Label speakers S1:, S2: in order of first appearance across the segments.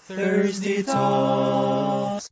S1: Thursday Talks.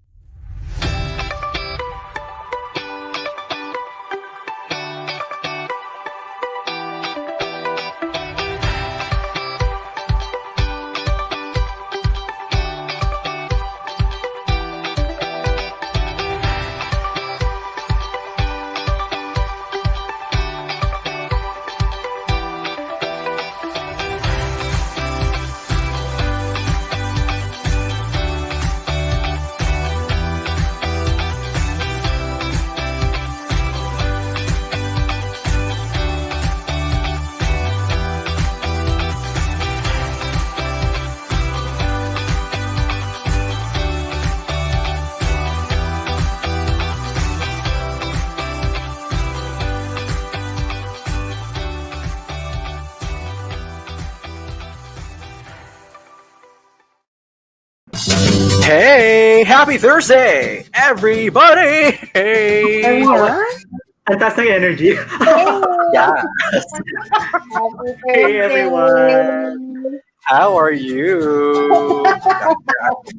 S1: Hey, happy Thursday, everybody! Hey,
S2: Ang taas ng energy.
S1: yeah.
S3: Happy
S2: Hey, everyone.
S1: How are you?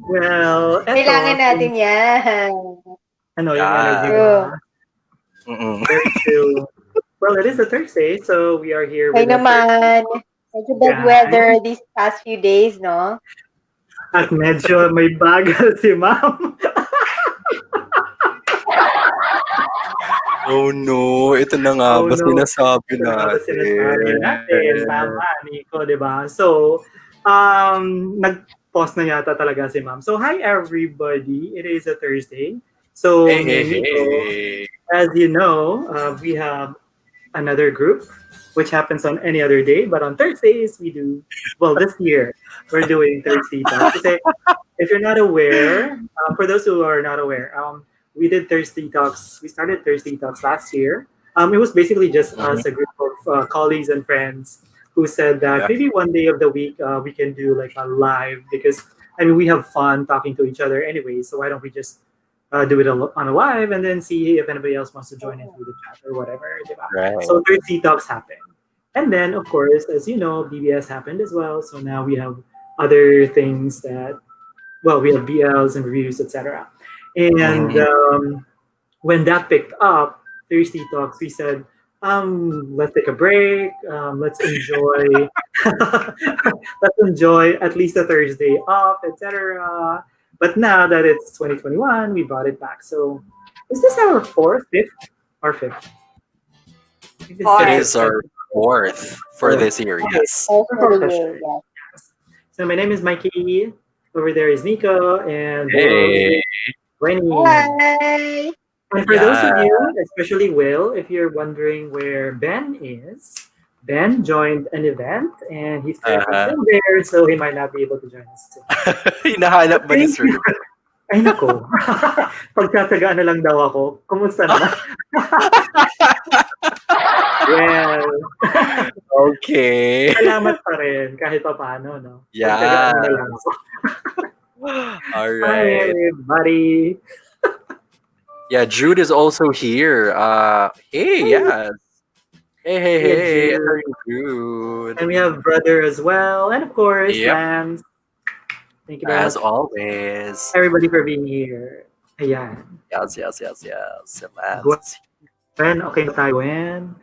S2: Well,
S3: Kailangan natin yan.
S2: Ano, yung
S1: Yeah.
S2: energy
S3: True.
S2: ba? Very true. Well, it is a Thursday, so we are here
S3: Kaya
S2: with a
S3: naman, medyo bad
S2: Yeah.
S3: weather these past few days, no?
S2: At medyo may bagal si ma'am.
S1: Oh no, ito na nga
S2: Oh,
S1: ba
S2: no.
S1: sinasabi
S2: Ito na ba sinasabi natin? Tama, Nico, di ba? So, nag-pause na yata talaga si ma'am. So, hi everybody. It is a Thursday. So,
S1: Hey, hey,
S2: Nico,
S1: hey.
S2: as you know, we have another group, which happens on any other day. But on Thursdays, we do, well, this year, we're doing Thursday Talks. Kasi if you're not aware, for those who are not aware, we did Thursday Talks. We started Thursday Talks last year. It was basically just us, a group of colleagues and friends who said that
S1: Yeah.
S2: maybe one day of the week we can do like a live because I mean we have fun talking to each other anyway. So why don't we just do it on a live and then see if anybody else wants to join in through the chat or whatever. Diba?
S1: Right.
S2: So Thursday Talks happened. And then, of course, as you know, BBS happened as well. So now we have other things that, well, we have BLs and reviews, etc. And when that picked up, Thursday Talks, we said, let's take a break. Let's enjoy, let's enjoy at least a Thursday off, etc. But now that it's 2021, we brought it back. So, is this our fifth, or fifth? I think this
S1: It is our fourth for this year, yes.
S3: Hopefully, yes.
S2: So my name is Mikey. Over there is Nico and
S1: Hey.
S2: Winnie.
S3: Bye!
S2: And for those of
S1: Yeah.
S2: you, especially Will, if you're wondering where Ben is, Ben joined an event and he's currently still there, so he might not be able to join us too.
S1: Hinahanap ba ni Sir?
S2: Ay nako. Pagsasagaan na lang daw ako. Kumusta naman? Well,
S1: Okay.
S2: salamat pa rin kahit pa paano, no?
S1: Yeah.
S2: Pagsasagaan na lang ako.
S1: All
S2: Hi,
S1: right.
S2: everybody.
S1: Yeah, Jude is also here. Hey, yes. Hey, hey,
S2: Hey,
S1: hey.
S2: Jude.
S1: Hello, Jude.
S2: And we have Brother as well. And of course,
S1: Yep.
S2: Lance. Thank you very
S1: As
S2: much,
S1: always.
S2: everybody, for being here. Ayan.
S1: Yes. Yes.
S2: Gwen, okay na tayo, Gwen?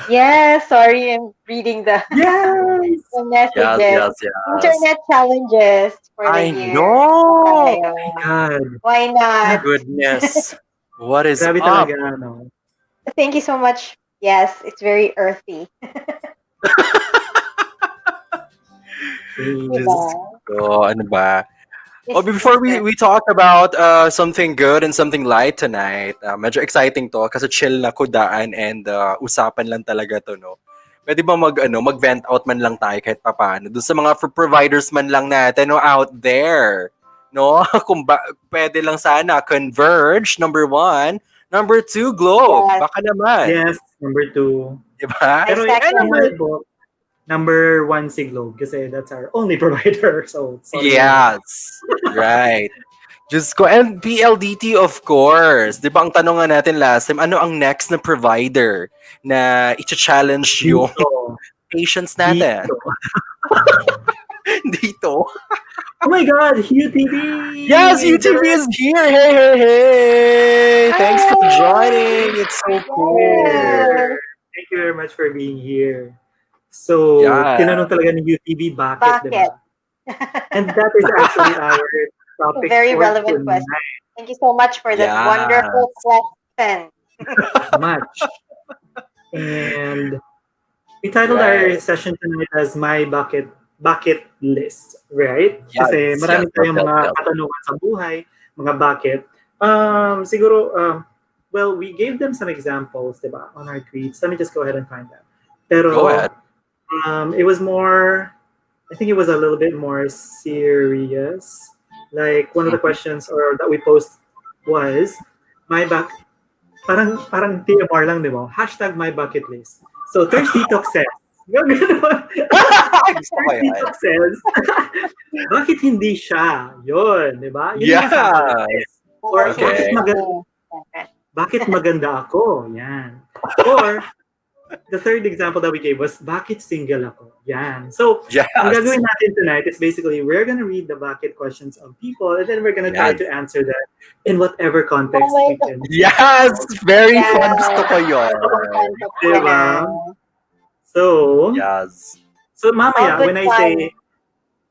S3: Yes, sorry, I'm reading the
S2: Yes!
S3: messages.
S1: Yes.
S3: Internet challenges for the
S1: I
S3: year.
S1: know.
S3: Tayo.
S2: God.
S3: Why not?
S1: Goodness. What is
S2: Grabe
S1: up?
S2: talaga, ano.
S3: Thank you so much. Yes, it's very earthy.
S1: Diyos
S3: Diba?
S1: ko, ano ba?
S3: Yes,
S1: Before we talk about something good and something light tonight, medyo exciting to kasi chill na kudaan and usapan lang talaga to, no? Pwede ba mag-vent out man lang tayo kahit papaano doon sa mga providers man lang natin, no, out there, no? Kung pwede lang sana Converge, number 1, number 2 Globe,
S3: Yes.
S1: baka naman,
S2: Yes, number 2.
S1: di ba?
S3: I
S2: Pero
S3: second.
S2: number 1 si Globe kasi that's our only provider. So, sorry.
S1: Yes, right. Diyos ko. And PLDT, of course. Di ba ang tanong nga natin last time, ano ang next na provider na i-challenge yung
S2: Dito.
S1: patients natin?
S2: Dito.
S1: Dito.
S2: Oh my God, UTV!
S1: Yes, UTV is here. Hey, hey, hey. Thanks for joining. It's so
S2: Here.
S1: cool.
S3: Yes.
S2: Thank you very much for being here. So,
S1: Yeah.
S2: tinanong talaga ng UTV, bakit, di
S3: Bakit?
S2: ba? And that is actually our
S3: A
S2: topic
S3: very
S2: for
S3: relevant question.
S2: tonight.
S3: Thank you so much for that
S1: Yeah.
S3: wonderful question.
S2: Much. And we titled our
S1: Right.
S2: session tonight as My Bucket List, right? Kasi
S1: Yes. Yes.
S2: marami
S1: Yes.
S2: tayong
S1: Yes.
S2: mga
S1: Yes.
S2: katanungan sa buhay, mga bakit. Siguro, well, we gave them some examples, diba, on our tweets. Let me just go ahead and find that.
S1: Go ahead.
S2: Pero it was more, I think it was a little bit more serious. Like one of the
S1: Mhm.
S2: questions or that we post was my back parang TMR lang, di ba? Hashtag my bucket list. So Thirsty Talk says,
S1: Gusto ko
S2: Thirsty
S1: yan.
S2: Talk says, bakit hindi siya? Yun, di ba? Yun yung mga sample.
S1: Yes.
S2: Or
S1: Okay.
S2: bakit maganda ako? Yan. Or the third example that we gave was, bakit single ako? Yan. So,
S1: Yes.
S2: ang gagawin natin tonight is basically, we're gonna read the bakit questions of people and then we're gonna try
S1: Yes.
S2: to answer that in whatever context
S3: Oh my
S2: we can.
S1: Yes. Very
S3: Yeah.
S1: fun. Gusto ko yun.
S2: Diba? So,
S1: Yes.
S2: so mamaya,
S3: All good
S2: when I
S3: fun.
S2: say,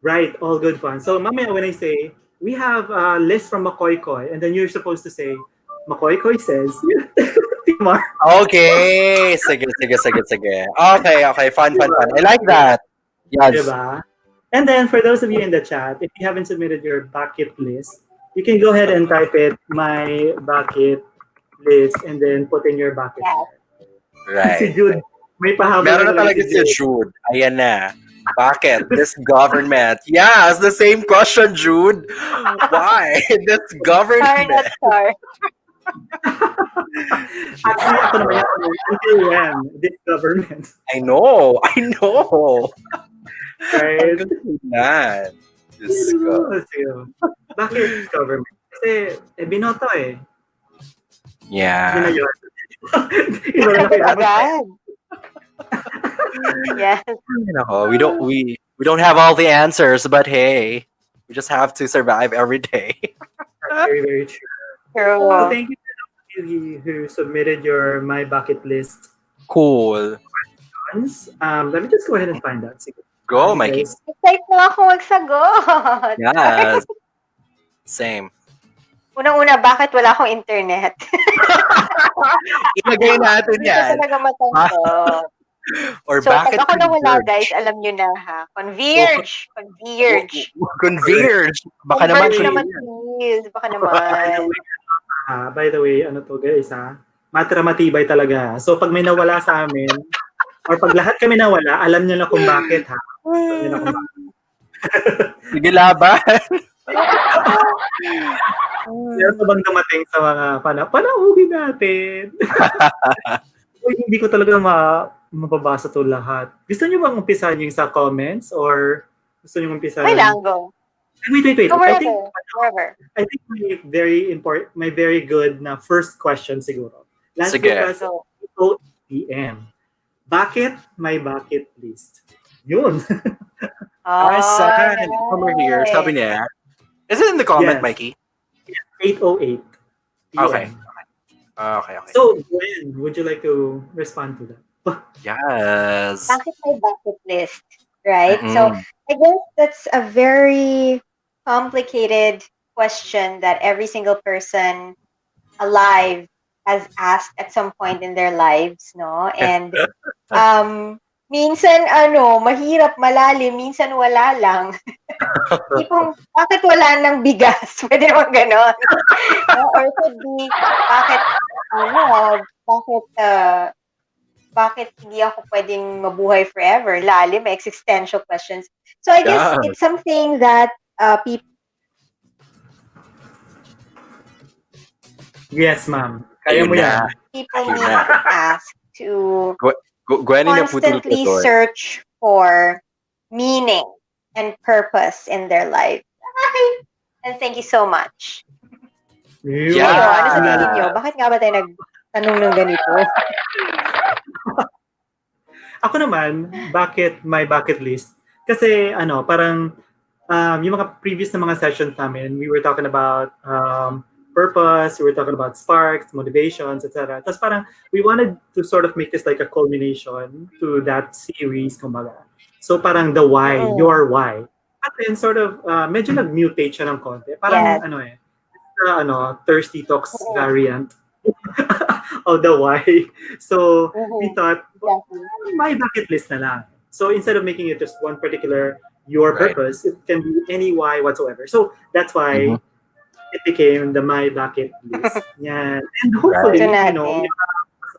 S2: right, all good fun. So mamaya, when I say, we have a list from Makoy Koy, and then you're supposed to say, Makoy Koy says, Timar.
S1: Okay. Sige, sige, sige, sige. Okay, okay. Fun, fun, fun. I like that. Yes.
S2: Diba? And then for those of you in the chat, if you haven't submitted your bucket list, you can go ahead and type it, my bucket list, and then put in your bucket
S3: Yes.
S2: list. Si
S1: Right.
S2: Jude, may pahabol
S1: Meron na
S2: talaga
S1: talaga si Jude. Ayan na. Bakit? This government. Yes, the same question, Jude. Why? This
S3: Star
S1: government.
S3: not star.
S2: Actually, ako naman yan. Until when? This government.
S1: I know. I know.
S2: Right?
S1: Ang ganda yan. Diyos ko.
S2: Bakit government? Kasi, binoto eh. Yun na
S1: Yeah.
S2: yun. Iba na
S3: Sagot
S2: kailangan.
S3: agad. Yes.
S1: We don't have all the answers, but hey, we just have to survive every day.
S2: Very, very true.
S3: True.
S2: So thank you to you who submitted your My Bucket List
S1: Cool.
S2: ones. Let me just go ahead and find that. Sige.
S1: Go, Mikey.
S2: Guys,
S3: Excited na ako magsagot.
S1: Yes. Same.
S3: Unang-una, bakit wala akong internet?
S1: Ilagay natin
S3: Hindi ko
S1: yan.
S3: talaga matanggap.
S1: Or
S3: So,
S1: bakit
S3: pag ako nawala,
S1: converge?
S3: guys, alam nyo na ha. Converge. Converge.
S1: Converge. Baka naman.
S3: Converge naman, please. Baka naman.
S2: by the way, ano to guys matra matibay talaga. So pag may nawala sa amin, or pag lahat kami nawala, alam niyo na kung bakit ha. Alam niyo na kung bakit.
S1: Sige, laban.
S2: Meron pa bang dumating sa mga panahuli natin? Hindi ko talaga mababasa to lahat. Gusto niyo bang umpisahan yung sa comments or gusto niyo umpisahan?
S3: May lang, go.
S2: Wait.
S3: Go wherever.
S2: I think my very good na first question siguro. Last
S1: Sige.
S2: week was PM. Bakit my bucket list? Yun.
S1: Saan? Over here.
S3: nice.
S1: Sabi niya. Is it in the comment,
S2: Yes.
S1: Mikey?
S2: 8:08 PM.
S1: Okay. Okay.
S2: So, Gwen, would you like to respond to that?
S1: Yes.
S3: Bakit may bucket list? Right?
S1: Mm-mm.
S3: So, I guess that's a very complicated question that every single person alive has asked at some point in their lives, no? And minsan mahirap, malalim, minsan wala lang. Tipong, bakit wala ng bigas? Pwede naman ganon. Or could be, bakit hindi ako pwedeng mabuhay forever? Lalim, existential questions. So I guess
S1: Yeah.
S3: it's something that people
S2: Yes, ma'am. Kaya
S1: Ayun
S2: mo
S1: na.
S2: yan.
S3: need to ask to
S1: Gwenny na putol ko
S3: constantly
S1: doon.
S3: search for meaning and purpose in their life. And thank you so much.
S2: Yun.
S1: Yeah.
S3: Kayo, ano sa tingin nyo? Bakit nga ba tayo nagtanong ng ganito?
S2: Ako naman, bakit my bucket list? Kasi parang yung mga previous na mga sessions namin, we were talking about purpose, we were talking about sparks, motivations, etc. Tapos parang we wanted to sort of make this like a culmination to that series, kumbaga. So parang the why,
S3: Mm-mm.
S2: your why. At then sort of medyo nag-mutate siya ng konti. Parang
S3: Yes.
S2: thirsty talks
S3: Mm-mm.
S2: variant of the why. So we
S3: Mm-hmm.
S2: thought,
S3: Exactly.
S2: my bucket list na lang. So instead of making it just one particular your
S1: Right.
S2: purpose, it can be any why whatsoever. So that's why
S1: Mhm.
S2: it became the my bucket list. Yan. And
S3: Ito
S2: hopefully,
S3: natin.
S2: may makakasaya rin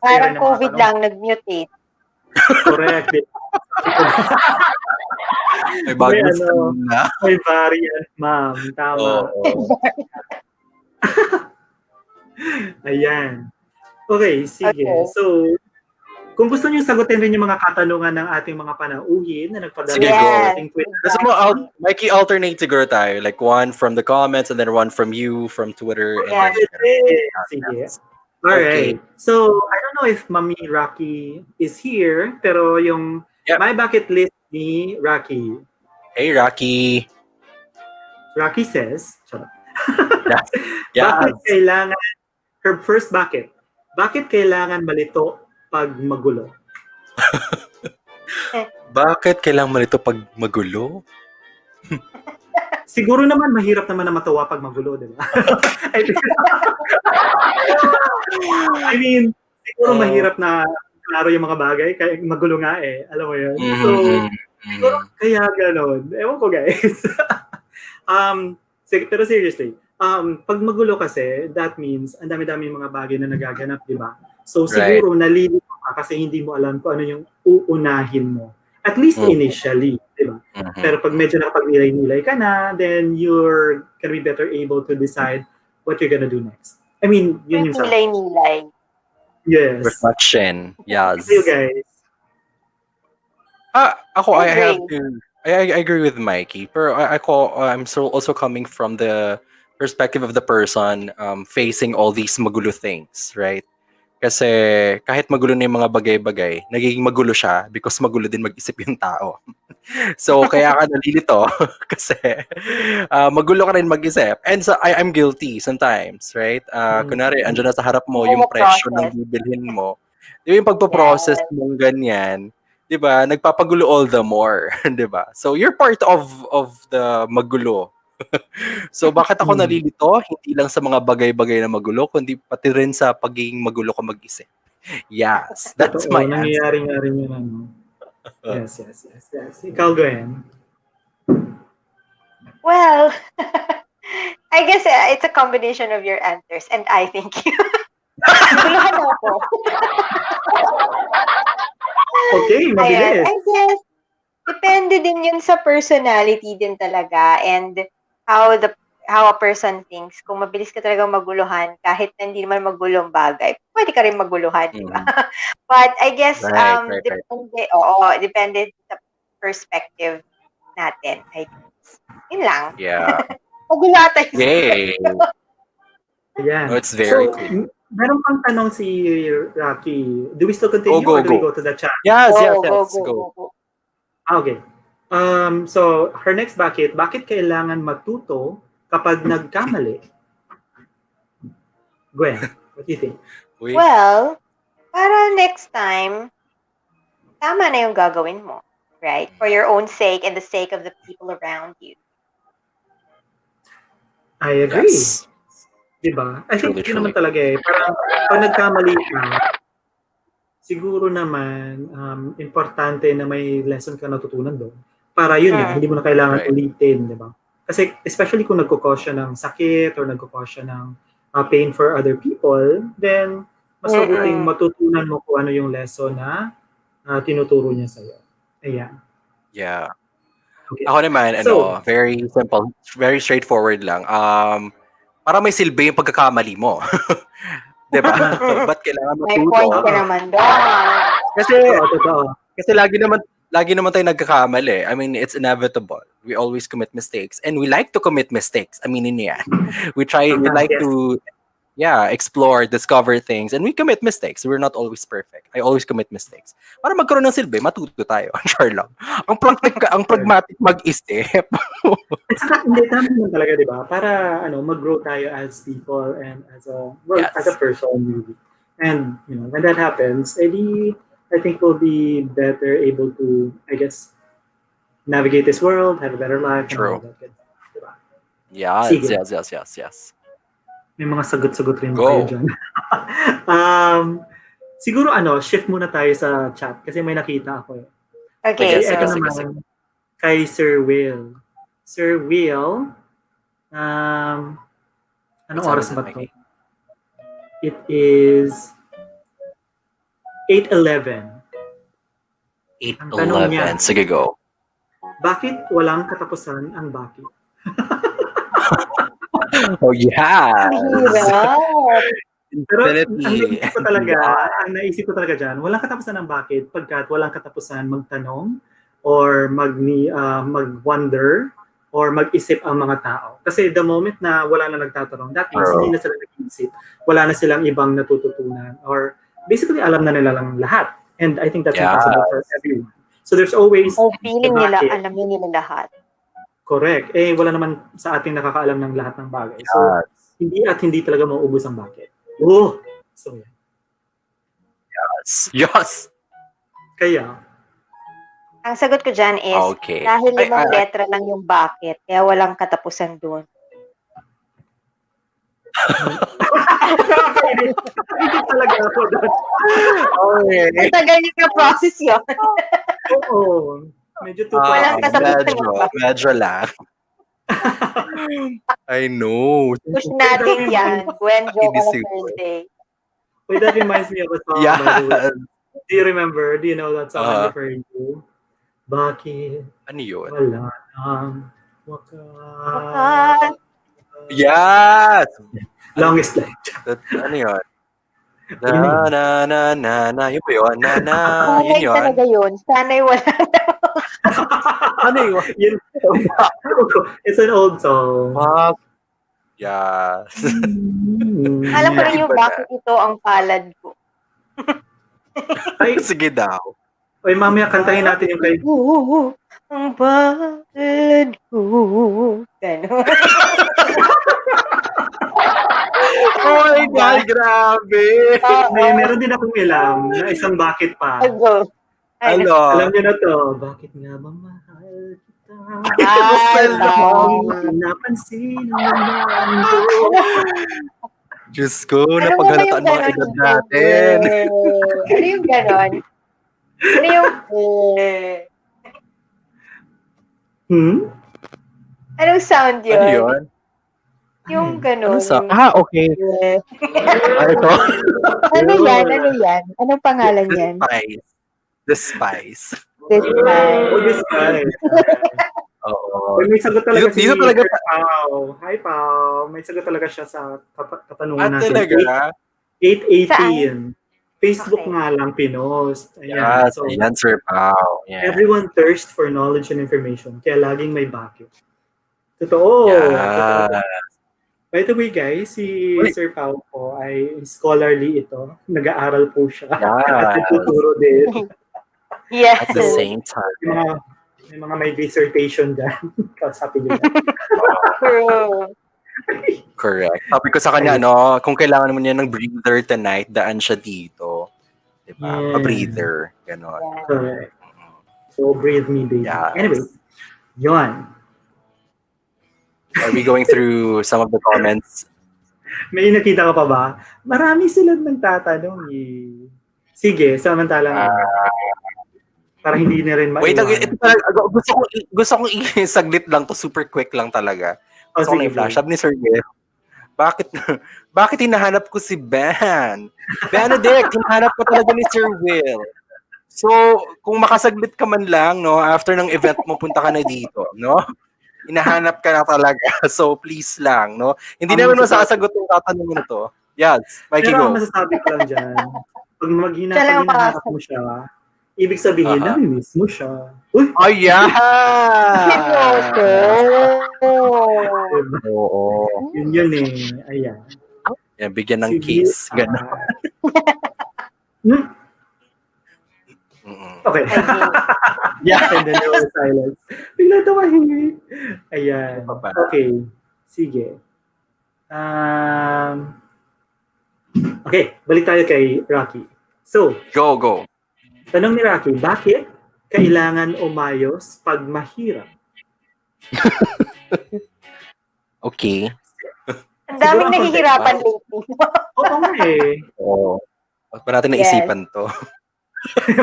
S3: Parang
S2: ng mga
S3: COVID
S2: tanong.
S3: lang nag-mutate.
S2: Correct.
S1: May
S2: May
S1: bagong
S2: ano,
S1: skin na.
S2: may variant, ma'am. Tama.
S1: Oo.
S2: Ayan. Okay, sige.
S3: Okay.
S2: So, kung gusto niyo sagutin rin yung mga katanungan ng ating mga panauhin na nagpadala
S1: Sige,
S2: sa
S1: go.
S3: Yes.
S2: ating Twitter.
S1: Gusto mo,
S3: Exactly.
S1: Mikey, alternate siguro tayo. Like one from the comments and then one from you, from Twitter. And then,
S2: Sige.
S1: Okay.
S2: Alright. So, I don't know if Mami Rocky is here, pero yung
S1: Yep.
S2: my bucket list ni Rocky.
S1: Hey, Rocky.
S2: Rocky says,
S1: Yes.
S2: bakit kailangan, her first bucket, bakit kailangan malito pag magulo?
S1: Bakit kailangan mo nito pag magulo?
S2: Siguro naman, mahirap naman na matawa pag magulo, di ba? I mean, siguro mahirap na klaro yung mga bagay, kaya magulo nga eh. Alam mo yun? So, siguro kaya ganon. Ewan ko guys. Pero seriously, pag magulo kasi, that means ang dami-dami mga bagay na nagaganap, di ba? So siguro nalilito ka kasi hindi mo alam kung ano yung uunahin mo. At least initially, di ba? Pero pag medyo nakapag-nilay-nilay ka na, then you're gonna be better able to decide what you're gonna do next. I mean, yun yung sa
S3: Nilay-nilay.
S2: Yes.
S1: Reflection. Yes.
S2: You guys.
S1: Ako, I
S3: I
S1: have
S3: agree.
S1: to. I agree with Mikey. Pero I'm so also coming from the perspective of the person facing all these magulo things, right? Kasi kahit magulo na yung mga bagay-bagay, nagiging magulo siya because magulo din mag-isip yung tao. So kaya ka nalilito kasi magulo ka rin mag-isip. And so, I'm guilty sometimes, right? Kunwari, andyan na sa harap mo yung presyo ng bibilhin mo. Di ba yung pagpaprocess mong ganyan, di ba, nagpapagulo all the more, di ba? So you're part of the magulo. So bakit ako nalilito? Hindi lang sa mga bagay-bagay na magulo, kundi pati rin sa pagiging magulo ko mag-isip. Yes, that's
S2: Totoo,
S1: my answer.
S2: nangyayari nga rin yun. Ano. Yes. Ikaw, Gwen.
S3: Well, I guess it's a combination of your answers and I think you. Naguluhan ako.
S2: Okay, mabilis.
S3: I guess, depende din yun sa personality din talaga and how a person thinks. Kung mabilis ka talaga maguluhan, kahit na hindi naman magulong bagay, pwede ka rin maguluhan, di ba? But I guess,
S1: Right.
S3: depende sa perspective natin. I guess. Yun lang.
S1: Yeah.
S3: Magulo ata yung
S1: Yay.
S2: Ayan.
S1: No, it's very cool.
S2: Meron pang tanong si Rocky. Do we still continue or do we go to the chat?
S1: Yes,
S3: Go.
S2: Okay. So, her next bakit kailangan matuto kapag nagkamali? Gwen, what do you think?
S3: Well, para next time, tama na yung gagawin mo. Right? For your own sake and the sake of the people around you.
S2: I agree.
S1: Yes.
S2: Diba? I think yun naman talaga eh. Parang pag nagkamali ka, siguro naman importante na may lesson ka natutunan doon. Para yun nga, hindi mo na kailangan ulitin, di ba? Kasi especially kung nagkukos siya ng sakit or nagkukos siya ng pain for other people, then mas mabuting matutunan mo kung ano yung lesson na tinuturo niya sa'yo. Ayan.
S1: Yeah.
S2: Okay.
S1: Ako naman, very simple, very straightforward lang. Para may silbi yung pagkakamali mo. Diba? Ba't kailangan matuto?
S3: May point ka naman doon.
S1: Kasi lagi naman tayo nagkakamali. I mean, it's inevitable. We always commit mistakes. And we like to commit mistakes. I mean, yan. We like to explore, discover things, and we commit mistakes. We're not always perfect. I always commit mistakes. Para magkaroon ng silbi, matuto tayo. Sure lang. Ang pragmatic mag-isip.
S2: At saka, hindi, tama naman talaga, di ba? Para, mag-grow tayo as people and as a
S1: Yes.
S2: person, really. And, when that happens, edi, I think we'll be better able to, I guess, navigate this world, have a better life, and all
S1: True.
S2: that good stuff, di ba?
S1: Yes,
S2: Sige,
S1: yes.
S2: may mga sagot-sagot rin ba
S1: Go.
S2: kayo dyan? Siguro, shift muna tayo sa chat kasi may nakita ako eh.
S3: Okay.
S2: Kasi
S1: Sige,
S2: ito
S1: sige,
S2: naman,
S1: sige.
S2: kay Sir Will. Sir Will, anong
S1: Sabi
S2: oras
S1: sa
S2: ba to?
S1: Mikey?
S2: It is 8:11. Ang tanong niya,
S1: 8:11. Sige, go.
S2: bakit walang katapusan ang bakit?
S1: Oh, yeah.
S3: Hirap.
S2: Pero
S1: Definitely.
S2: ang naisip ko talaga dyan, walang katapusan ang bakit pagkat walang katapusan magtanong or mag-wonder or mag-isip ang mga tao. Kasi the moment na wala na nagtatanong, that means
S1: True.
S2: hindi na sila nag-iisip. Wala na silang ibang natututunan or basically alam na nila lang lahat. And I think that's
S1: Yeah.
S2: impossible for everyone. So there's always
S3: O feeling
S2: the
S3: nila,
S2: bakit.
S3: alamin nila lahat.
S2: Correct. Wala naman sa ating nakakaalam ng lahat ng bagay. So, hindi talaga mauubos ang bakit. Oh! So, yeah.
S1: Yes.
S2: Kaya,
S3: Ang sagot ko dyan is,
S1: Okay.
S3: dahil
S1: Ay,
S3: 5 letra lang yung bakit, kaya walang katapusan doon.
S2: nakakainis talaga ako doon.
S1: Okay.
S3: Ang tagal niyo na-process yun.
S2: Oo. Medyo too
S3: Walang katapusan
S1: medyo,
S3: ng bakit.
S1: medyo lang. I know.
S3: Push natin yan. When joke on a
S1: Inisip ko.
S3: Thursday.
S2: Wait, that reminds me of a song, by the way.
S1: Yeah.
S2: Do you remember? Do you know that song I'm
S1: Uh-huh.
S2: referring to? Bakit
S1: Ano yun?
S2: wala nang wakas?
S3: Ah,
S1: Yes!
S2: Longest line.
S1: Ano yun?
S2: Yun na yun.
S1: Na. Yun ba yun? Yun
S3: sanay
S1: yun?
S3: talaga yun. Sanay wala.
S1: Ano yun?
S2: Yun- It's an old song.
S1: Fuck. Yes.
S3: Alam ko rin yung
S1: Iba na.
S3: bakit ito ang palad ko.
S2: Ay,
S1: Sige daw.
S2: ay, mamaya kantahin natin yung kay...
S3: Ang palad ko. Ganon.
S1: Oh my God, grabe!
S2: Meron din akong ilam na isang bakit pa.
S3: Go.
S1: Ano?
S2: Alam niyo na to, bakit nga ba mahal kita?
S3: Ay,
S2: Hindi napansin ang mundo.
S1: Diyos ko, napaghalataan mga edad natin.
S3: Ano yung ganon? Ano yung Anong sound yun?
S1: Ano yun?
S3: Yung ganon.
S1: Okay. Ano ito?
S3: Ano yan? Ano yan? Anong pangalan yan?
S1: The Spice.
S3: This time.
S2: Oh, this guy.
S1: Oo.
S2: May sagot talaga si
S1: Dito talaga-
S2: Sir Pao. Hi, Pao. May sagot talaga siya sa katanungan natin.
S1: Talaga?
S2: 8:18. Facebook
S3: Okay.
S2: nga lang pinost.
S1: Yes,
S2: So,
S1: ayan, Sir Pao. Yeah.
S2: everyone thirsts for knowledge and information. Kaya laging may bakit. Totoo. Totoo.
S1: Yeah.
S2: By the way, guys, si
S1: Uy.
S2: Sir Pao po ay scholarly ito. Nag-aaral po siya.
S1: Yes.
S2: At nagtuturo din.
S3: Yes.
S1: At the same time.
S2: May mga may dissertation dyan. Sabi nila.
S3: True.
S1: Correct. Sabi ko sa kanya, kung kailangan mo niya ng breather tonight, daan siya dito. Diba?
S2: Yeah.
S1: A breather. Ganon.
S2: Correct. So, breathe me, baby.
S1: Yes.
S2: Anyway, yun.
S1: Are we going through some of the comments?
S2: May nakita ka pa ba? Marami silang nagtatanong eh. Sige, samantalang para hindi na rin
S1: Wait,
S2: maiwan.
S1: ito talaga, gusto kong saglit lang to, super quick lang talaga. Gusto kong
S2: sige,
S1: i-flash up ni Sir Will. Bakit hinahanap ko si Ben? Benedict, hinahanap ko talaga ni Sir Will. So, kung makasaglit ka man lang, no, after ng event mo, punta ka na dito, no? Hinahanap ka na talaga. So, please lang, no? Hindi naman masasagot yung tatanungin na to. Yes, Mikey,
S2: Pero ang
S1: go.
S2: masasabi ko lang dyan, pag
S3: Kailangan
S2: hinahanap mo siya, ibig sabihin, namimiss mo siya. Uy!
S1: Oh, yeah!
S3: Seryoso.
S1: Oo.
S2: Yun eh. Ayan.
S1: Yan, bigyan ng
S2: Sige.
S1: kiss. Ganon.
S2: Hmm?
S1: Mm-mm.
S2: Okay.
S1: Yeah.
S2: And then there was silence. Bigla tawahin. Ayan.
S1: Ano pa ba?
S2: Okay. Sige. Okay, balik tayo kay Rocky. So,
S1: Go.
S2: tanong ni Rocky, bakit kailangan umayos pag mahirap?
S1: Okay.
S3: Ang daming
S2: Siguro ang
S3: naghihirapan lately.
S2: Oo nga eh.
S1: Oo. Huwag pa natin
S3: Yes.
S1: naisipan to.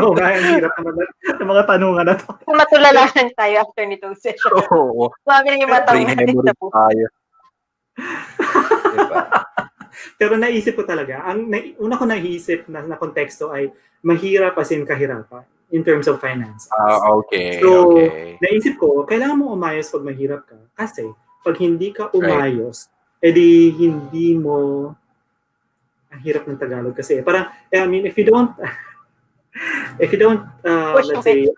S2: Oo nga, ang hirap naman ng mga tanungan na to.
S3: Matulala lang tayo after nitong session.
S1: Oo.
S3: Mami na yung matang
S1: Brain
S3: natin
S1: hemorrhage
S3: sa buhay.
S1: tayo. Diba?
S2: Pero naisip ko talaga, una ko naisip na konteksto ay mahirap as in kahirapan in terms of finances.
S1: Okay.
S2: So,
S1: Okay.
S2: naisip ko, kailangan mo umayos pag mahirap ka. Kasi, pag hindi ka umayos, edi hindi mo, ang hirap ng Tagalog kasi, parang, I mean, if you don't, let's say,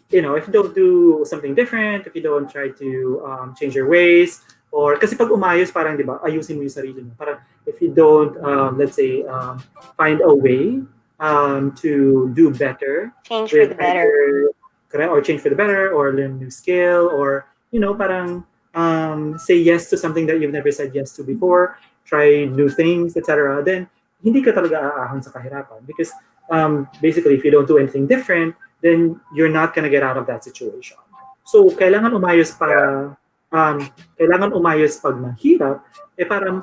S2: if you don't do something different, if you don't try to change your ways, or kasi pag umayos, parang, di ba, ayusin mo yung sarili mo. Parang, if you don't, let's say, find a way to do better,
S3: Change for the better.
S2: Or change for the better, or learn a new skill, or, parang say yes to something that you've never said yes to before, try new things, etc., then hindi ka talaga aahon sa kahirapan. Because basically, if you don't do anything different, then you're not gonna get out of that situation. So, kailangan umayos pag mahirap, para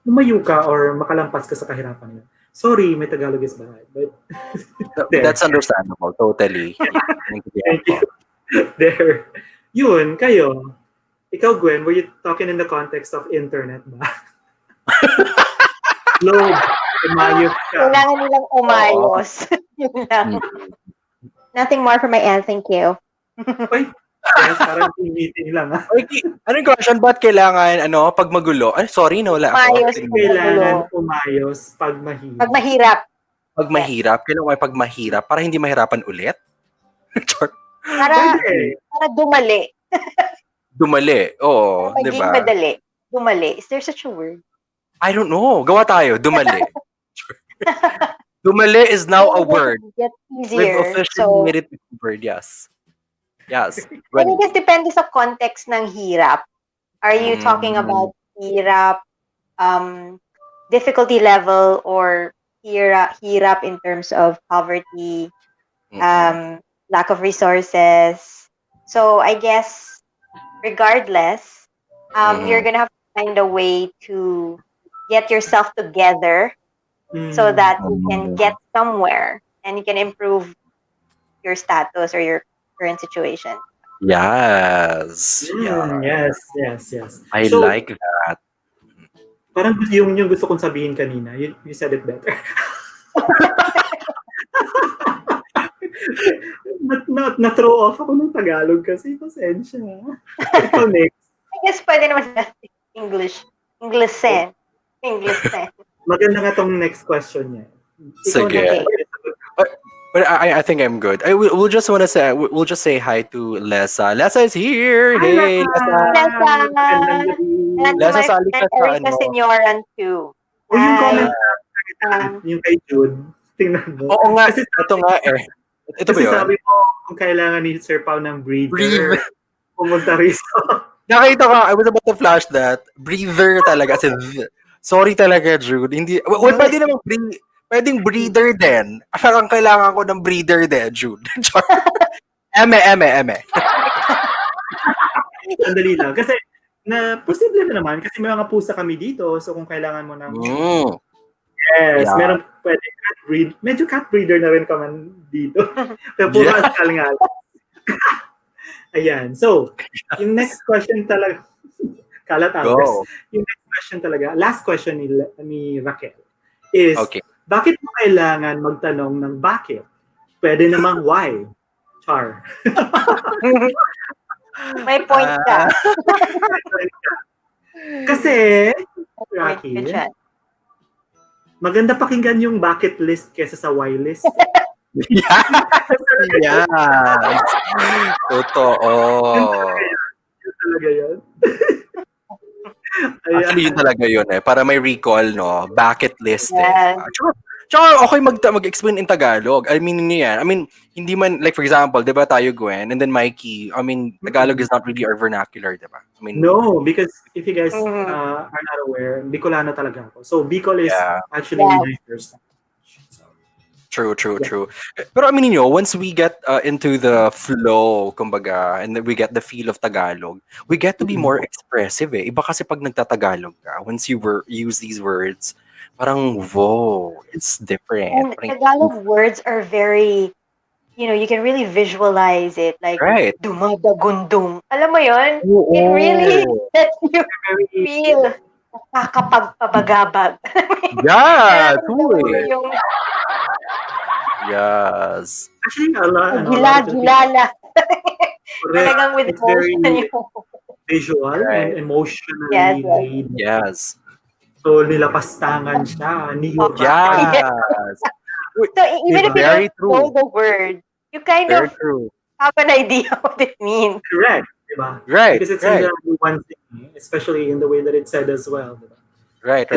S2: lumayo ka or makalampas ka sa kahirapan yun. Sorry, my Tagalog is bad, but
S1: That's understandable. Totally.
S2: Thank you. There. Yun, kayo. Ikaw, Gwen, were you talking in the context of internet ba? Globe, umayos ka.
S3: Kailangan nilang umayos. Yun lang. Nothing more for my end, thank you.
S2: Ay, yes, parang meeting lang.
S1: Okay. Anong question? Ba't kailangan, pag magulo? Ay, sorry, wala
S3: Umayos.
S1: ako.
S2: Kailangan umayos pag mahirap.
S3: Pag mahirap.
S1: Pag mahirap, kailangan pag mahirap para hindi mahirapan ulit?
S3: Para dumali.
S1: Dumali. Oo, di
S3: Maging
S1: ba?
S3: madali. Dumali. Is there such a word?
S1: I don't know. Gawa tayo. Dumali. Dumali is now a word.
S3: Get
S1: We've
S3: easier.
S1: officially made it a word, yes. Yes.
S3: I guess depende sa context ng hirap. Are you talking about hirap, difficulty level, or hirap in terms of poverty, lack of resources? So I guess regardless, you're gonna have to find a way to get yourself together so that you can get somewhere and you can improve your status or your current situation.
S1: Yes.
S2: Yes.
S1: I like that.
S2: Parang yung gusto kong sabihin kanina, you said it better. Na-throw off ako ng Tagalog kasi pasensya. Ikaw next.
S3: I guess pwede naman natin English. Englishen.
S2: Maganda nga tong next question niya.
S1: Sige. But I think I'm good. We'll just say hi to Lesa. Lesa is here.
S2: Hi,
S1: Hey,
S2: Lesa.
S3: And
S1: Lesa,
S3: my
S1: sali ka
S3: friend
S1: sa
S3: Erica Senyoran too.
S2: O yung
S3: Hi.
S2: comment yung kay Jude. Tingnan mo.
S1: Oo nga.
S2: Kasi
S1: Ito nga eh. Ito ba
S2: kasi
S1: yun?
S2: sabi mo, kung kailangan ni Sir Pao ng breather, pumunta rito.
S1: Nakita ko, I was about to flash that. Breather talaga. As in, sorry talaga, Jude. Hindi, pwede naman pwedeng breather din. Parang kailangan ko ng breather din, Jude. Eme.
S2: Sandali lang. Kasi, posible na naman. Kasi may mga pusa kami dito. So, kung kailangan mo ng... Yes,
S1: Yeah.
S2: meron pwede cat breed. Medyo cat breeder na rin ka man dito. Pero puro askal nga. Ayan. So, yung next question talaga, kalat hours. Yung next question talaga, last question ni Raquel is, bakit mo kailangan magtanong ng bakit? Pwede namang why. Char.
S3: May point ka.
S2: Kasi, Rocky, maganda pakinggan yung bucket list kesa sa why list.
S1: Yeah. Totoo.
S2: Yun talaga yun.
S1: Actually, yun talaga yun eh. Para may recall, no? Bucket list eh.
S3: Yes.
S1: Tsaka okay mag-explain in Tagalog. I mean, yun yan. I mean, hindi man, like for example, di ba tayo, Gwen, and then Mikey, I mean, Tagalog is not really our vernacular, di ba? I mean,
S2: No, because if you guys
S3: Mhm.
S2: are not aware, Bicolano talaga ako. So Bicol is
S1: yeah.
S2: actually
S3: Yes.
S2: my first language. So,
S1: True,
S2: yeah.
S1: true. Pero aminin nyo, once we get into the flow, kumbaga, and then we get the feel of Tagalog, we get to be more expressive eh. Iba kasi pag nagtatagalog ka, once you use these words, parang, whoa, it's different.
S3: And
S1: Parang,
S3: Tagalog words are very, you can really visualize it, like
S1: right.
S3: dumadagundong. Alam mo yun?
S1: Oo.
S3: It really lets you
S2: Very,
S3: feel nakakapagpabagabag.
S1: Yeah,
S3: Nararamdaman
S1: true
S3: mo
S1: eh.
S3: yung
S1: Yes.
S2: actually, a lot of
S3: gila-gilala.
S2: Correct.
S3: Talagang with
S2: It's very
S3: emotion yung...
S2: visual and
S1: Right.
S2: emotionally
S3: Yes, yes.
S2: laid.
S1: Yes.
S2: So, nilapastangan siya,
S1: Yes. Wait,
S3: So even if you
S1: very
S3: don't know
S1: true.
S3: the word, you kind
S1: Very
S3: of
S1: true.
S3: have an idea what it means.
S2: Correct, diba?
S1: Right,
S2: Because it's
S1: right.
S2: in the one thing, especially in the way that it's said as well. Diba?
S1: Right.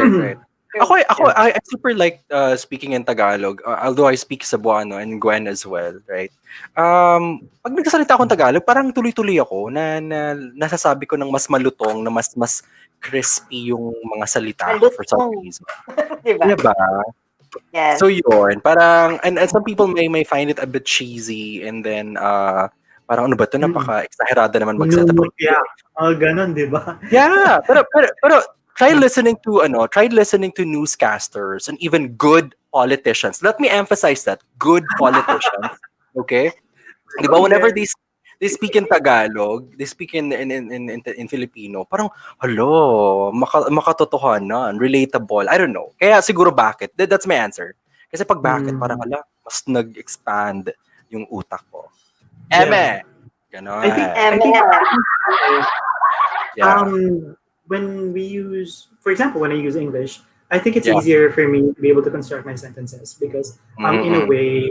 S1: Ako, I super like speaking in Tagalog, although I speak Cebuano and Gwen as well, right? Pag nagsasalita akong Tagalog, parang tuloy-tuloy ako na nasasabi ko ng mas malutong, na mas crispy yung mga salita ko for some
S3: Malutong.
S1: reason.
S3: Diba?
S1: Diba?
S3: Yes.
S1: So yun, parang, and some people may find it a bit cheesy, and then, parang ano ba to, napaka-exagerada naman magsalita.
S2: Yeah, ganon, diba?
S1: Yeah, pero try listening to newscasters and even good politicians. Let me emphasize that, good politicians. Okay? Di ba, whenever they speak in Tagalog, they speak in Filipino, parang hello, makatotohanan, relatable. I don't know. Kaya siguro bakit? That's my answer. Kasi pag bakit, parang mas nag-expand yung utak ko. Eme! Ganon.
S2: I think
S1: Yeah.
S2: when we use, for example, when I use English, I think it's
S1: Yeah.
S2: easier for me to be able to construct my sentences because in a way,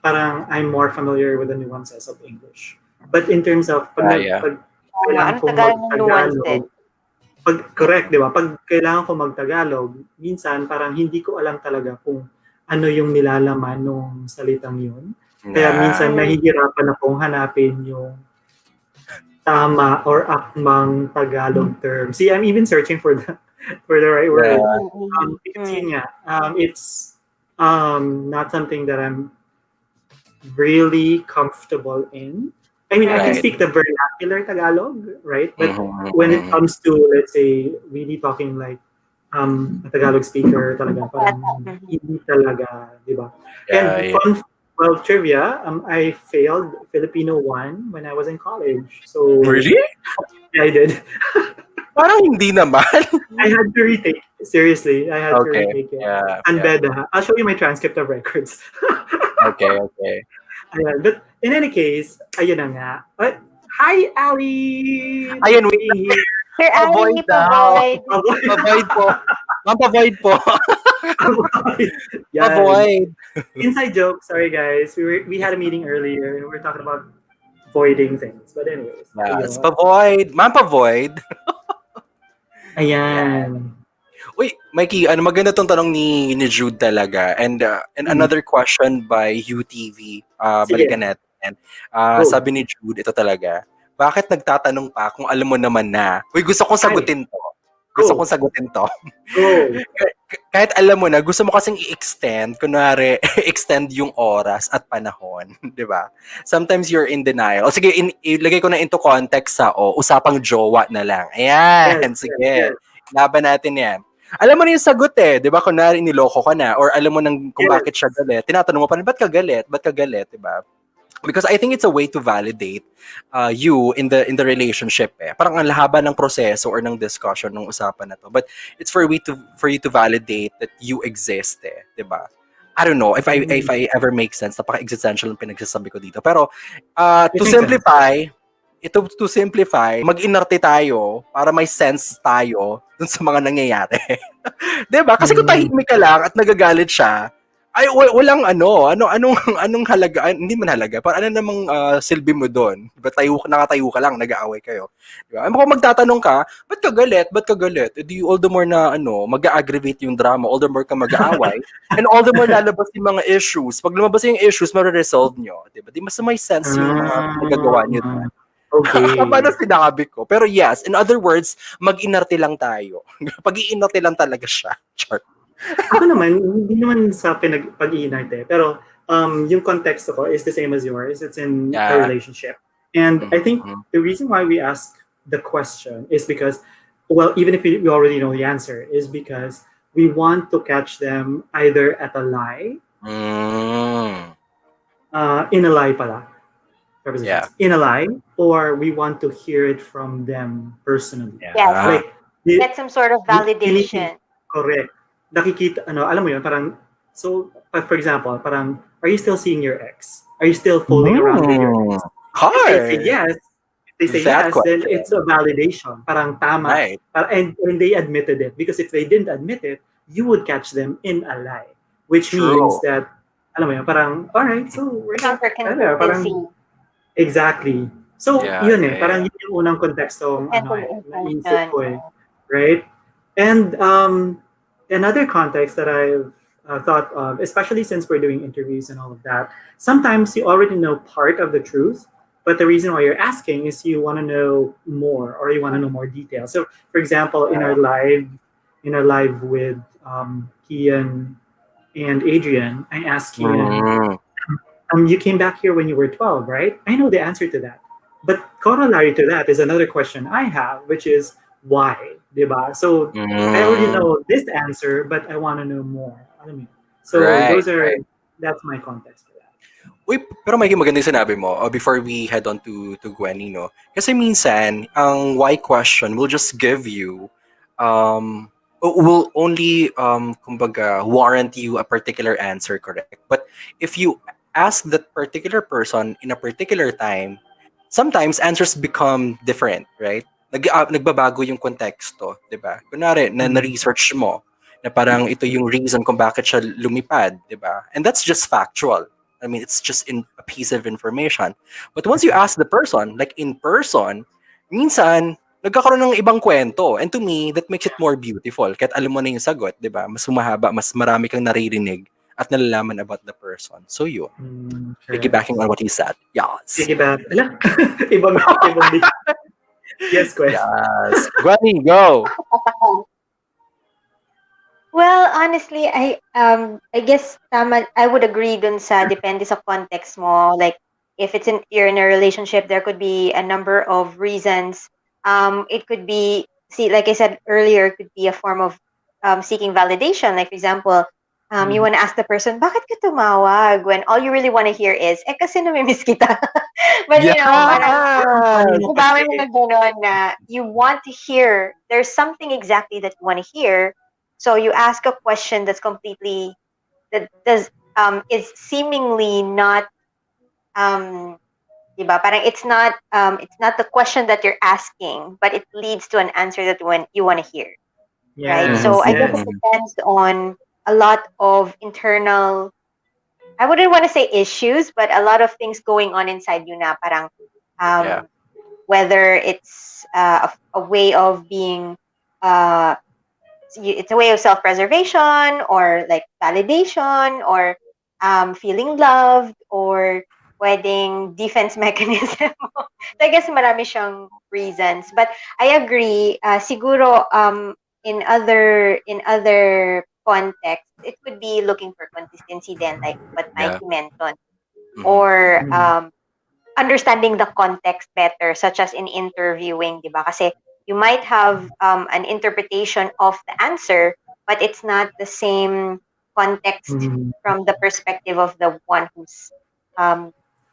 S2: parang I'm more familiar with the nuances of English. But in terms of pag kailangan
S3: Ano
S2: ko
S3: Tagalog ng nuance
S2: mag-Tagalog, correct, di ba? Pag kailangan ko mag-Tagalog, minsan parang hindi ko alam talaga kung ano yung nilalaman nung salitang yun. Kaya minsan nahihirapan akong hanapin yung tama or akmang Tagalog term. See, I'm even searching for the right word. Because yun nga, it's not something that I'm really comfortable in. I mean, I can speak the vernacular Tagalog, right? But when it comes to, let's say, really talking like a Tagalog speaker talaga, parang hindi talaga, di ba? And fun trivia, I failed Filipino 1 when I was in college. So
S1: really?
S2: Yeah, I did.
S1: Parang hindi naman.
S2: I had to retake. Seriously, I had to retake it.
S1: Yeah.
S2: And beda. I'll show you my transcript of records.
S1: Okay.
S2: Ayan. But in any case, ayun na nga. But, hi, Ali!
S1: Ayun, wait.
S3: Sir Ali, pavoid.
S1: Pavoid po. Ma'am, pavoid po. Pavoid.
S2: Inside joke. Sorry, guys. We had a meeting earlier. We were talking about voiding things. But anyways.
S1: Yes, pavoid. Ma'am, pavoid.
S2: Ayan.
S1: Uy, Mikey, maganda tong tanong ni Jude talaga. And another question by UTV. Balikan natin. Sabi ni Jude, ito talaga. Bakit nagtatanong pa kung alam mo naman na? Uy, gusto kong sagutin to. Kahit alam mo na, gusto mo kasing i-extend, kunwari, extend yung oras at panahon. Di ba? Sometimes you're in denial. O sige, ilagay ko na into context usapang jowa na lang. Ayan, sige. Laban natin yan. Alam mo na yung sagot eh. Di ba? Kunwari, niloko ka na. Or alam mo nang kung bakit siya galit. Tinatanong mo pa, ba't ka galit? Di ba? Because I think it's a way to validate you in the relationship eh. Parang ang lahaba ng proseso or ng discussion ng usapan na to. But it's for you to validate that you exist eh, 'di ba? I don't know if I ever make sense. Napaka-existential ng pinagsasabi ko dito. Pero to simplify, mag-inarte tayo para may sense tayo dun sa mga nangyayari. 'Di ba? Kasi kung tahimik ka lang at nagagalit siya, Ay, walang anong anong halaga, hindi man halaga, parang ano namang silbi mo doon? Di ba nakatayo ka lang, nag-aaway kayo. Di ba? Kung magtatanong ka, ba't ka galit? Ba't ka galit? E di all the more na mag-aggravate yung drama, all the more ka mag-aaway, and all the more lalabas yung mga issues. Pag lumabas yung issues, ma-resolve nyo. Di ba? Di mas may sense yung mga nagagawa nyo.
S2: Ah, okay.
S1: Paano sinabi ko? Pero yes, in other words, mag-inarte lang tayo. Pag-iinarte lang talaga siya. Char.
S2: Ako naman, hindi naman sa pag-iinarte, pero yung context ko is the same as yours. It's in a
S1: Yeah.
S2: relationship. And I think the reason why we ask the question is because, well, even if we already know the answer, is because we want to catch them either at a lie,
S1: Mm.
S2: in a lie pala,
S1: Yeah.
S2: in a lie, or we want to hear it from them personally.
S1: Yeah.
S3: Yes.
S2: Like, di-
S3: Get some sort of validation.
S2: correct. Nakikita, alam mo yun, parang, so, for example, parang, are you still seeing your ex? Are you still fooling around with your ex? If they say
S1: Hard.
S2: yes,
S1: That
S2: then
S1: question.
S2: it's a validation. Parang tama.
S1: Right.
S2: And they admitted it. Because if they didn't admit it, you would catch them in a lie. Which
S1: True.
S2: means that, alam mo yun, parang, alright, so, we're not, parang,
S3: Consistency.
S2: exactly. So,
S1: Yeah,
S2: yun
S1: yeah,
S2: parang yun yung unang kontekstong,
S3: Sense of
S2: naisip ko
S3: intention.
S2: right? And another context that I've thought of, especially since we're doing interviews and all of that, sometimes you already know part of the truth, but the reason why you're asking is you want to know more or you want to know more details. So, for example, in our live with Kian and Adrian, I asked Kian, you came back here when you were 12, right? I know the answer to that. But corollary to that is another question I have, which is why, diba? So I already know this answer, but I want to know more. Alam mo yun? So
S1: Right,
S2: that's my context for that.
S1: Uy, pero may maganda yung sinabi mo before we head on to Gwenny, no? Kasi minsan, ang why question will just give you, will only, kumbaga, warrant you a particular answer, correct? But if you ask that particular person in a particular time, sometimes answers become different, right? Nagbabago yung konteksto, di ba? Kunwari, na-research mo, na parang ito yung reason kung bakit siya lumipad, di ba? And that's just factual. I mean, it's just a piece of information. But once you ask the person, like in person, minsan, nagkakaroon ng ibang kwento. And to me, that makes it more beautiful. Kahit alam mo na yung sagot, di ba? Mas humahaba, mas marami kang naririnig at nalalaman about the person. So yun. Piggybacking on what he said. Yes.
S2: Piggyback. Ala? ibang. Yes, Gwen.
S1: Yes. Gwenny, go.
S3: Well, honestly, I guess I would agree dun sa depende sa context mo. Like if you're in a relationship, there could be a number of reasons. It could be like I said earlier, it could be a form of seeking validation. Like for example, you want to ask the person, bakit ka tumawag? When all you really want to hear is, kasi namimiss kita. But you know, parang, dami mo na gano'n na you want to hear, there's something exactly that you want to hear. So you ask a question that's completely, is seemingly not, diba? Parang it's not the question that you're asking, but it leads to an answer that you want to hear. Right? So I guess it depends on a lot of internal, I wouldn't want to say issues, but a lot of things going on inside you na parang, whether it's a way of being, it's a way of self-preservation or like validation or feeling loved or wedding defense mechanism. So I guess marami siyang reasons. But I agree, siguro in other contexts, it could be looking for consistency then, like what Mikey mentioned. Or understanding the context better, such as in interviewing, di ba? Kasi you might have an interpretation of the answer, but it's not the same context from the perspective of the one who's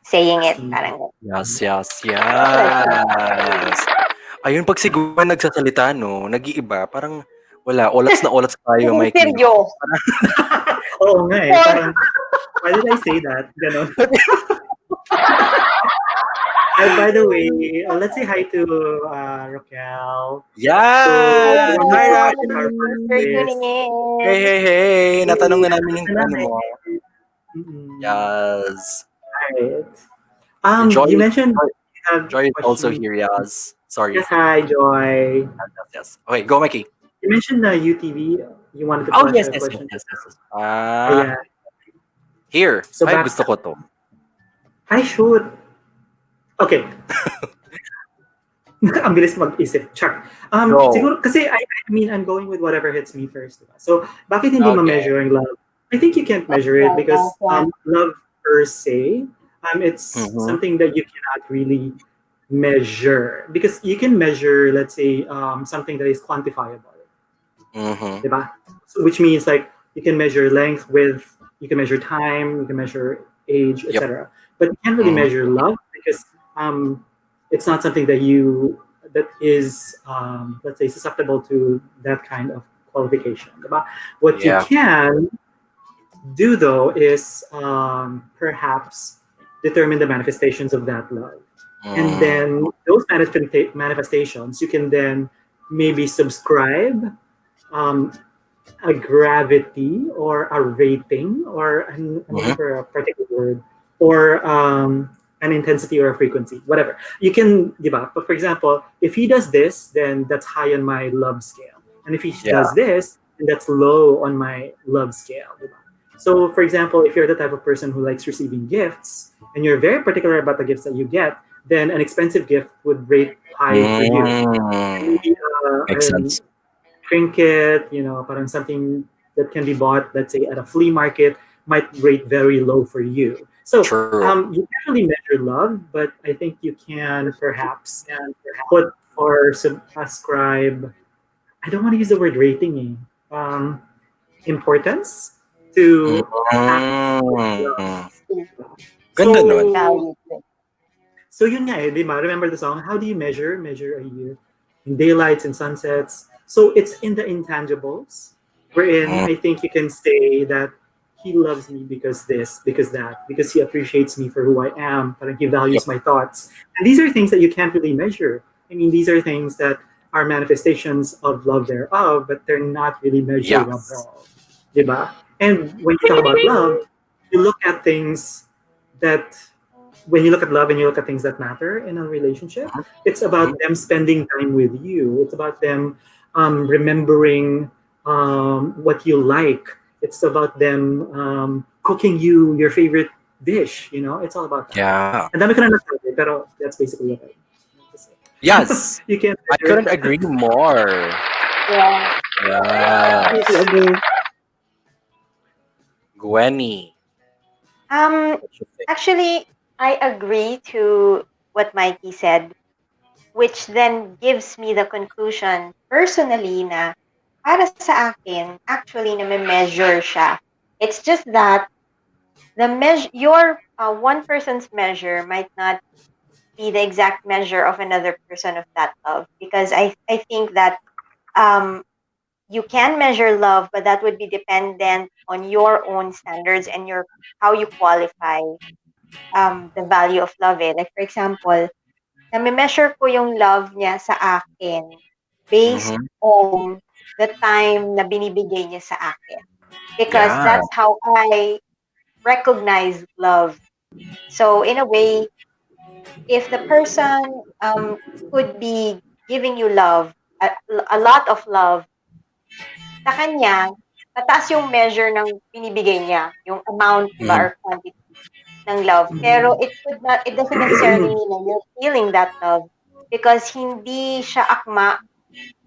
S3: saying it. Parang
S1: Yes. Ayun, pag siguro nagsasalita, no, nag-iiba, parang wala, olats na olats tayo, Mikey.
S3: Seryo.
S2: Oo nga eh, parang, why did I say that? Ganon. By the way, let's say hi to Raquel.
S1: Yeah!
S2: So,
S1: Hi,
S3: for tuning in.
S1: Hey! Natanong na namin yung ano mo.
S2: Mm-mm.
S1: Yes.
S2: Right.
S1: Joy,
S2: You mentioned
S1: Joy,
S2: you have
S1: Joy is also
S2: question.
S1: here. Yes. Sorry.
S2: Yes, hi, Joy.
S1: Yes, yes. Okay, go, Mikey.
S2: You mentioned UTV. You wanted to
S1: Oh,
S2: flash
S1: yes,
S2: a
S1: yes, yes,
S2: question.
S1: yes, yes, yes.
S2: Oh, yeah.
S1: Here.
S2: So
S1: Ay,
S2: back,
S1: gusto ko to.
S2: I should. Okay. Ang bilis mag-isip. Char.
S1: Go.
S2: Siguro, kasi I mean, I'm going with whatever hits me first. Diba? So, bakit hindi
S1: Okay.
S2: ma-measure ang love? I think you can't measure it
S3: Yeah, yeah,
S2: because
S3: yeah.
S2: love per se, it's
S1: Mm-hmm.
S2: something that you cannot really measure. Because you can measure, let's say, something that is quantifiable.
S1: Mm-hmm.
S2: Diba? So, which means like you can measure length, width, you can measure time, you can measure age,
S1: Yep.
S2: etc. But you can't really
S1: Mm-hmm.
S2: measure love because it's not something that is let's say susceptible to that kind of qualification. Diba? What you
S1: Yeah.
S2: can do though is perhaps determine the manifestations of that love. And
S1: Mm.
S2: then those manifestations, you can then maybe subscribe um, a gravity or a rating or I'm looking
S1: Mm-hmm.
S2: for a particular word or an intensity or a frequency, whatever. You can give up. But for example, if he does this, then that's high on my love scale. And if he
S1: Yeah.
S2: does this, then that's low on my love scale. Diba? So for example, if you're the type of person who likes receiving gifts and you're very particular about the gifts that you get, then an expensive gift would rate high for you.
S1: Mm.
S2: Maybe
S1: Makes sense.
S2: trinket, parang something that can be bought, let's say, at a flea market, might rate very low for you. So
S1: True.
S2: you can't really measure love, but I think you can perhaps put or ascribe, I don't want to use the word rating, importance to acts of
S1: Mm.
S2: love.
S1: Ganda nun.
S2: So
S3: Value.
S2: so yun nga eh, di ba? Remember the song? How do you measure? Measure a year in daylights and sunsets. So it's in the intangibles, wherein
S1: Mm.
S2: I think you can say that he loves me because this, because that, because he appreciates me for who I am, but he
S1: Yep.
S2: values my thoughts. And these are things that you can't really measure. I mean, these are things that are manifestations of love thereof, but they're not really
S1: Yes.
S2: measurable. Diba? And when you talk about love, you look at things that when you look at love and you look at things that matter in a relationship,
S1: Mhm.
S2: it's
S1: Mhm.
S2: about them spending time with you. It's about them remembering what you like. It's about them cooking you your favorite dish. It's all about that.
S1: Yeah.
S2: And dami ko na nasabi, pero that's basically what I meant to say.
S1: Yes.
S2: You can't
S1: I
S2: measure
S1: couldn't
S2: it.
S1: agree more.
S3: Yeah.
S2: Completely
S1: Yes.
S2: agree.
S1: Gwenny.
S3: Um,
S1: What you think?
S3: Actually, I agree to what Mikey said, which then gives me the conclusion personally na para sa akin, actually na may measure siya. It's just that your one person's measure might not be the exact measure of another person of that love, because I think that um you can measure love, but that would be dependent on your own standards and your how you qualify the value of love. Like for example, nami-measure ko yung love niya sa akin based
S1: Mm-hmm.
S3: on the time na binibigay niya sa akin. Because
S1: Yeah.
S3: that's how I recognize love. So in a way, if the person could be giving you love, a lot of love, sa kanya, mataas yung measure ng binibigay niya, yung amount, di ba,
S1: Mm-hmm.
S3: or quantity ng love. Pero it doesn't necessarily mean na you're feeling that love because hindi siya akma,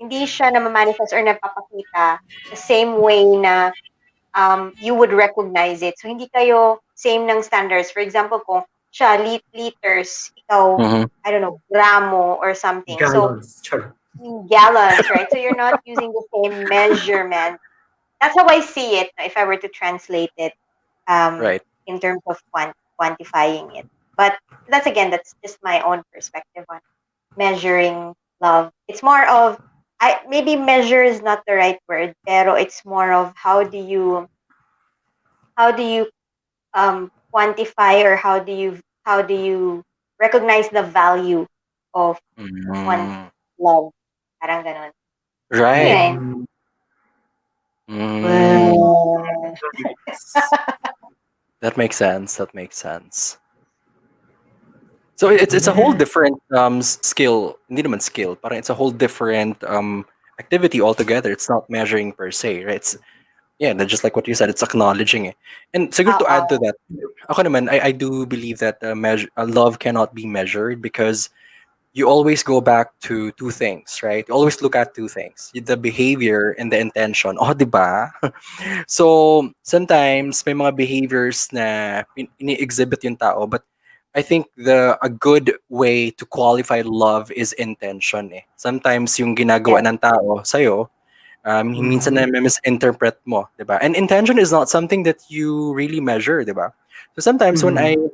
S3: hindi siya namamanifest or napapakita the same way na you would recognize it. So, hindi kayo same ng standards. For example, kung siya liters, ikaw,
S1: Mm-hmm.
S3: I don't know, gramo or something. So,
S2: Gallons. Char.
S3: gallons, right? So, you're not using the same measurement. That's how I see it if I were to translate it
S1: Right.
S3: in terms of quantifying it. But that's just my own perspective on measuring love. It's more of I maybe measure is not the right word, pero it's more of how do you quantify, or how do you recognize the value of one
S1: Mm-hmm.
S3: love. Parang ganon.
S1: Right.
S3: Anyway.
S2: Mm,
S1: Mm.
S3: Well,
S2: nice.
S1: That makes sense. That makes sense. So it's a whole
S2: Yeah.
S1: different skill. Hindi naman skill. Parang it's a whole different activity altogether. It's not measuring per se, right? It's yeah, just like what you said, it's acknowledging it. And siguro to add to
S3: Oo.
S1: that, ako naman, I do believe that love cannot be measured because you always go back to two things, right? You always look at two things, the behavior and the intention. Oh, di ba? So, sometimes may mga behaviors na ini-exhibit yung tao, but I think a good way to qualify love is intention eh. Sometimes yung ginagawa
S3: Yes.
S1: ng tao sa'yo, minsan
S2: Mm-hmm.
S1: na misinterpret mo, 'di ba? And intention is not something that you really measure, 'di ba? So sometimes when
S2: Mm-hmm.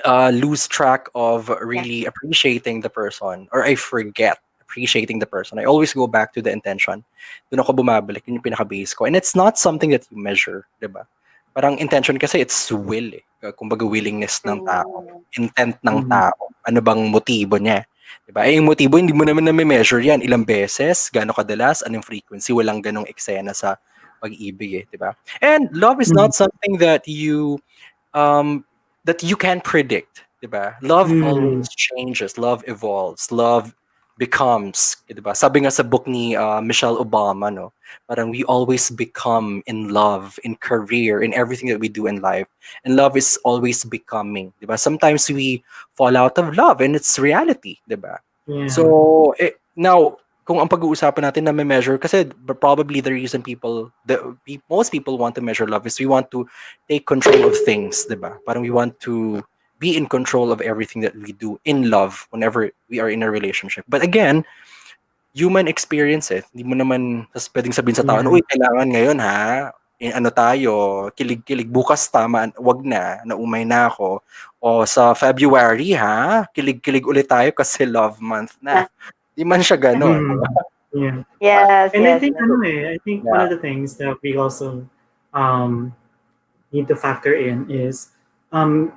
S1: I lose track of
S3: Yeah.
S1: really appreciating the person or I forget appreciating the person, I always go back to the intention. Doon ako bumabalik, yun yung pinaka-base ko. And it's not something that you measure, di ba? Parang intention kasi it's will eh. Kumbaga willingness ng tao,
S3: Mm.
S1: intent ng
S2: Mm-hmm.
S1: tao, ano bang motibo niya. Di ba? Eh, yung motibo, hindi mo naman na-measure yan. Ilang beses, gaano kadalas, anong frequency, walang ganong eksena sa pag-ibig eh, di ba? And love is not something um, that you can predict, 'di ba? Love
S2: Mm-hmm.
S1: always changes, love evolves, love becomes, 'di ba? Sabi nga sa book ni Michelle Obama, no, parang we always become in love, in career, in everything that we do in life. And love is always becoming, 'di ba? Sometimes we fall out of love and it's reality, 'di ba?
S2: Yeah.
S1: So, now kung ang pag-uusapan natin na may measure kasi probably the reason most people want to measure love is we want to take control of things, 'di ba? Parang we want to be in control of everything that we do in love whenever we are in a relationship. But again, human experience eh. Hindi mo naman tas pwedeng sabihin sa tao,
S2: Yeah.
S1: "Uy, kailangan ngayon ha, ano tayo, kilig-kilig. Bukas tama, wag na, naumay na ako. O sa February ha, kilig-kilig ulit tayo kasi love month na."
S3: Yeah.
S1: Di man siya gano'n, di ba?
S2: Mm-hmm. Yeah.
S3: Yes,
S2: And I
S3: yes,
S2: think
S3: yes.
S2: I think one
S1: Yeah.
S2: of the things that we also um, need to factor in is um,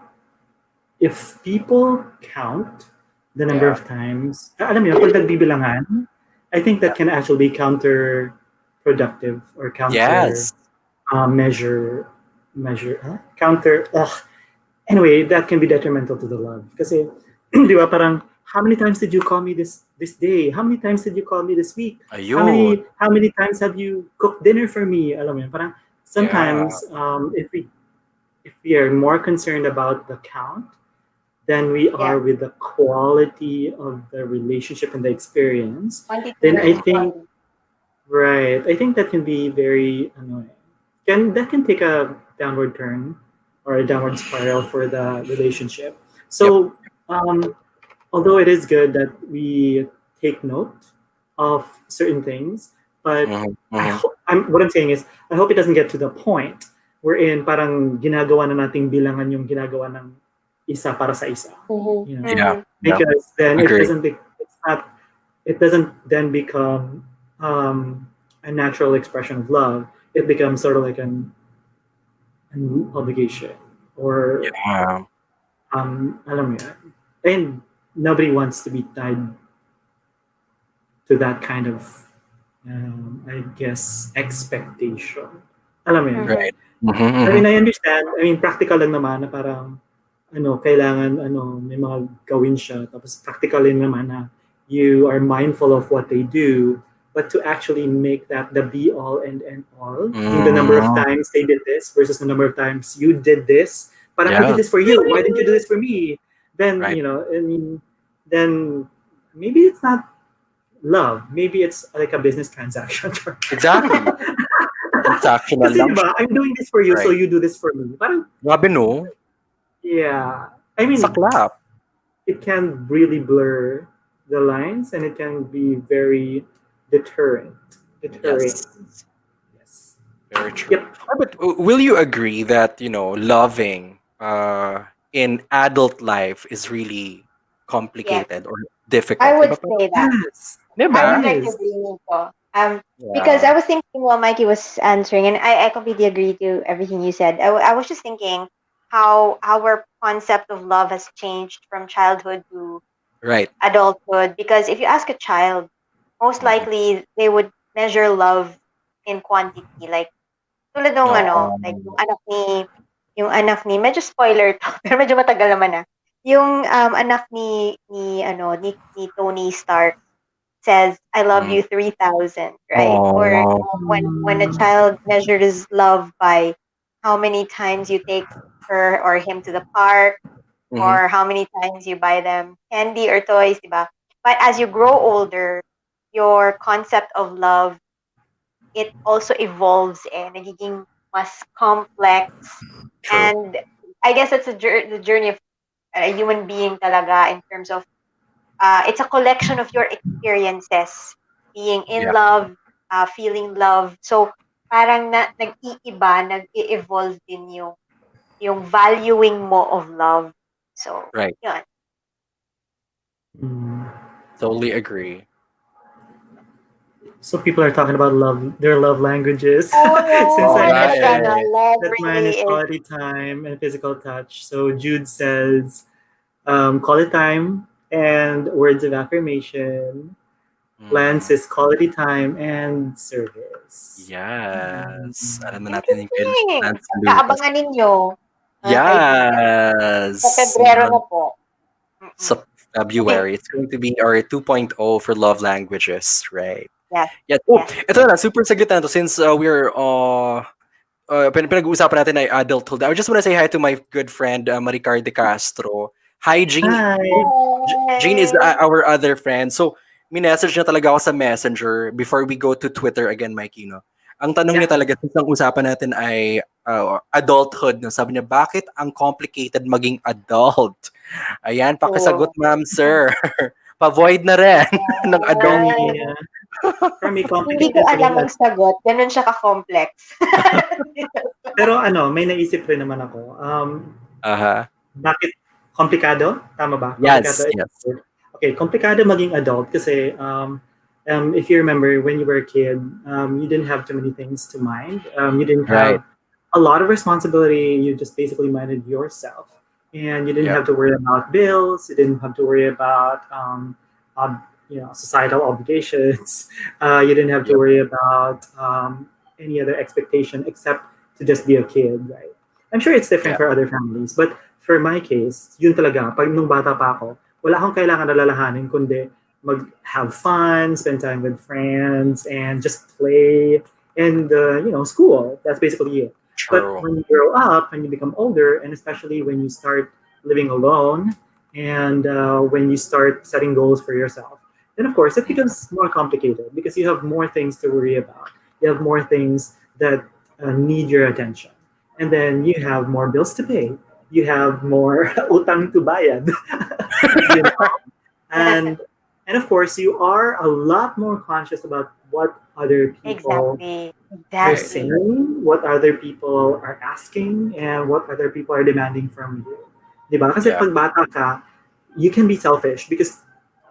S2: if people count the number
S1: Yeah.
S2: of times, alam mo yun, pag nagbibilangan, I think
S1: Yeah.
S2: that can actually be counterproductive or
S1: Yes.
S2: counter, anyway, that can be detrimental to the love. Kasi, di ba, parang, how many times did you call me this day? How many times did you call me this week?
S1: Ayun.
S2: How many times have you cooked dinner for me? Alam mo yun, parang
S1: Yeah.
S2: sometimes if we are more concerned about the count than we
S3: Yeah.
S2: are with the quality of the relationship and the experience,
S3: Quantity
S2: then I
S3: versus
S2: think
S3: quality.
S2: right, I think that can be very annoying. That can take a downward turn or a downward spiral for the relationship.
S1: Yep.
S2: So although it is good that we take note of certain things, but
S1: Mhm. Mhm.
S2: what I'm saying is, I hope it doesn't get to the point wherein parang ginagawa na nating bilangan yung ginagawa ng isa para sa isa.
S3: Mm-hmm.
S2: You know,
S1: Yeah.
S3: Mm-hmm.
S1: Yeah.
S2: because then
S1: Agree.
S2: it doesn't then become a natural expression of love. It becomes sort of like an obligation or
S1: Yeah.
S2: alam mo yun. And nobody wants to be tied to that kind of I guess expectation. Alam mo yun.
S3: Mm-hmm.
S1: Right. Mhm.
S2: I mean,
S1: Mhm.
S2: I understand. I mean, practical lang naman na parang kailangan may mga gawin siya. Tapos practical din naman na you are mindful of what they do, but to actually make that the be all and end all, yung the number of
S1: Mhm.
S2: times they did this versus the number of times you did this. Parang I did
S1: Yes.
S2: this for you. Why didn't you do this for me? Then
S1: Right.
S2: I mean, then maybe it's not love. Maybe it's like a business transaction.
S1: Exactly. Transactional
S2: Kasi
S1: lang siya.
S2: diba, I'm doing this for you, so
S1: Right.
S2: you do this for me. Parang,
S1: Grabe no?
S2: yeah. I mean,
S1: Saklap.
S2: it can really blur the lines and it can be very deterrent. Deterring.
S1: Yes.
S2: Yes.
S1: Very true.
S2: Yep.
S1: But will you agree that, loving in adult life is really
S3: Yes,
S1: complicated or
S3: I
S1: difficult?
S3: would
S1: Diba?
S3: say that.
S2: Yes.
S3: I
S2: It
S3: would
S1: Diba?
S3: like to
S2: is.
S3: agree, Nico. Because
S1: Yeah.
S3: I was thinking while Mikey was answering, and I completely agree to everything you said. I was just thinking how our concept of love has changed from childhood to
S1: Right.
S3: adulthood. Because if you ask a child, most
S1: Mhm.
S3: likely they would measure love in quantity. Like tulad nung
S1: No.
S3: like yung anak ni yung anak ni, medyo spoiler to, pero medyo matagal naman na. Yung anak ni Tony Stark says, I love
S1: Mm.
S3: you 3,000, right? Or
S1: Oh.
S3: when a child measures love by how many times you take her or him to the park,
S1: Mm-hmm.
S3: or how many times you buy them candy or toys, diba? But as you grow older, your concept of love, it also evolves nagiging mas complex.
S1: True.
S3: And I guess that's the journey of a human being talaga in terms of it's a collection of your experiences being in
S1: Yeah.
S3: love, feeling love. So parang nag-iiba, nag-evolve din yung valuing mo of love. So,
S1: Right.
S3: yun.
S2: Mm.
S1: Totally agree.
S2: So people are talking about love, their love languages. Since
S3: Oh,
S2: I
S1: All
S3: and talaga
S2: mentioned
S3: na,
S1: right.
S3: love
S2: that mine
S3: really
S2: is
S3: is,
S2: quality time and physical touch. So Jude says quality time and words of affirmation. Lance
S1: Mm.
S2: is quality time and service.
S1: Yes. Alam na natin yung kay
S3: interesting.
S1: Lance Lucas.
S3: Kaabangan ninyo, mga kaibigan. Sa
S1: Yes.
S3: Pebrero na po. Mm-mm.
S1: Sa February. It's going to be our 2.0 for love languages, right?
S3: Yes,
S1: Yeah. Oh,
S3: yes.
S1: ito na, super saglit na to since we're pinag-uusapan natin ay adulthood. I just want to say hi to my good friend Maricar De Castro. Hi, Jean.
S2: Hi.
S1: Jean is
S3: Yay!
S1: our other friend. So, minessage niya talaga ako sa Messenger before we go to Twitter again, Mikey, no? Ang tanong
S2: Yeah.
S1: niya talaga, since ang usapan natin ay adulthood, no? Sabi niya, bakit ang complicated maging adult? Ayan, pakisagot,
S3: Oo.
S1: ma'am, sir. Pa-void na rin ng
S2: For
S1: adult.
S2: me,
S3: Ay,
S2: for me,
S3: hindi ko
S2: complicated
S3: alam
S2: maging
S3: ang sagot. Ganun siya ka-complex.
S2: pero may naisip rin naman ako.
S1: Aha.
S2: Bakit komplikado? Tama ba? Komplikado
S1: Yes,
S2: is
S1: yes.
S2: the word. Okay, komplikado maging adult kasi if you remember when you were a kid, you didn't have too many things to mind. You didn't
S1: Right.
S2: have a lot of responsibility. You just basically minded yourself, and you didn't
S1: Yeah.
S2: have to worry about bills. You didn't have to worry about societal obligations. You didn't have to
S1: Yep.
S2: worry about any other expectation except to just be a kid, right? I'm sure it's different
S1: Yeah.
S2: for other families, but for my case, yun talaga, pag nung bata pa ako, wala akong kailangan alalahanin kundi have fun, spend time with friends, and just play and school. That's basically it. But
S1: True.
S2: when you grow up and you become older, and especially when you start living alone, and when you start setting goals for yourself, then of course it becomes more complicated because you have more things to worry about. You have more things that need your attention, and then you have more bills to pay. You have more utang to bayad, you know? and and of course you are a lot more conscious about what other people
S3: Exactly.
S2: are
S1: Right.
S3: Exactly.
S2: saying, what other people are asking, and what other people are demanding from you. Diba? Kasi
S1: Yeah.
S2: pag bata ka, you can be selfish because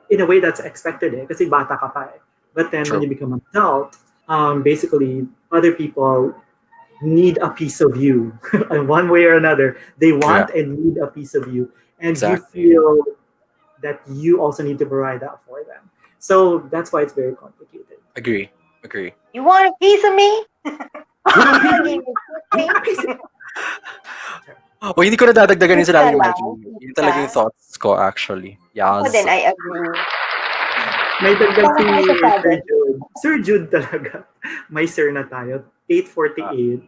S2: in a way that's expected kasi bata ka pa eh. But then when
S1: True.
S2: you become an adult, basically other people need a piece of you in one way or another. They
S1: Yeah.
S2: want and need a piece of you. And you
S1: Exactly.
S2: feel that you also need to provide that for them. So that's why it's very complicated.
S1: Agree. Agree.
S3: You want a piece of me?
S2: You want a piece of
S3: Give
S2: me?
S3: me a piece of
S2: You
S3: me?
S2: want a piece of me?
S1: O, hindi ko na dadagdagan yung
S3: Pizza
S1: sinabi ni
S3: lang.
S1: Mikey. Yun talaga yung
S3: Pizza.
S1: thoughts ko actually.
S3: Ako
S1: Yes.
S3: din, I agree.
S2: May dagdag
S3: Tama
S2: si
S3: ka masasabi.
S2: Sir Jude. Sir Jude talaga. May sir na tayo. 848.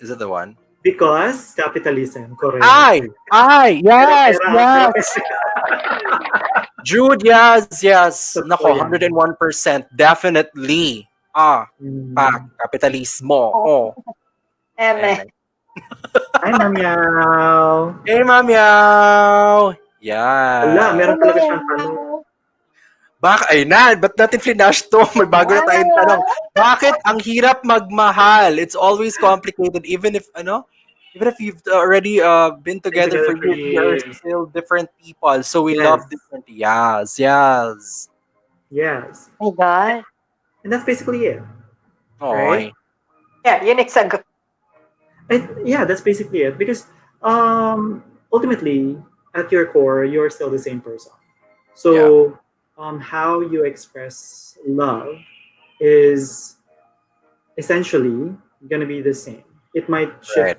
S1: Is it the one?
S2: Because capitalism. Correct.
S1: Ay! Ay!
S2: Pero
S1: Yes!
S2: pera.
S1: Yes! Jude, yes! Yes!
S2: Totoo
S1: Nako,
S2: yan.
S1: 101%. Definitely. Kapitalismo.
S3: Oh.
S1: Oh.
S3: Eme.
S2: Hi, Ma'am Yao.
S1: Hey, Mamyaw!
S2: Wala,
S1: Yeah.
S2: meron talaga siyang tanong.
S1: Ay na, ba't natin flash to? May bago na tayong tanong. Bakit ang hirap magmahal? It's always complicated even if you've already been together for years, we are
S2: years.
S1: still different people. So we
S2: Yes.
S1: love differently. Yes, yes.
S2: Yes.
S3: Oh my God.
S2: And that's basically it.
S1: Oy.
S2: Right?
S3: Yeah, yun yung sagot.
S2: Yeah, that's basically it. Because ultimately, at your core, you're still the same person. So how you express love is essentially going to be the same. It might shift
S1: Right.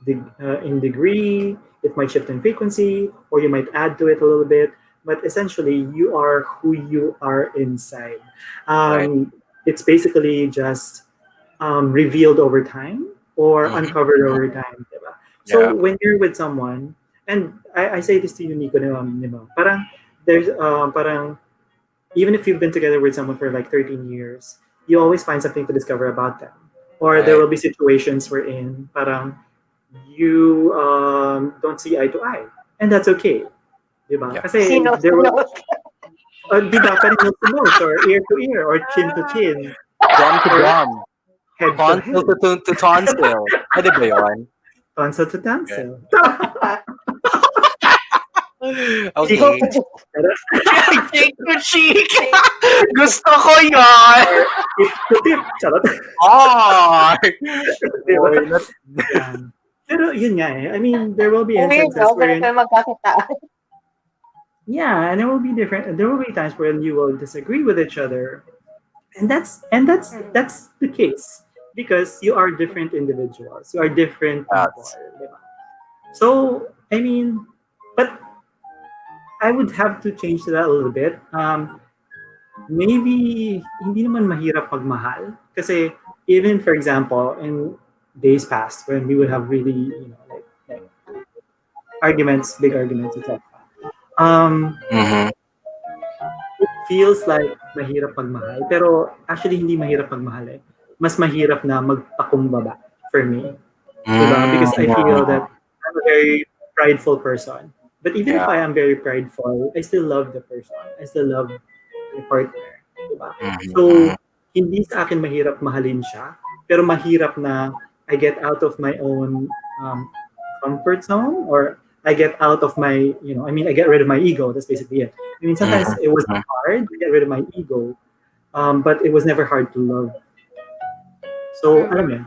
S2: in degree, it might shift in frequency, or you might add to it a little bit. But essentially, you are who you are inside.
S1: Right.
S2: It's basically just revealed over time or
S1: Mm-hmm.
S2: uncovered over time. Diba? So
S1: Yeah.
S2: when you're with someone, and I say this to you, Nico, diba? Parang there's parang even if you've been together with someone for like 13 years, you always find something to discover about them. Or there
S1: Right.
S2: will be situations wherein parang you don't see eye to eye. And that's okay. Diba?
S1: Yeah.
S2: Kasi
S3: Sino
S2: there will,
S3: sino.
S2: diba, parang nose to nose or ear to ear or chin to chin
S1: Drum to
S2: or
S1: drum.
S2: head to
S1: Tonsil
S2: head.
S1: to tonsil. Pwede ba yun?
S2: Tonsil to
S1: Okay.
S2: tonsil. Cheek
S1: Okay.
S2: to cheek.
S1: Cheek to cheek. Gusto ko yan.
S2: Or tip to tip. Charot.
S1: Ay!
S2: Diba?
S1: Boy, not...
S2: Yan. Pero yun nga eh. I mean, there will be
S3: Ang weird,
S2: instances
S3: no? Ganun
S2: wherein,
S3: kayo magkakitaan.
S2: yeah, and there will be times when you will disagree with each other. And that's the case because you are different individuals. You are different people.
S1: Yes.
S2: Diba? So, I mean, but I would have to change that a little bit. Maybe hindi naman mahirap pagmahal. Kasi even for example, in days past when we would have really, like arguments, big arguments, etc. Um,
S1: Mm-hmm.
S2: it feels like mahirap pagmahal. Pero actually hindi mahirap pagmahal eh. Mas mahirap na magpakumbaba for me. Diba? Because I feel
S1: Mm-hmm.
S2: that I'm a very prideful person. But even if
S1: Yeah.
S2: I am very prideful, I still love the person. I still love my partner. Diba?
S1: Mm-hmm.
S2: So, hindi sa akin mahirap mahalin siya, pero mahirap na I get out of my own comfort zone or I get out of my, I mean, I get rid of my ego. That's basically it. I mean, sometimes it was
S1: Mm-hmm.
S2: hard to get rid of my ego, but it was never hard to love. So, alam mo
S3: Mhm.
S2: yun,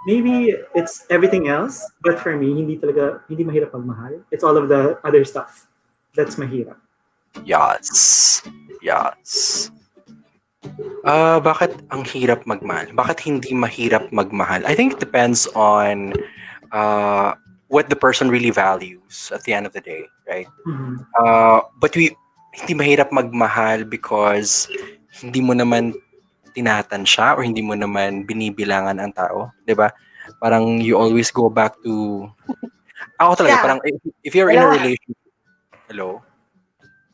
S2: maybe it's everything else, but for me, hindi mahirap magmahal. It's all of the other stuff that's mahirap.
S1: Yes. Yes. Bakit ang hirap magmahal? Bakit hindi mahirap magmahal? I think it depends on what the person really values at the end of the day, right?
S2: Mhm.
S1: But hindi mahirap magmahal because hindi mo naman tinatansya or hindi mo naman binibilangan ang tao, 'di ba? Parang you always go back to ako talaga
S3: Siya.
S1: parang if you're in a
S3: Dalawa.
S1: relationship, hello,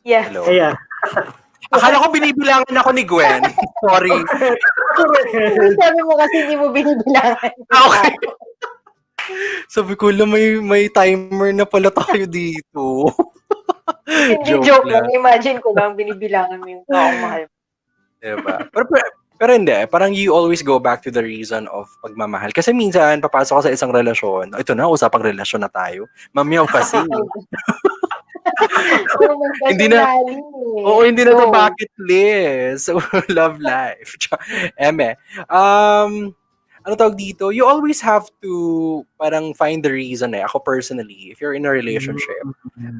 S3: Yes.
S1: hello.
S2: Yeah.
S1: Akala ko binibilangan ako ni Gwen. Sorry.
S2: Correct.
S3: Sabi mo kasi hindi mo binibilangan yung
S1: Okay.
S3: tao.
S1: Sabi ko lang may timer na pala tayo dito.
S3: Hindi,
S1: Joke
S3: joke lang.
S1: lang.
S3: Imagine ko lang, binibilangan mo yung taong mahal mo.
S1: Diba? Pero hindi, parang you always go back to the reason of pagmamahal. Kasi minsan, papasok ka sa isang relasyon, ito na, usapang relasyon na tayo. Mamyaw kasi.
S3: Oo,
S1: Hindi na,
S3: magkasalalim
S1: oo, hindi na to
S3: Go.
S1: bucket list. So, love life. Eme. Ano tawag dito? You always have to parang find the reason eh. Ako personally, if you're in a relationship,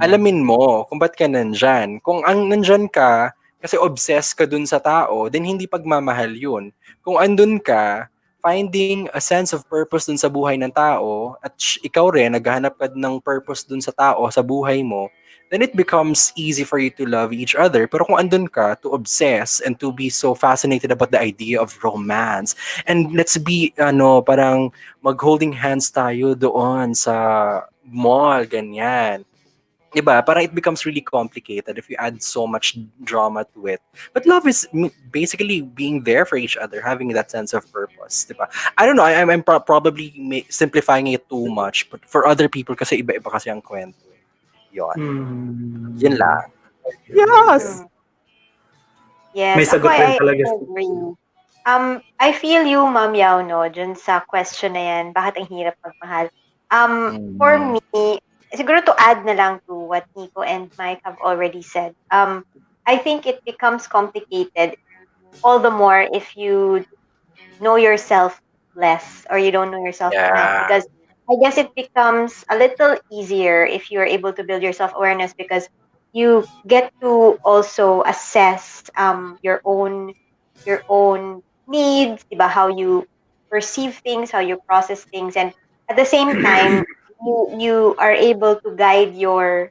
S1: alamin mo kung ba't ka nandyan. Kung ang nandyan ka, kasi obsessed ka dun sa tao, then hindi pagmamahal yun. Kung andun ka, finding a sense of purpose dun sa buhay ng tao, at ikaw rin, naghahanap ka ng purpose dun sa tao, sa buhay mo, then it becomes easy for you to love each other. Pero kung andun ka to obsess and to be so fascinated about the idea of romance, and let's be, parang mag-holding hands tayo doon sa mall, ganyan. Diba? Parang it becomes really complicated if you add so much drama to it. But love is basically being there for each other, having that sense of purpose. Diba? I don't know, I'm probably simplifying it too much, but for other people kasi iba-iba kasi ang kwento. Yon. Yun lang. Yes!
S3: Mm. Yes,
S2: May
S3: ako
S2: sagot rin
S3: I
S2: talaga.
S3: agree. I feel you, Ma'am Yao, no, dun sa question na yan, bakit ang hirap magmahal. For me, siguro to add na lang to what Nico and Mike have already said, I think it becomes complicated all the more if you know yourself less or you don't know yourself enough,
S1: Yeah.
S3: because I guess it becomes a little easier if you're able to build your self-awareness, because you get to also assess your own needs, diba? How you perceive things, how you process things, and at the same time you are able to guide your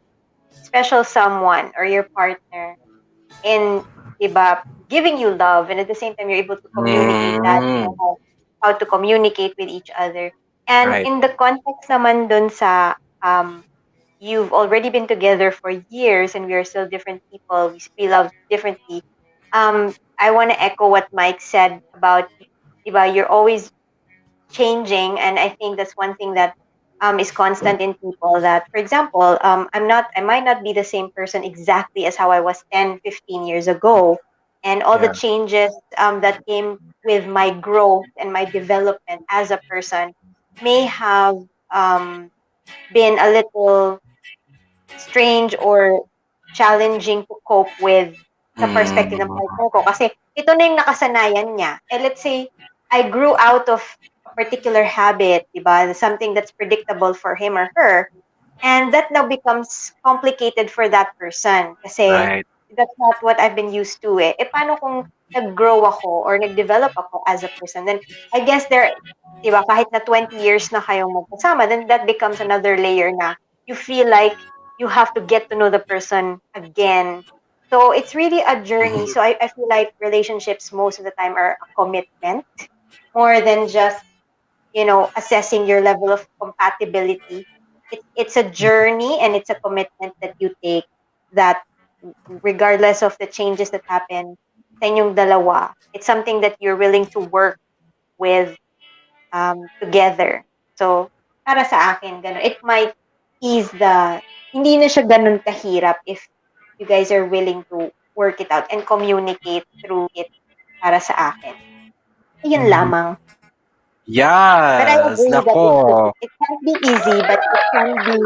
S3: special someone or your partner in, diba, giving you love, and at the same time you're able to communicate that, you know,
S1: Mm,
S3: how to communicate with each other. And
S1: right.
S3: in the context naman dun sa you've already been together for years and we are still different people, we love differently. I want to echo what Mike said about, diba, you're always changing, and I think that's one thing that is constant in people. That, for example, I might not be the same person exactly as how I was 10, 15 years ago, and all the
S1: Yeah.
S3: changes that came with my growth and my development as a person may have um, been a little strange or challenging to cope with sa perspective ng
S1: Mm,
S3: partner ko. Kasi ito na yung nakasanayan niya. Let's say, I grew out of a particular habit, diba? Something that's predictable for him or her. And that now becomes complicated for that person. Kasi
S1: right.
S3: that's not what I've been used to eh. Paano kung nag-grow ako or nag-develop ako as a person? Then I guess there, diba, kahit na 20 years na kayong magkasama, then that becomes another layer na you feel like you have to get to know the person again. So it's really a journey.
S1: Mhm.
S3: So I feel like relationships most of the time are a commitment more than just, you know, assessing your level of compatibility. It's a journey and it's a commitment that you take, that regardless of the changes that happen sa inyong dalawa, it's something that you're willing to work with together. So, para sa akin, ganun. It might ease the, hindi na siya ganun kahirap if you guys are willing to work it out and communicate through it, para sa akin. Ayun
S2: Mhm.
S3: lamang. But I
S1: Yes,
S3: agree that
S1: nako.
S3: it can't be easy, but it can be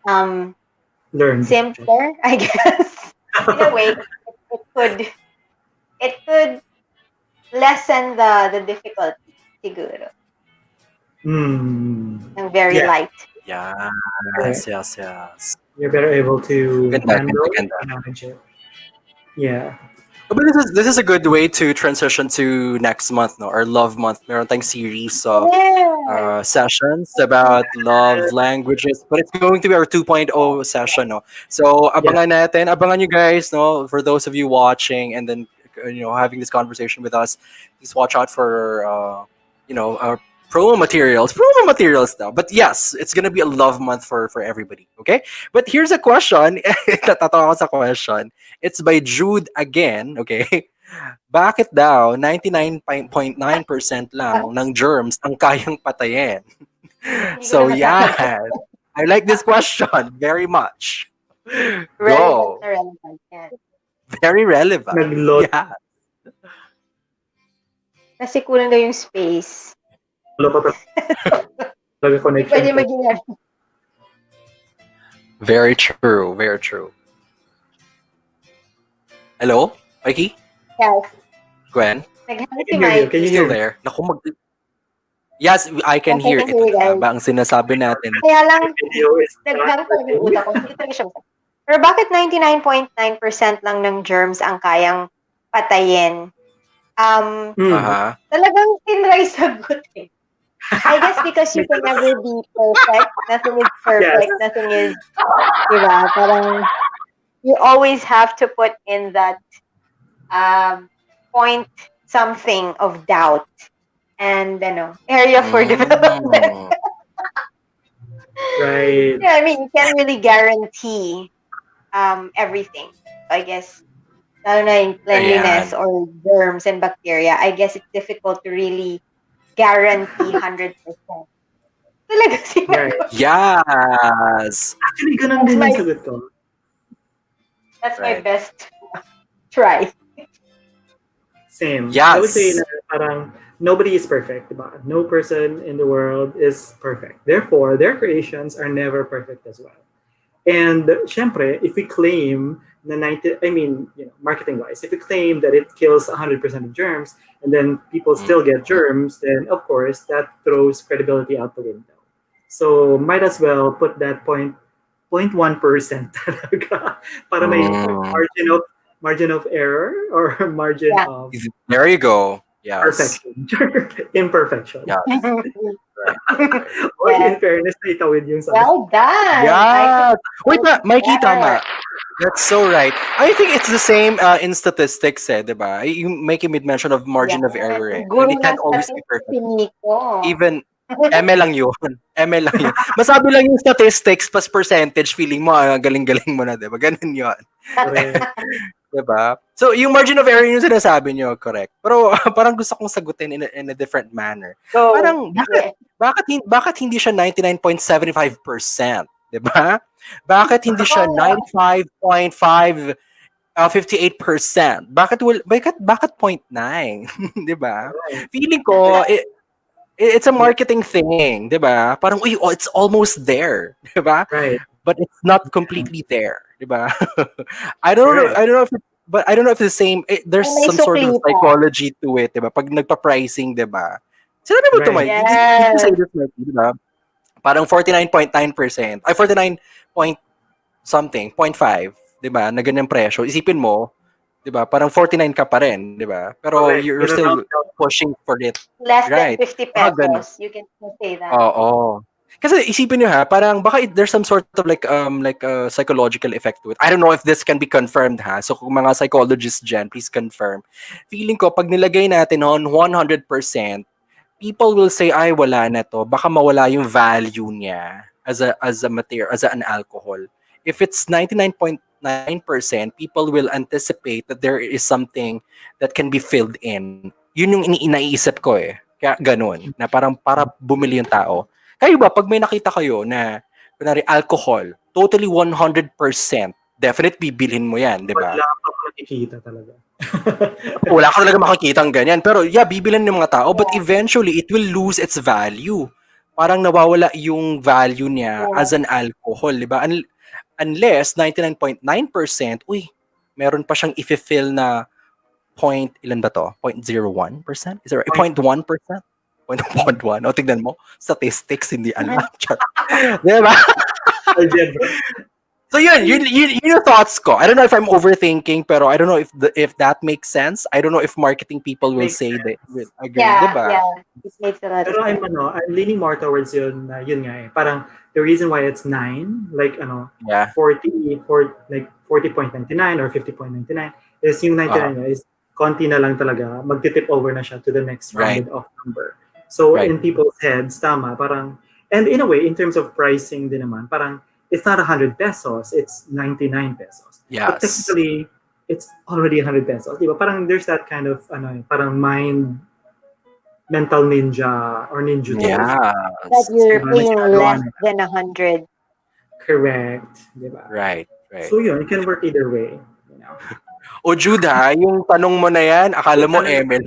S3: um,
S2: Learned.
S3: simpler, I guess. In a way, it could it could lessen the difficulty, siguro.
S2: Mm.
S3: Ng very
S2: Yeah,
S3: light.
S1: Yes,
S2: correct.
S1: yes, yes.
S2: You're better able to
S1: Ganda, ganda,
S2: handle
S1: ganda.
S2: and manage it. Yeah.
S1: But this is a good way to transition to next month, no? Our love month. Meron tayong series of
S3: Yes.
S1: sessions about love languages, but it's going to be our 2.0 session, no? So
S2: Yeah.
S1: abangan you guys, no? For those of you watching and then having this conversation with us, please watch out for our promo materials now. But yes, it's gonna be a love month for everybody. Okay, but here's a question. Natatawa ako sa question. It's by Jude again. Okay, bakit daw 99.9% lang ng germs ang kayang patayin?
S3: Hindi ko na
S1: So yeah,
S3: masasagot.
S1: I like this question very much.
S3: Relevant
S1: Go.
S3: na relevant yan.
S1: Very relevant.
S2: Naglot
S1: Yeah.
S3: Kasi kulang daw yung space.
S2: pa talaga
S3: Hindi
S2: connection
S3: pwede
S2: ko.
S3: maging
S1: Very true. Very true. Hello, Mikey?
S3: Yes.
S1: Gwen?
S3: Naghang
S2: I
S3: si
S2: can hear you. Can
S1: You
S2: you
S3: Mikey.
S1: still
S2: hear me?
S1: there? Naku, yes, I can
S3: Yes, I
S1: hear.
S3: can
S1: Ito
S3: hear
S1: na
S3: you
S1: nga
S3: guys.
S1: ba ang sinasabi natin?
S3: Kaya lang,
S2: The video is not
S3: naghang talaga yung
S2: working.
S3: utak ko. Hindi talaga siya masakit. Pero bakit 99.9% lang ng germs ang kayang patayin?
S2: Mm.
S1: Aha.
S3: Talagang tinry sagot eh. I guess because you can never be perfect. Nothing is
S2: Yes.
S3: perfect. Nothing is, diba? Parang you always have to put in that point something of doubt and area for development.
S1: Mm,
S2: Right.
S3: Yeah, I mean, you can't really guarantee everything. I guess, lalo na in cleanliness
S1: ayan.
S3: or germs and bacteria, I guess it's difficult to really guarantee 100%. Talaga
S2: Right.
S3: sinagot.
S1: Yes.
S2: Actually, ganun
S3: That's
S2: din
S3: my
S2: yung sagot ko.
S3: my
S1: Right.
S3: best try.
S2: Same. I would say
S1: Yes.
S2: na parang nobody is perfect, diba? No person in the world is perfect. Therefore, their creations are never perfect as well. And syempre, if we claim na 90, I mean, marketing wise, if we claim that it kills 100% of germs and then people still get
S1: Mm,
S2: germs, then of course that throws credibility out the window. So might as well put that 0.1% talaga para may
S1: mm.
S2: margin of error or margin
S3: Yeah.
S2: of
S1: There you go. Yes.
S2: Perfection. Imperfection.
S1: Yeah.
S2: Or
S3: Yeah.
S2: in fairness, naitawid yung sagot.
S3: Well done.
S1: Yeah. Wait, Mikey,
S3: that.
S1: tama. That's so right. I think it's the same in statistics, diba? You making me mention of margin of error, eh. And
S3: Guru
S1: it
S3: ng
S1: can't always be
S3: statistics
S1: perfect.
S3: si Nico.
S1: Even ML lang yun. ML lang yun. Masabi lang yung statistics plus percentage, feeling mo, galing-galing mo na, diba? Ganun yun.
S2: Correct.
S1: Diba? So, yung margin of error yung sinasabi nyo, correct. Pero parang gusto kong sagutin in a different manner.
S3: So,
S1: Parang, bakit hindi siya 99.75%? Diba? Bakit hindi siya 95.5 58%? Bakit 0.9? 'Di ba? Feeling ko it's a marketing thing, 'di ba? Parang it's almost there, 'di ba?
S2: Right.
S1: But it's not completely there, 'di ba? I don't know but I don't know if the same there's
S3: May
S1: some sort of
S3: sukli pa.
S1: psychology to it, 'di ba? Pag nagpa-pricing, 'di ba? Sinabi mo to,
S2: Right.
S1: Mike. Did you say this, Mike, 'di ba? Parang 49.9%. Ay 49 point something, 0.5, 'di ba? Na ganyang presyo. Isipin mo, 'di ba? Parang 49 ka pa rin, 'di ba? Pero
S2: Correct.
S1: you're still pushing for it.
S3: Less
S1: Right.
S3: than 50
S1: Ganun.
S3: pesos. You can say that.
S1: Oo. Kasi isipin niyo parang baka there's some sort of like a psychological effect to it. I don't know if this can be confirmed So kung mga psychologists dyan, please confirm. Feeling ko pag nilagay natin on 100%, people will say ay wala na to. Baka mawala yung value niya as a material, as an alcohol. If it's 99.9%, people will anticipate that there is something that can be filled in. Yun yung iniisip ko Kaya ganun, na parang para bumili yung tao. Kayo ba, pag may nakita kayo na, kunwari, alcohol, totally 100%, definitely bibilhin mo yan, di ba?
S2: Wala ka makikita talaga.
S1: Wala ka talaga makikita ng ganyan. Pero yeah, bibilhin ng mga tao, but eventually, it will lose its value. Parang nawawala yung value niya as an alcohol, di ba? Unless 99.9%, meron pa siyang i-fill na ilan ba to? 0.01%? Is it right? 0.1%? 0.1? O, tignan mo. Statistics, hindi alam. Diba?
S2: Algebra.
S1: So yun yung thoughts ko. I don't know if I'm overthinking, pero I don't know if that makes sense. I don't know if marketing people will say that will agree, diba?
S3: Yeah. It makes a lot of
S2: Pero
S3: sense.
S2: I'm leaning more towards yun nga Parang the reason why it's 9, like 40 like 40.99 or 50.99 is yung 99 is konti na lang talaga, magtitip over na siya to the next rounded off number. So in people's heads, tama, parang, and in a way, in terms of pricing din naman, parang it's not 100 pesos, it's 99 pesos.
S1: Yes.
S2: But technically, it's already 100 pesos. Diba? Parang there's that kind of, parang mental ninja or ninjutsu.
S1: Yeah.
S3: That you're paying less than 100.
S2: Correct. Diba?
S1: Right.
S2: So yun, it can work either way. You know?
S1: O Jude yung tanong mo na yan, akala mo Emil.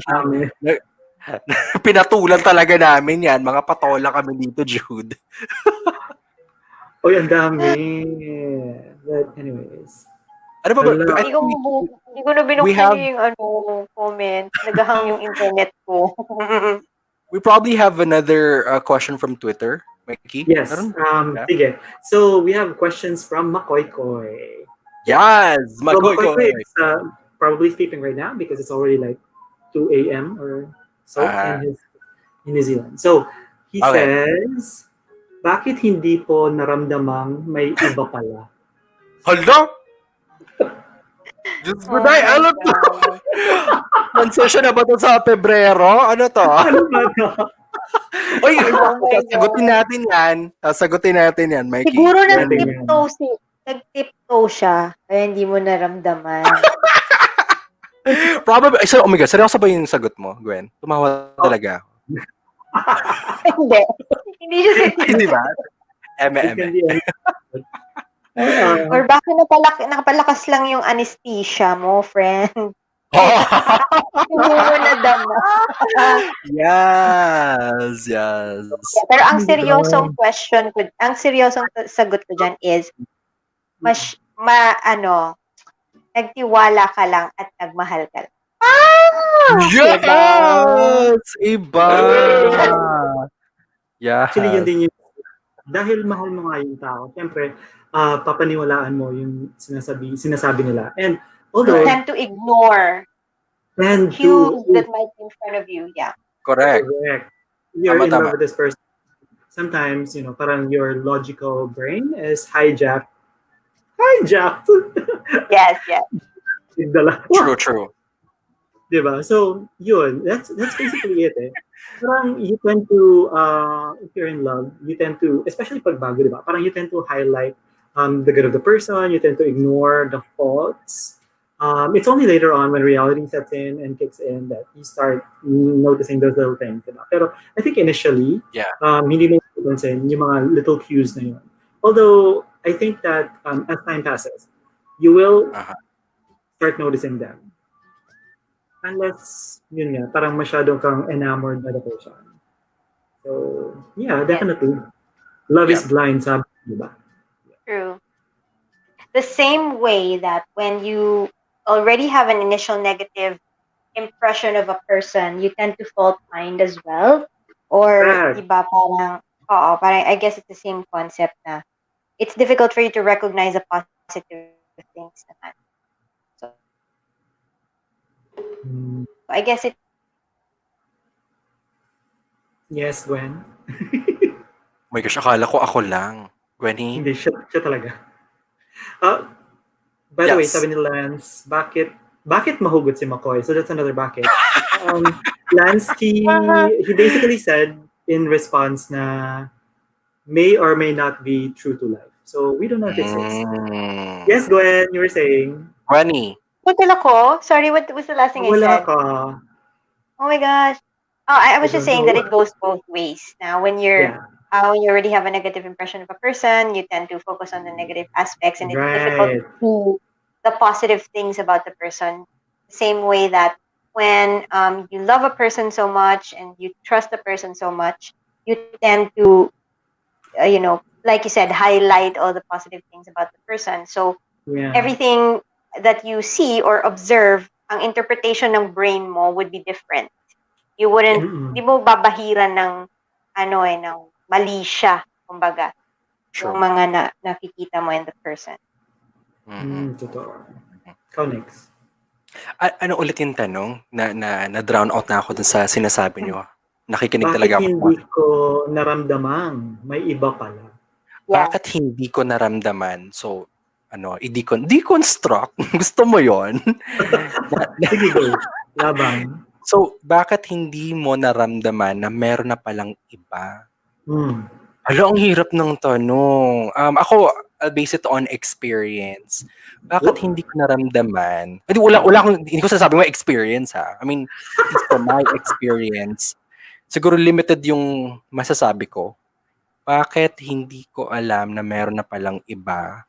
S1: Pinatulan talaga namin yan. Mga patola kami dito, Jude.
S2: Ang dami. But anyways.
S1: Ano ba ba?
S3: Hindi ko na binuksan yung comment. Nagahang yung internet ko.
S1: We probably have another question from Twitter. Mikey?
S2: Yes. Sige. So we have questions from Makoy Koy.
S1: Yes, Makoy Koy.
S2: Is probably sleeping right now because it's already like 2 a.m. or so in New Zealand. So he says, bakit hindi po naramdamang may iba pala?
S1: Hala? Diyos ko na, alam to. Transition na ba ito sa Pebrero? Ano to?
S2: Ano ba to?
S1: Uy, sagutin natin yan, Mikey.
S3: Siguro nag-tiptoe siya, kaya hindi mo naramdaman.
S1: Probably, oh my God, seryoso ba yung sagot mo, Gwen? Tumawa talaga.
S3: Hindi. Hindi siya
S1: Hindi ba? Eme.
S3: Or baka nakapalakas lang yung anesthesia mo, friend. Hindi mo nadama.
S1: Yes.
S3: Pero ang seryosong sagot ko dyan is, nagtiwala ka lang at nagmahal ka lang.
S1: Yes! Iba! Yeah.
S2: Actually, yun din yung dahil mahal mo nga yung tao, siyempre, papaniwalaan mo yung sinasabi nila. And although,
S3: you tend to ignore
S2: tend
S3: cues
S2: to
S3: that might be in front of you. Yeah.
S1: Correct.
S2: correct. You're
S1: Tama,
S2: in love
S1: tama.
S2: with this person. Sometimes, parang your logical brain is hijacked.
S3: Yes, yes.
S2: Dala.
S1: True, true.
S2: Diba? So, yun, that's basically it eh. Parang you tend to, if you're in love, you tend to, especially pag bago, diba? Parang you tend to highlight the good of the person, you tend to ignore the faults. It's only later on when reality sets in and kicks in that you start noticing those little things. Diba? Pero I think initially,
S1: Yeah.
S2: hindi mo napansin yung mga little cues na yun. Although, I think that as time passes, you will
S1: Uh-huh.
S2: start noticing them. Unless, yun nga, parang masyadong kang enamored by the person. So, yeah,
S3: Yes,
S2: definitely. Love
S1: Yeah.
S2: is blind, sabi, di ba?
S3: true. The same way that when you already have an initial negative impression of a person, you tend to fault find as well. Or,
S2: Correct.
S3: diba, parang, oo, parang, I guess it's the same concept na it's difficult for you to recognize the positive things naman. So,
S2: Mm,
S3: I guess it
S2: yes, Gwen.
S1: Oh my gosh, akala ko ako lang. Gwenny?
S2: Hindi, siya talaga. Uh, by the way,
S1: Yes.
S2: sabi ni Lance, bakit mahugot si McCoy? So that's another bakit. Lance, he basically said in response na may or may not be true to life. So we don't know if it's his.
S1: Mm.
S2: Yes, Gwen, you were saying.
S1: Gwenny.
S3: Putol ako. Sorry, what was the last thing I
S2: Wala
S3: said?
S2: ka.
S3: Oh my gosh. Oh, I
S2: I
S3: was just
S2: don't
S3: saying that
S2: know.
S3: it goes both ways. Now,
S2: Yeah.
S3: when you already have a negative impression of a person, you tend to focus on the negative aspects, and it's difficult to
S2: Right.
S3: see the positive things about the person. Same way that when you love a person so much and you trust the person so much, you tend to, like you said, highlight all the positive things about the person. So
S2: Yeah.
S3: everything that you see or observe, ang interpretation ng brain mo would be different. You wouldn't,
S2: Mm-mm.
S3: di mo babahiran ng, ng mali siya, kumbaga, yung
S1: True.
S3: mga nakikita mo in the person.
S2: Totoo. Ikaw next.
S1: Ano ulit yung tanong? Na-drown out na ako dun sa sinasabi nyo. Nakikinig
S2: Bakit
S1: talaga ako.
S2: hindi ko naramdamang may iba pala?
S3: Yeah.
S1: Bakit hindi ko naramdaman? So, deconstruct. Gusto mo yon?
S2: Sige, go. Labang.
S1: So, bakit hindi mo naramdaman na meron na palang iba?
S2: Hmm.
S1: Hala, ang hirap ng tanong. Ako, I'll base it on experience. Bakit
S2: Oh.
S1: hindi ko naramdaman? Hindi ko sasabi mo experience ha. I mean, at least from my experience, siguro limited yung masasabi ko. Bakit hindi ko alam na meron na palang iba?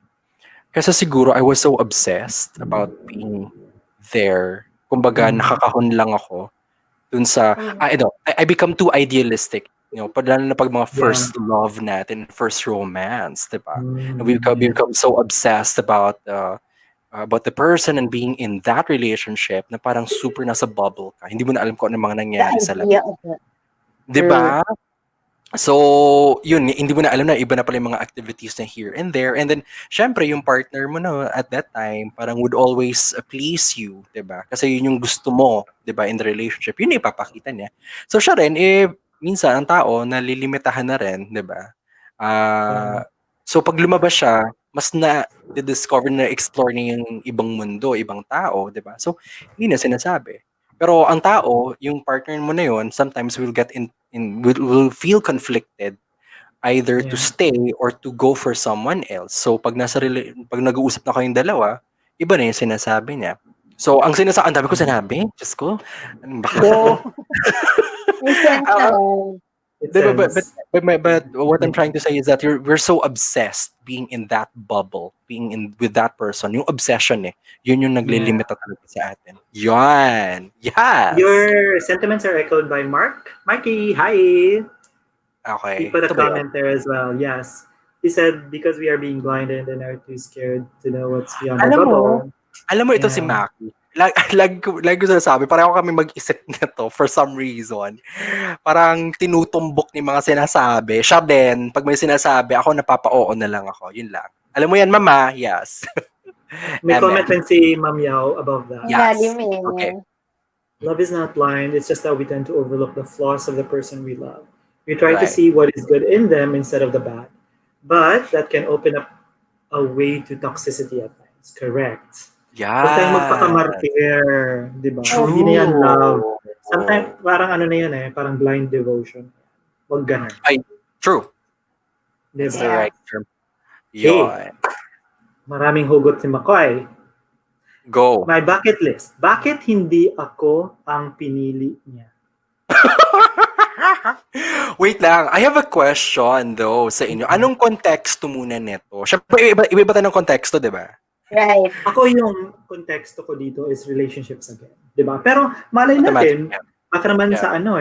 S1: Kasi siguro I was so obsessed about being there. Kumbaga, nakakahon lang ako dun sa, I become too idealistic. Lalo na pag mga
S2: Yeah.
S1: first love natin, first romance, di ba? And we
S2: Yeah.
S1: become so obsessed about the person and being in that relationship na parang super nasa bubble ka. Hindi mo na alam kung ano mga
S3: The
S1: nangyari sa labas.
S3: idea of it.
S1: Di ba? So, yun, hindi mo na alam na iba na pala yung mga activities na here and there. And then, syempre, yung partner mo na at that time, parang would always please you, di ba? Kasi yun yung gusto mo, di ba, in the relationship. Yun yung ipapakita niya. So, siya rin, minsan, ang tao, nalilimitahan na rin, di ba? So, pag lumabas siya, mas na-discover na explore niya yung ibang mundo, ibang tao, di ba? So, hindi na sinasabi. Pero ang tao, yung partner mo na yun, sometimes will feel conflicted either to
S2: Yeah.
S1: stay or to go for someone else. So pag pag nag-uusap na kayong dalawa, iba na yung sinasabi niya. So ang dami ko sinabi, Diyos ko, anong baka?
S3: May sense naman.
S1: Diba, but what I'm trying to say is that we're so obsessed being in that bubble, with that person. Yung obsession yun yung naglilimita talaga sa atin. Yan! Yes!
S2: Your sentiments are echoed by Mark. Mikey, hi!
S1: Okay.
S2: He put a
S1: Ito ba yun?
S2: comment there as well. Yes. He said, because we are being blinded and are too scared to know what's beyond the bubble.
S1: Alam mo ito si Maki. Lagi ko sinasabi, parang ako kami mag-isip nito for some reason. Parang tinutumbok ni mga sinasabi. Siya din, pag may sinasabi, ako napapa-oo na lang ako. Yun lang. Alam mo yan, mama? Yes.
S2: May
S1: Amen.
S2: comment din si Ma'am Yao about that.
S1: Yes.
S3: Malalim
S1: Okay.
S2: Love is not blind. It's just that we tend to overlook the flaws of the person we love. We try to
S1: Right.
S2: see what is good in them instead of the bad. But that can open up a way to toxicity at times. Correct. Huwag tayong
S1: Yeah.
S2: magpakamartir, di ba? Hindi na yan love.
S1: True.
S2: Sometimes, parang ano na yan parang blind devotion. Huwag ganun.
S1: Ay, true.
S2: Di
S1: That's the
S2: ba?
S3: Yeah.
S1: right term.
S2: Okay.
S1: Yon.
S2: Maraming hugot si McCoy.
S1: Go.
S2: My bucket list. Bakit hindi ako ang pinili niya?
S1: Wait lang. I have a question though sa inyo. Anong konteksto muna nito? Siyempre, iba tayo ng konteksto, di ba?
S3: Right.
S2: Ako yung konteksto ko dito is relationships again. Di ba? Pero malay natin,
S1: Automatic.
S2: baka naman
S1: Yeah.
S2: sa ano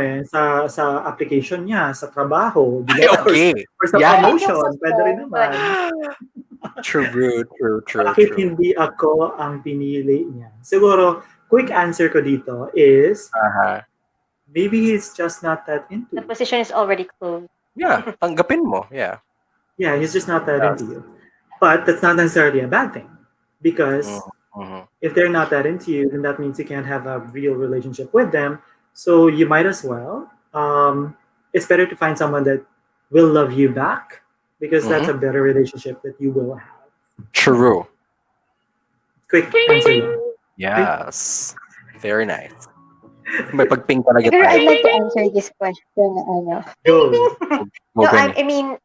S2: sa application niya, sa trabaho, di
S1: Ay,
S2: ba?
S1: okay.
S2: Or sa
S1: Yeah.
S2: promotion, pwede rin naman.
S1: True.
S2: Bakit hindi ako ang pinili niya? Siguro, quick answer ko dito is,
S1: Aha.
S2: maybe he's just not that into
S3: The
S2: you.
S3: position is already closed.
S1: Yeah, tanggapin mo. Yeah.
S2: Yeah, he's just not that
S1: Yes.
S2: into you. But that's not necessarily a bad thing. Because
S1: Mhm.
S2: if they're not that into you, then that means you can't have a real relationship with them. So you might as well. It's better to find someone that will love you back because that's a better relationship that you will have.
S1: True.
S2: Quick answer lang.
S1: Yes. Very nice. May pagping talaga
S3: Siguro I'd
S1: tayo.
S3: like to answer this question.
S2: Go.
S3: No,
S1: Gani.
S3: I mean,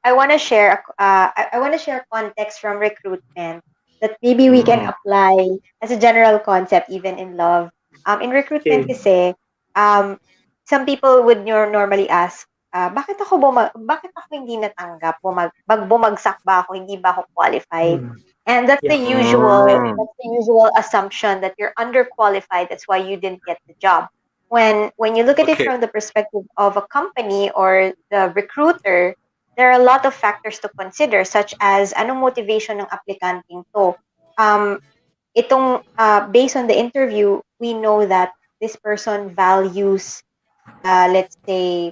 S3: I want to share. I want to share context from recruitment that maybe we can apply as a general concept even in love. In recruitment,
S2: Okay.
S3: kasi, some people would normally ask, bakit bakit ako hindi natanggap? Bumagsak ba ako? Hindi ba ako qualified? And that's the
S2: Yeah.
S3: usual assumption that you're underqualified. That's why you didn't get the job. When you look at it
S1: Okay.
S3: from the perspective of a company or the recruiter, there are a lot of factors to consider, such as anong motivation ng aplikanteng to. Based on the interview, we know that this person values, let's say,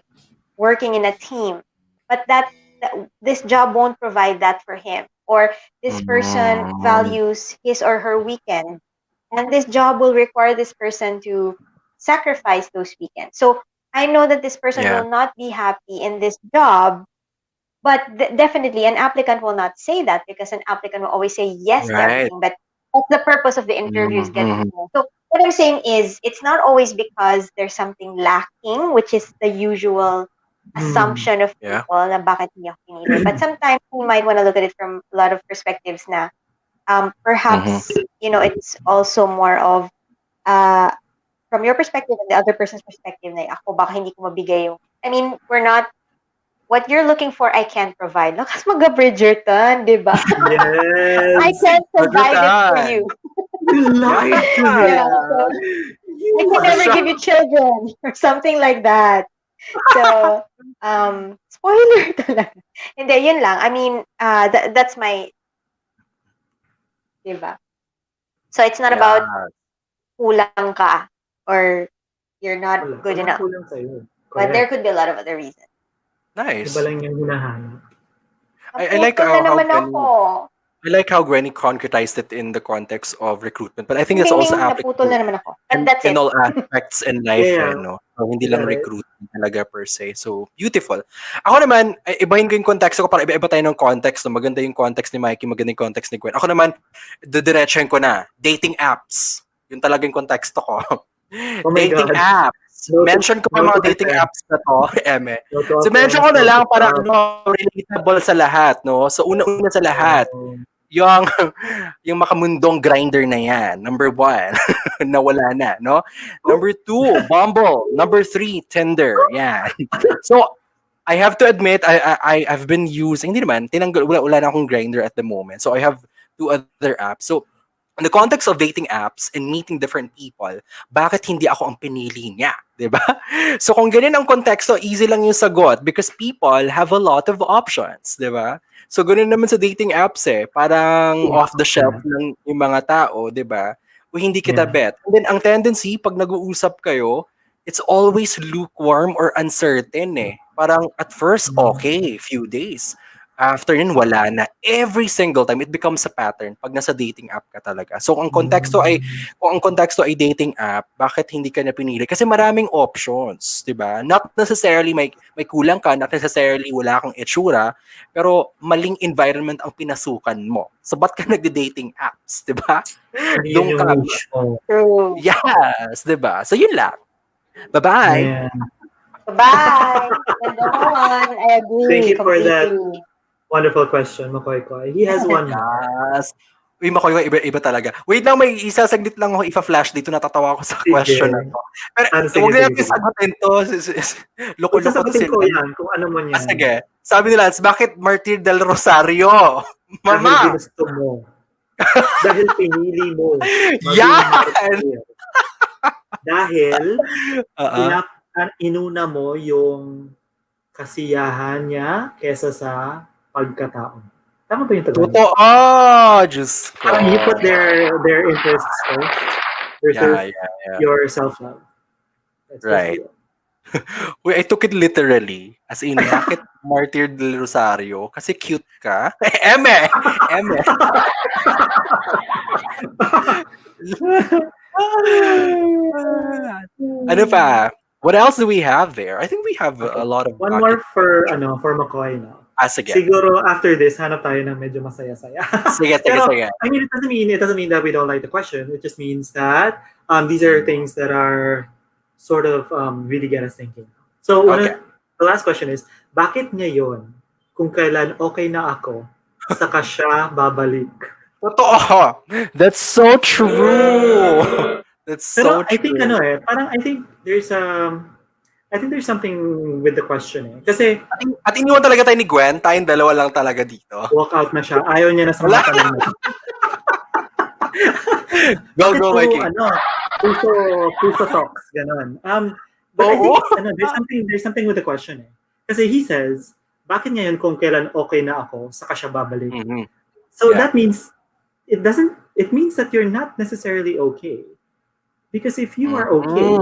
S3: working in a team, but this job won't provide that for him, or this person values his or her weekend, and this job will require this person to sacrifice those weekends. So I know that this person
S1: Yeah.
S3: will not be happy in this job, but definitely an applicant will not say that, because an applicant will always say yes to
S1: Right.
S3: everything. But that's the purpose of the interview, is getting
S1: Mhm.
S3: to know. So what I'm saying is, it's not always because there's something lacking, which is the usual assumption of
S1: Yeah.
S3: people na bakit hindi ako pinili. But sometimes we might want to look at it from a lot of perspectives na perhaps, it's also more of from your perspective and the other person's perspective na ako baka hindi ko mabigay yung, I mean, what you're looking for, I can't provide. Lakas mag-Bridgerton, di ba?
S2: Yes.
S3: I can't provide it for
S1: Bridgerton.
S3: you.
S2: You lied to him.
S3: Yeah, so I can never give you children or something like that. So, spoiler talaga. Hindi, yun lang. I mean, that's my, di ba? So, it's not about kulang ka or you're not good enough.
S2: Kulang sa'yo.
S3: But there could be a lot of other reasons.
S1: Nice.
S2: Iba lang yung hinahanap.
S1: I like
S3: Naputol na
S1: how
S3: naman
S1: Gwenny,
S3: ako.
S1: I like how Gwenny concretized it in the context of recruitment, but I think that's
S3: Ding,
S1: also
S3: ding, naputol na
S1: applicable
S3: naman ako. But that's
S1: in
S3: it.
S1: all aspects in life,
S2: Yeah.
S1: no? So, hindi lang
S2: Got it.
S1: recruitment talaga per se. So, beautiful. Ako naman, ibahin ko yung context ko para iba-iba tayo ng context. No? Maganda yung context ni Mikey, maganda yung context ni Gwen. Ako naman, didiretsahin ko na. Dating apps. Yun talaga yung context ko.
S2: Oh my
S1: Dating
S2: God.
S1: apps. Mention ko yung mga dating apps na to, Eme. So, mention ko na lang para relatable sa lahat, no? So, una-una sa lahat, yung makamundong grinder na yan. Number 1, nawala na, no? Number 2, Bumble. Number 3, Tinder. Yan. So, I have to admit, I've been using, hindi naman, wala na akong grinder at the moment. So, I have 2 other apps. So, in the context of dating apps and meeting different people, bakit hindi ako ang pinili niya? Diba? So, kung ganyan ang konteksto, easy lang yung sagot because people have a lot of options. Diba? So, ganun naman sa dating apps parang off the shelf lang yung mga tao, diba? O hindi kita bet. And then, ang tendency, pag nag-uusap kayo, it's always lukewarm or uncertain Parang at first, okay, few days. After yun, wala na. Every single time, it becomes a pattern pag nasa dating app ka talaga. So, kung ang konteksto ay dating app, bakit hindi ka na pinili? Kasi maraming options, di ba? Not necessarily may kulang ka, not necessarily wala kang itsura, pero maling environment ang pinasukan mo. So, ba't ka nagde-dating apps, di ba?
S2: Hindi yun
S1: Doon
S2: yung
S1: ka.
S2: niche mo.
S3: True.
S1: Yes, di ba? So, yun lang. Bye-bye.
S2: Man.
S3: Bye. Ganda naman. I agree
S2: Thank you for that
S3: completely.
S2: wonderful question, Makoy Koy. He has one more.
S1: Yes. Uy, Makoy, iba talaga. Wait lang, may isasaglit lang ako ifa-flash dito. Natatawa ako sa
S2: Sige.
S1: question na to. Pero
S2: Sige,
S1: huwag na
S2: sige,
S1: natin
S2: sige.
S1: sagutin to. Loko-loko to
S2: Sasagutin ko
S1: sila.
S2: yan kung ano man yan.
S1: Sige. Sabi nila, bakit Martir del Rosario?
S2: Dahil
S1: Mama!
S2: ginusto mo. Dahil pinili mo.
S1: Yan!
S2: Dahil
S1: Uh-uh.
S2: inuna mo yung kasiyahan niya kesa sa pagkatao. Tama ba yung Tagalog?
S1: Totoo! Diyos ko.
S2: Parang you put their interests first versus
S1: Yeah.
S2: your self-love. That's
S1: Right. Uy, I took it literally. As in, bakit Martir del Rosario? Kasi cute ka? Eme! Ano pa? What else do we have there? I think we have a lot of
S2: One
S1: bucket.
S2: more for McCoy now.
S1: Sige.
S2: Siguro after this, hanap tayo ng medyo masaya-saya.
S1: Sige.
S2: I mean, it doesn't mean that we don't like the question. It just means that these are things that are sort of really get us thinking. So the last question is, bakit ngayon, kung kailan okay na ako, saka siya babalik?
S1: Totoo! That's so true! That's so
S2: Pero I think
S1: true.
S2: I think there's something with the question eh. Kasi
S1: At iniwan talaga tayo ni Gwen, tayong dalawa lang talaga dito.
S2: walk out na siya. Ayaw niya na sa mga tanong na.
S1: Go, Mikey.
S2: Puso talks, ganon. But I think there's something with the question eh. Kasi he says, bakit ngayon kung kailan okay na ako, saka siya babalik?
S1: Mm-hmm.
S2: So that means it means that you're not necessarily okay. Because if you are okay,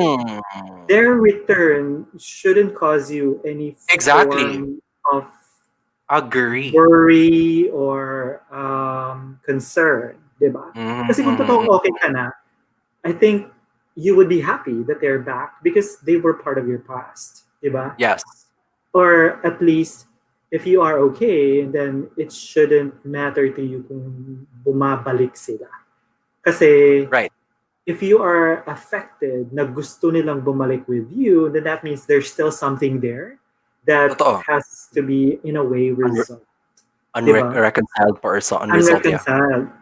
S2: their return shouldn't cause you any form of worry or concern, diba? Kasi kung totoong okay ka na, I think you would be happy that they're back because they were part of your past, diba?
S1: Yes.
S2: Or at least if you are okay, then it shouldn't matter to you kung bumabalik sila. Kasi if you are affected na gusto nilang bumalik with you, then that means there's still something there that has to be in a way resolved.
S1: Unreconciled person.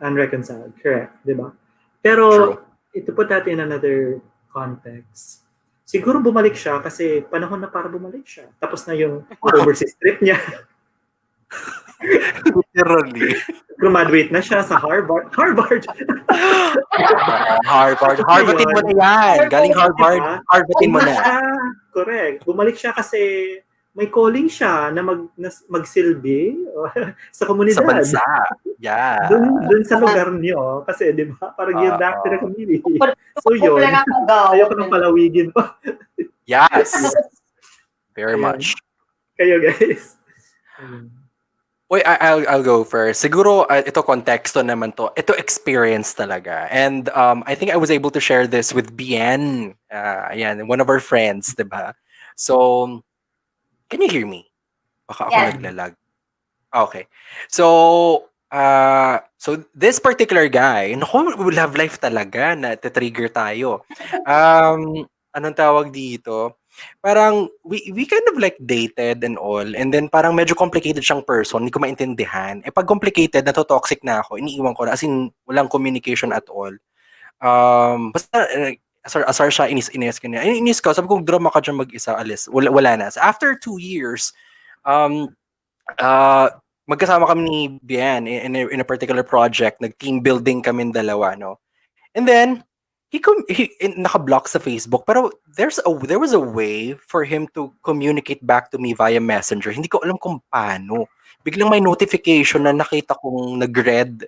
S2: Unreconciled. Correct. Diba? Pero, to put that in another context, siguro bumalik siya kasi panahon na para bumalik siya. Tapos na yung overseas trip niya.
S1: Literally.
S2: Graduate na siya sa Harvard.
S1: Harvardin mo na yan. Galing Harvard. Harvardin mo na.
S2: Correct. Bumalik siya kasi may calling siya na magsilbi sa komunidad.
S1: Sa bansa. Yeah.
S2: Doon sa lugar niyo. Kasi di ba? Parang give back to the community. So yun. Ayoko nang palawigin pa.
S1: Yes. Very much.
S2: Kayo guys.
S1: Wait, I'll go first. Siguro ito konteksto naman to. Ito experience talaga. And I think I was able to share this with Bien. Ayan, one of our friends, 'di ba? So, can you hear me? Baka ako naglalag. Okay. So this particular guy, love life talaga na trigger tayo. Anong tawag dito? Parang we kind of like dated and all, and then parang medyo complicated siyang person, hindi ko maintindihan. Pag complicated, nato-toxic na ako, iniiwan ko na, as in walang communication at all. Basta asar siya, inis ko niya. Inis ko, sabi ko, drama ka dyan mag-isa, alis. Wala na. So after 2 years, magkasama kami ni Bien in a particular project, nag-team building kami dalawa, no? And then, he naka-block sa Facebook, pero there was a way for him to communicate back to me via Messenger. Hindi ko alam kung paano. Biglang may notification na nakita kong nag-red.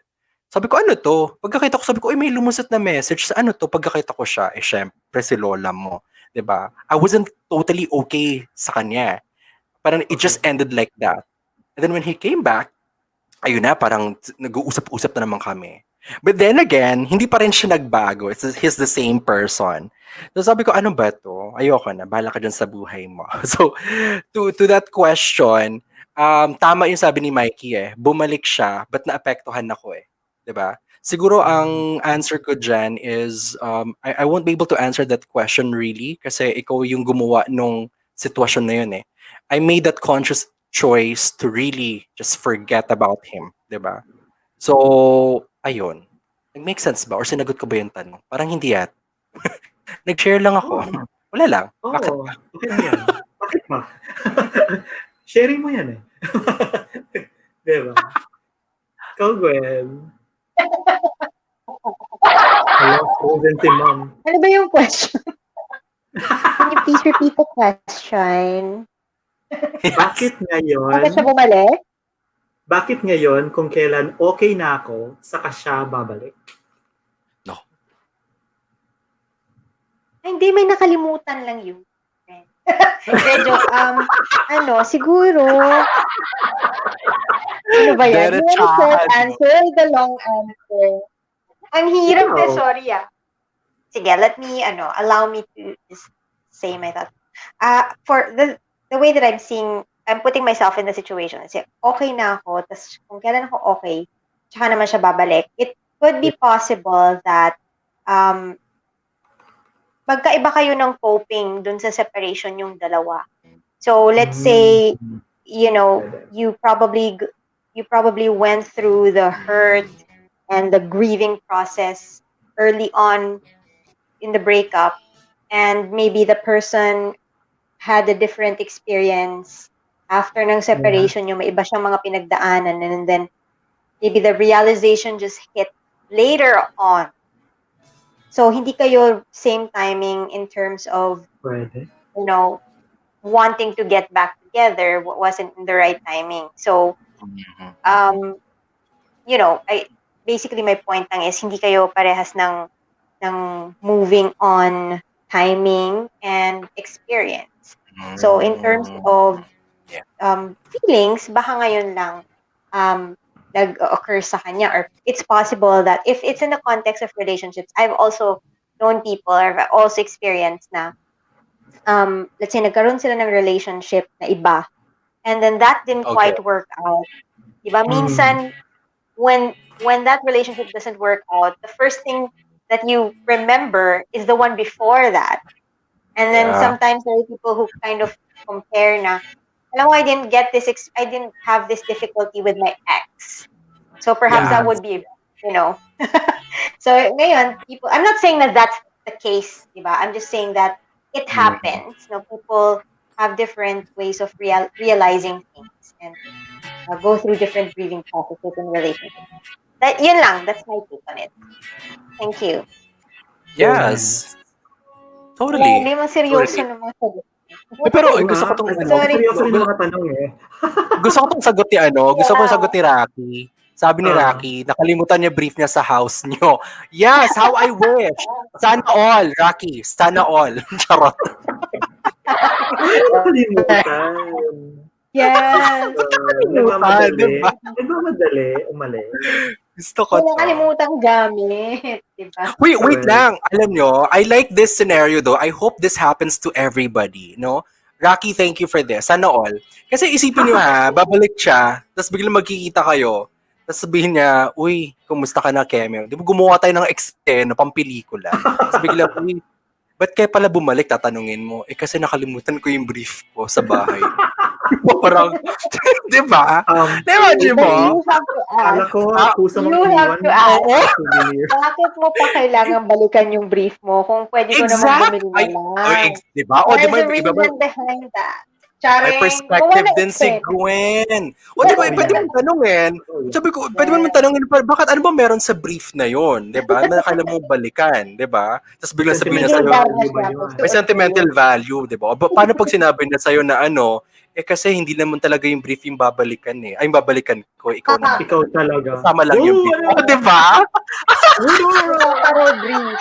S1: Sabi ko, ano to? Pagkakita ko, sabi ko, may lumusot na message. Sa ano to? Pagkakita ko siya, syempre si lola mo. 'Di ba? I wasn't totally okay sa kanya. Parang it just ended like that. And then when he came back, ayun na, parang nag-uusap-usap na naman kami. But then again, hindi pa rin siya nagbago. He's the same person. So sabi ko, ano ba to? Ayoko na, bahala ka dyan sa buhay mo. So, to that question, tama yung sabi ni Mikey eh. Bumalik siya, but naapektuhan ako eh. 'Di ba? Siguro ang answer ko dyan is, I won't be able to answer that question really kasi ikaw yung gumawa nung sitwasyon na yun eh. I made that conscious choice to really just forget about him, 'di ba? So, ayun. Nag-make sense ba or sinagot ko ba yung tanong? Parang hindi yat. Nag-share lang ako.
S2: Oo.
S1: Wala lang. Bakit
S2: Oo.
S1: ba?
S2: Okay lang yan. Bakit ba? Sharing mo yan eh. Diba? Ikaw, Gwen. Hello, frozen si mom.
S3: Ano ba yung question? Can you please repeat the question?
S2: Bakit
S3: Bakit siya
S2: ngayon?
S3: bumalik?
S2: Bakit ngayon kung kailan okay na ako, saka siya babalik?
S1: No.
S3: Ay, hindi, may nakalimutan lang yun. Medyo, siguro, ano ba yan? You want the short answer or the long answer? Ang hirap eh,
S2: Ikaw.
S3: sorry ah. Sige, allow me to just say my thoughts. For the way that I'm putting myself in the situation. Kasi okay na ako, tas kung kailan ako okay, tsaka naman siya babalik. It could be possible that magkaiba kayo ng coping dun sa separation yung dalawa. So let's say, you probably went through the hurt and the grieving process early on in the breakup, and maybe the person had a different experience after ng separation yung may iba siyang mga pinagdaanan, and then maybe the realization just hit later on. So hindi kayo same timing in terms of
S2: Pwede.
S3: wanting to get back together, wasn't in the right timing. So basically my point lang is hindi kayo parehas ng moving on timing and experience. So in terms of feelings, baka ngayon lang nag-occur sa kanya, or it's possible that if it's in the context of relationships, I've also known people, or I've also experienced na let's say nagkaroon sila ng relationship na iba, and then that didn't quite work out. Diba? Minsan, when that relationship doesn't work out, the first thing that you remember is the one before that. And then sometimes there are people who kind of compare na, alam mo, I didn't have this difficulty with my ex. So perhaps that would be, So ngayon, I'm not saying that that's the case, diba? I'm just saying that it happens. People have different ways of realizing things and go through different grieving processes in relationships. Yun lang, that's my take on it. Thank you.
S1: Yes. Totally.
S3: Hindi mo seryoso naman sagot.
S1: Pero gusto ko tong
S2: seryoso rin mga tanong eh.
S1: Gusto ko tong sagot ni gusto ko sagot ni Rocky. Sabi ni Rocky, nakalimutan niya brief niya sa house niyo. Yes, how I wish. Sana all, Rocky. Sana all. Charot.
S2: Nakalimutan.
S3: Yes.
S2: Nagmamadali, umalis.
S1: Gusto ko to.
S3: Nakalimutan gamit. Diba?
S1: Wait lang. Alam nyo, I like this scenario though. I hope this happens to everybody, no? Rocky, thank you for this. Sana all. Kasi isipin nyo babalik siya, tapos biglang magkikita kayo. Tapos sabihin niya, uy, kumusta ka na, Kemel? Di ba gumawa tayo ng eksena, pampelikula. Tapos biglang, uy, ba't kaya pala bumalik? Tatanungin mo. Kasi nakalimutan ko yung brief ko sa bahay. Parang, di ba? Na-imagine mo?
S2: Kala ko, kusa
S3: you have to ask. Bakit mo pa kailangan balikan yung brief mo kung pwede ko naman bumili na lang?
S1: Di ba? O, di ba?
S3: There's a reason behind that.
S1: May perspective din si Gwen. O, di ba? Pwede mo tanungin. Sabi ko, pwede mo tanungin, bakit ano ba meron sa brief na yon? Di ba? Nakala mo balikan, di ba? Tapos biglang sabihin na sa'yo, may sentimental value, di ba? Paano pag sinabi na sa'yo na kasi hindi naman talaga yung brief yung babalikan eh. Ay, yung babalikan ko, ikaw naman.
S2: Ikaw talaga.
S1: Kasama lang yung brief. O, di ba?
S3: brief.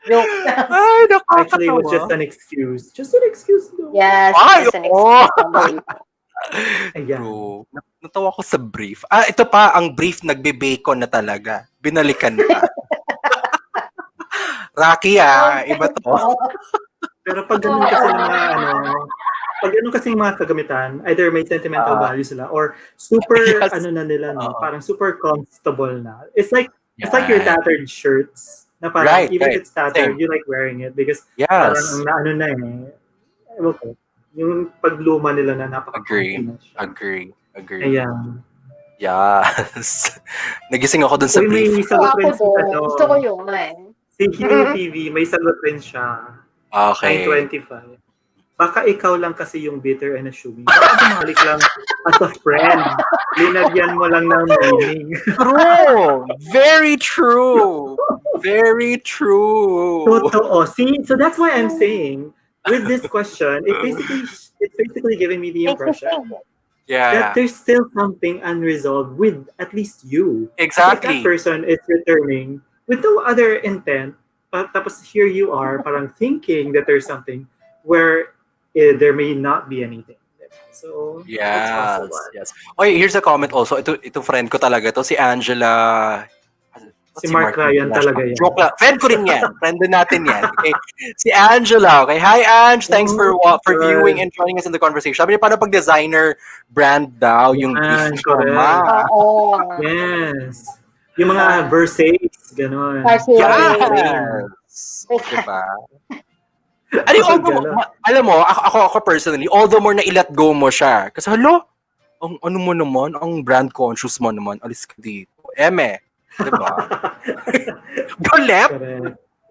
S3: Joke.
S1: Ay, nakakatawa.
S2: Actually, it was just an excuse. Just an excuse. No?
S3: Yes,
S1: Ay,
S3: just an excuse.
S2: Ayan.
S1: True. Natawa ko sa brief. Ito pa, ang brief nagbe-bacon na talaga. Binalikan pa. Rocky iba to.
S2: Pero pag ganun kasi ng mga pag ganun kasi yung mga kagamitan, either may sentimental value sila or super
S1: Yes.
S2: na nila no,
S1: Oo.
S2: parang super comfortable na. It's like your
S1: Yan.
S2: tattered shirts na parang
S1: Right,
S2: even
S1: right.
S2: if it's tattered,
S1: Same.
S2: you like wearing it because parang
S1: Yes.
S2: ang naano na ewan ko, yung pagluma nila na napaka-comfy na siya.
S1: Agree.
S2: Ayan.
S1: Yes. Nagising ako dun sa
S2: Uy, may
S1: brief.
S2: sagot rin si
S3: Gusto ko yun man.
S2: si Hugh TV, may sagot rin siya.
S1: Okay.
S2: 925. Baka ikaw lang kasi yung bitter and assuming. Baka bumalik lang as a friend. Linagyan mo lang ng meaning.
S1: True. Very true. Very true.
S2: Totoo. See, so that's why I'm saying with this question, it's basically giving me the impression that there's still something unresolved with at least you.
S1: Exactly.
S2: If that person is returning with no other intent, tapos here you are, parang thinking that there's something where there may not be anything. So, it's possible.
S1: Yes. Okay, here's a comment also. Ito friend ko talaga to, si Angela.
S2: Si Mark Ryan talaga yan.
S1: Joke lang. Friend ko rin yan. Friend din natin yan. Okay. Si Angela. Okay. Hi, Ange. Thanks for viewing and joining us in the conversation. Sabi niya, paano pag designer brand daw yung gift trauma?
S2: Yes. Yung mga Versace, gano'n.
S1: Yes. Diba? Alam mo, ako personally, although more na i-let go mo siya. Kasi ang ano mo naman, ang brand conscious mo naman, alis ka dito. Diba? Go left!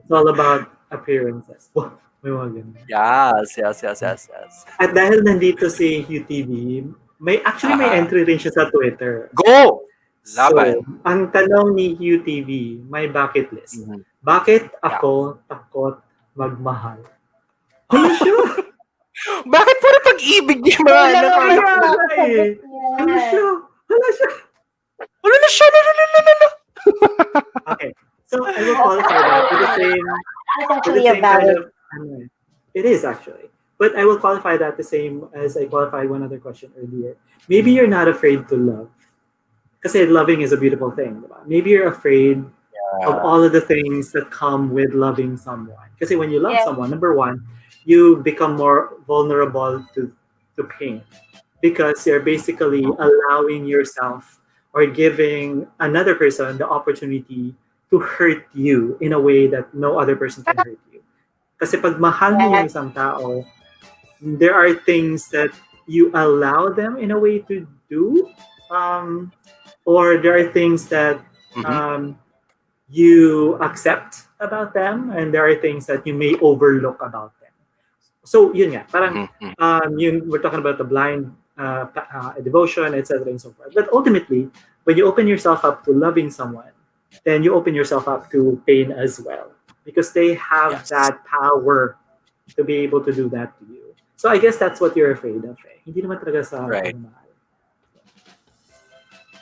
S2: It's all about appearances. May mga ganun.
S1: Yes.
S2: At dahil nandito si UTV, may entry rin siya sa Twitter.
S1: Go! Laban.
S2: So, ang tanong ni UTV, may bucket list. Bakit ako takot magmahal? Ano siya?
S1: Bakit puro pag-ibig niya mga
S2: Ano siya? Okay. So I will qualify that with the same.
S3: It's actually a valid.
S2: It is actually, but I will qualify that the same as I qualified one other question earlier. Maybe you're not afraid to love, because loving is a beautiful thing. Maybe you're afraid of all of the things that come with loving someone. Because when you love someone, number one, you become more vulnerable to pain, because you're basically allowing yourself or giving another person the opportunity to hurt you in a way that no other person can hurt you. Kasi pag mahal mo yung isang tao, there are things that you allow them in a way to do, or there are things that you accept about them, and there are things that you may overlook about them. So yun nga, parang we're talking about the blind devotion, etc. and so forth. But ultimately, when you open yourself up to loving someone, then you open yourself up to pain as well, because they have that power to be able to do that to you. So I guess that's what you're afraid of. Hindi naman talaga sa pagmamahal.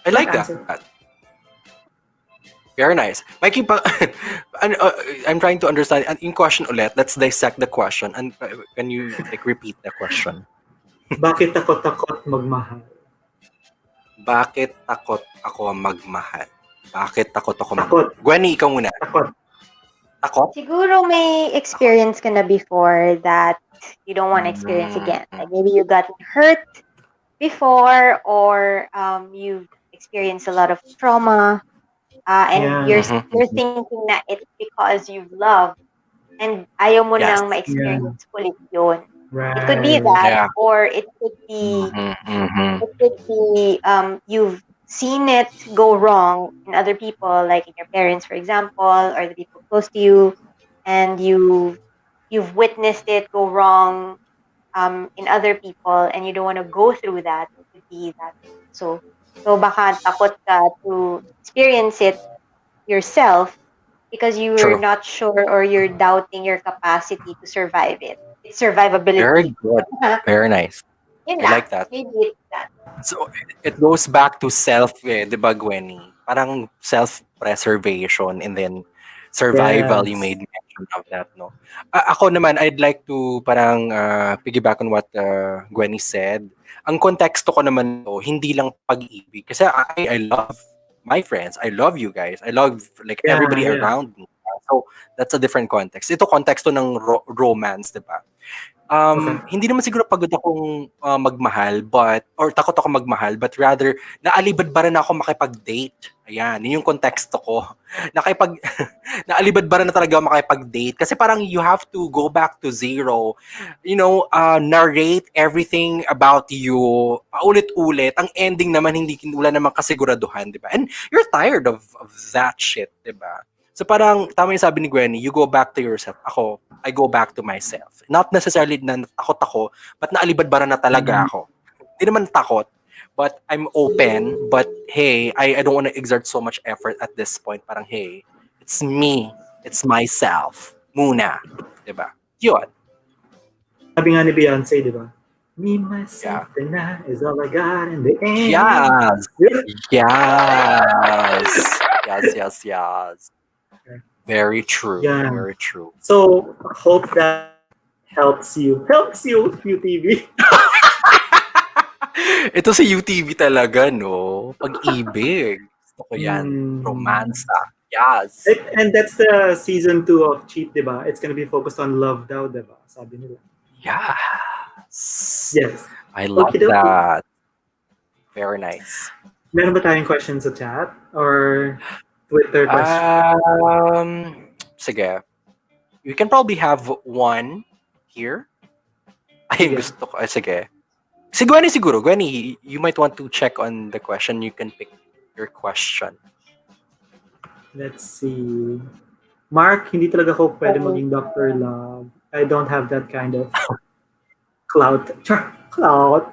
S1: I like that. Very nice. Mikey, I'm trying to understand. In question ulit, let's dissect the question. And can you repeat the question?
S2: Bakit takot magmahal?
S1: Bakit takot ako magmahal? Bakit takot ako magmahal? Gwenny, ikaw muna. Takot?
S3: Siguro may experience ka na before that you don't want to experience again. Like maybe you got hurt before, or you've experienced a lot of trauma, and you're thinking na it's because you've loved and ayaw mo nang ma-experience ulit yun.
S2: Right.
S3: It could be that, or it could be you've seen it go wrong in other people, like in your parents, for example, or the people close to you, and you've witnessed it go wrong in other people, and you don't want to go through that. It could be that. So baka takot ka to experience it yourself because you're not sure, or you're doubting your capacity to survive it. It's survivability.
S1: Very good. Very nice. I like that.
S3: Maybe it's that.
S1: So, it goes back to self, di ba, Gwenny? Parang self-preservation and then survival, you made mention love that, no? Ako naman, I'd like to parang piggyback on what Gwenny said. Ang konteksto ko naman to, hindi lang pag-ibig. Kasi I love my friends. I love you guys. I love like
S2: Yeah,
S1: everybody
S2: yeah.
S1: around me. So, that's a different context. Ito konteksto ng romance, di ba?
S2: Okay.
S1: Hindi naman siguro pagod akong magmahal, or takot ako magmahal, but rather, naalibad ba rin ako makipag-date? Ayan, yun yung konteksto ko. Naalibad ba rin na talaga ako makipag-date? Kasi parang you have to go back to zero. Narrate everything about you, paulit-ulit. Ang ending naman, wala namang kasiguraduhan, di ba? And you're tired of that shit, di ba? So parang, tama yung sabi ni Gwenny, you go back to yourself. Ako, I go back to myself. Not necessarily na takot ako, but naalibad bara na talaga ako. Hindi naman takot, but I'm open. But hey, I don't want to exert so much effort at this point. Parang hey, it's me. It's myself. Muna. Diba? Yun.
S2: Sabi nga ni Beyonce, di ba? Me, myself, and I is all I got in the end.
S1: Yes.
S2: Yeah.
S1: Yes. Very true.
S2: Yeah.
S1: Very true.
S2: So, hope that helps you. UTV.
S1: Ito si UTV talaga, no? Pag-ibig. Gusto ko yan. Romansa. Yes.
S2: And that's the season 2 of Cheat, di ba? It's gonna be focused on love daw, di ba? Sabi nila.
S1: Yes.
S2: Yes.
S1: I love
S2: Okey-dokey.
S1: that. Very nice.
S2: Meron ba tayong questions sa chat? Or Twitter question?
S1: Sige. We can probably have one here. Ay,
S2: Sige.
S1: gusto ko. Sige. Si Gwenny siguro. Gwenny, you might want to check on the question. You can pick your question.
S2: Let's see. Mark, hindi talaga ako pwede maging Dr. Love. I don't have that kind of clout. Clout.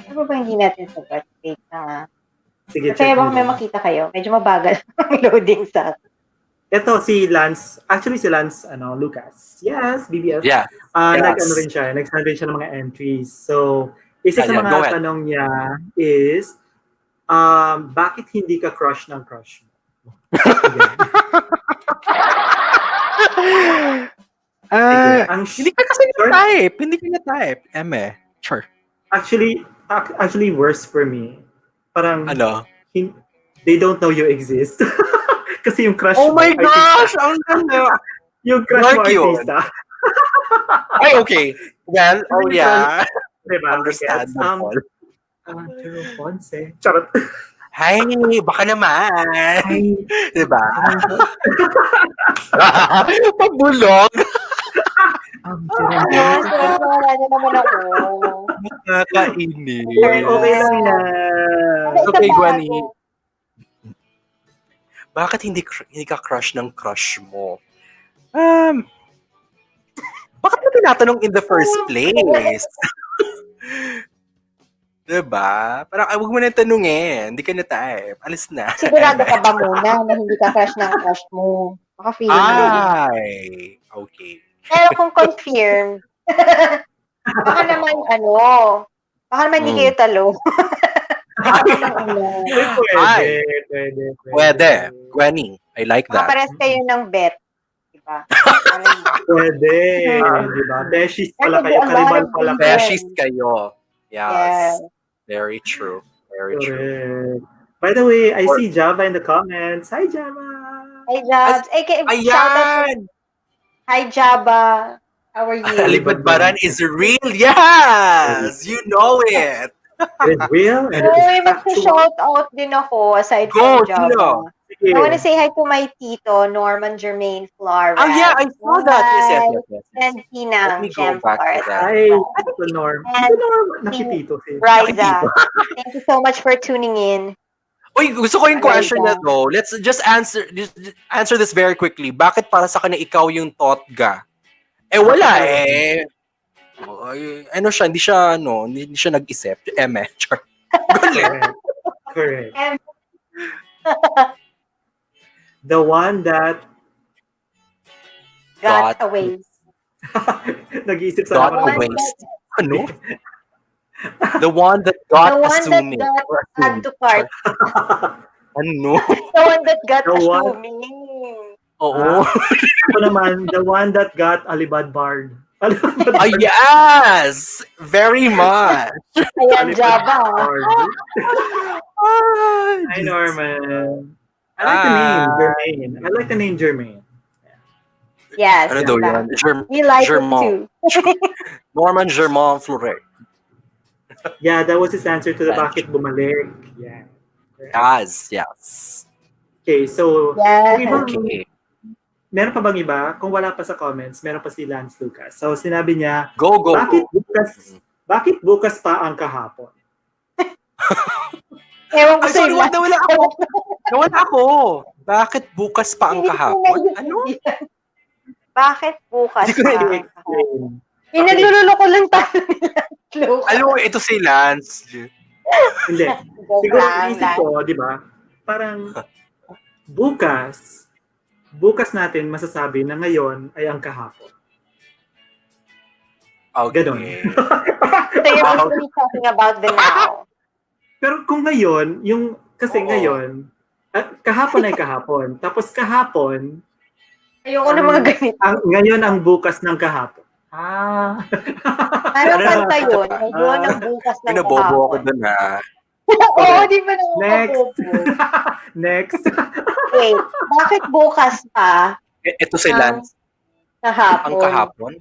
S3: Ano ba hindi natin sagot? Wait na.
S2: Sige,
S3: Kasi
S2: check
S3: baka may
S2: mo.
S3: makita kayo. Medyo mabagal ang loading sa akin.
S2: Ito si Lance. Actually si Lance Lucas. Yes, BBS.
S1: Yeah.
S2: Nag-ano rin siya. Nag-send rin siya ng mga entries. So, isa sa
S1: Yeah, go
S2: mga
S1: ahead.
S2: tanong niya is, bakit hindi ka crush ng crush mo?
S1: Hindi ka kasi na-type. Hindi ka na-type. Eme. Sure.
S2: Actually worse for me. Parang,
S1: Ano?
S2: they don't know you exist. Kasi yung crush
S1: Oh
S2: mo,
S1: my gosh!
S2: artista.
S1: Ang ganda!
S2: Yung crush mo,
S1: Mark yun.
S2: artista.
S1: Ay, okay. Well, oh yeah.
S2: Diba?
S1: Understandable.
S2: Jerome Ponce. Charot.
S1: Hi, baka naman.
S2: Ay,
S1: Diba? Pabulog.
S2: Jerome
S3: Yes,
S2: Ponce.
S3: wala na naman ako.
S1: Nakakainis.
S2: Okay lang yan.
S1: Okay, Gwenny. Bakit hindi ka crush ng crush mo? Bakit mo tinatanong in the first place? Diba? Parang, huwag mo na tanungin. Hindi ka na type. Alis na.
S3: Sigurado ka ba muna na hindi ka crush ng crush mo? Baka feeling mo.
S1: Ay, okay.
S3: Pero kung confirmed, baka naman baka naman hindi kayo talo.
S1: Pwede. Gwenny, I like
S3: Baka
S1: that.
S3: pares kayo ng bet. Diba?
S2: Pwede. Diba? Beshies pala kayo. Karibal pala kayo.
S1: Beshies kayo.
S3: Yes.
S1: Yes. Very true. Very true.
S2: Correct. By the way, I see Java in the comments. Hi, Java.
S3: Hi, Jabs. Shout out.
S1: Ayan!
S3: Hi, Java. How are you?
S1: Alibadbaran is real. Yes! You know it.
S2: It is real and it
S3: Uy,
S2: is factual.
S3: mag-shout out din ako aside
S1: Go,
S3: from Java.
S1: Tino.
S2: Sige.
S3: I want to say hi to my tito, Norman Jermaine Flores.
S1: Oh yeah, I saw that. Yes.
S3: And
S1: Let
S3: Tinang
S1: me go
S3: Gem
S1: back to
S3: Flores.
S1: that.
S2: Hi, Tito Norm.
S3: And
S2: Tito Norm. Nakitito si.
S3: Riza. Thank you so much for tuning in.
S1: Uy, gusto ko yung question
S3: Riza.
S1: na to. Let's just answer this very quickly. Bakit para sa kanya ikaw yung totga? Wala eh. Ano siya, hindi siya nag-isip. Char.
S2: Correct. The one that
S3: Got away.
S2: nag-iisip sa
S1: Got
S2: naman.
S1: away. Ano? The one that got
S3: The one that
S1: assuming.
S3: got
S1: Or
S3: add
S1: assumed.
S3: to cart.
S1: Ano?
S3: The one that got
S2: The one-
S3: assuming.
S1: Oo.
S2: Ako naman, the one that got alibad barred. Alibad
S1: Ah, yes! Very much.
S3: Ayan, Java.
S2: barred.
S1: Ah,
S2: Hi,
S1: Jesus.
S2: Norman. I like the name, Jermaine. I like the name Jermaine.
S3: Yes.
S1: Ano daw
S3: Java.
S1: yun?
S3: We like
S1: Germont.
S3: it too.
S1: Norman Germont Fleury.
S2: Yeah, that was his answer to the Bakit Bumalik. Yeah.
S1: Yes.
S2: Okay, so
S3: Yes.
S1: Okay.
S2: meron pa bang iba? Kung wala pa sa comments, meron pa si Lance Lucas. So sinabi niya,
S1: Go.
S2: bakit bukas pa ang kahapon?
S3: Ewan ko
S1: Ay,
S3: sa'yo
S1: sorry,
S3: lang.
S1: nawala ako. Bakit bukas pa ang kahapon? Ano?
S3: Bakit bukas
S2: Hindi ko
S3: pa
S2: na
S3: ang kahapon?
S2: i-explain.
S3: Pinagluloko lang tayo nila. Lucas.
S1: Alam mo, ito si Lance.
S2: Hindi.
S3: Joke
S2: Siguro
S3: lang,
S2: isip ko, di ba? Parang bukas natin masasabi na ngayon ay ang kahapon.
S1: Okay.
S2: Ganon.
S3: So you're basically talking about the now.
S2: Pero kung ngayon, kasi
S1: Oo.
S2: ngayon, kahapon ay kahapon. Tapos kahapon,
S3: Ayoko na mga ganito.
S2: ngayon ang bukas ng kahapon. Ah.
S3: Parang
S1: Ano
S3: kanta
S1: na-
S3: yun. Ngayon ang bukas ng
S1: Pinabobo ako
S3: kahapon.
S1: dun
S3: Oo, di ba naman
S2: Next.
S3: mabobo?
S2: Next.
S3: Wait, bakit bukas pa
S1: Ito si Lance.
S3: kahapon?
S1: Ang kahapon?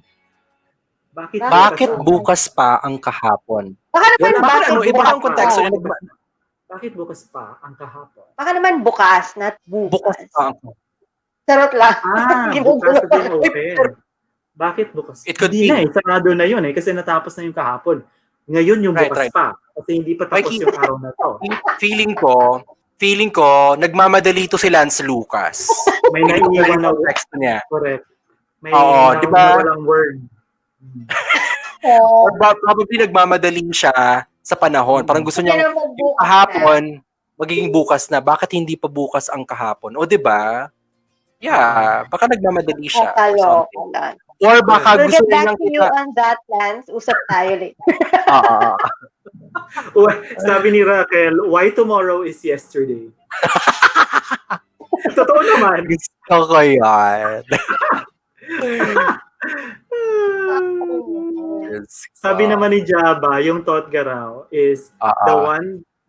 S2: Bakit
S1: Bakit bukas pa ang kahapon?
S3: Baka naman
S2: Wala,
S3: bakit
S1: Ano, iba
S3: bukas
S1: ang konteksto
S3: pa?
S1: niya.
S2: Bakit bukas pa ang kahapon?
S3: Baka naman bukas, not bukas.
S1: Bukas pa ang kahapon.
S3: Charot lang.
S2: Bukas na din open. Bakit bukas?
S1: It could
S2: Hindi
S1: be.
S2: na sarado na yun kasi natapos na yung kahapon. Ngayon yung bukas
S1: Right.
S2: pa. Kasi hindi pa tapos
S1: Like,
S2: yung araw na to.
S1: Feeling ko, nagmamadali to si Lance Lucas.
S2: May
S1: Feeling ko
S2: naiiwan
S1: yung
S2: na
S1: context niya.
S2: correct. May
S1: Oo, di ba?
S2: walang word.
S1: Or probably nagmamadali siya sa panahon. Parang gusto niya yung kahapon, magiging bukas na. Bakit hindi pa bukas ang kahapon? O, di ba? Yeah, baka nagmamadali siya. Or something. Or baka
S3: We'll
S1: gusto
S3: get back
S1: nilang
S3: to you on that, Lance. Usap tayo later.
S1: Oo.
S2: Sabi ni Raquel, why tomorrow is yesterday? Totoo naman.
S1: Gusto ko yan.
S2: Sabi naman ni Jaba, yung thought garaw is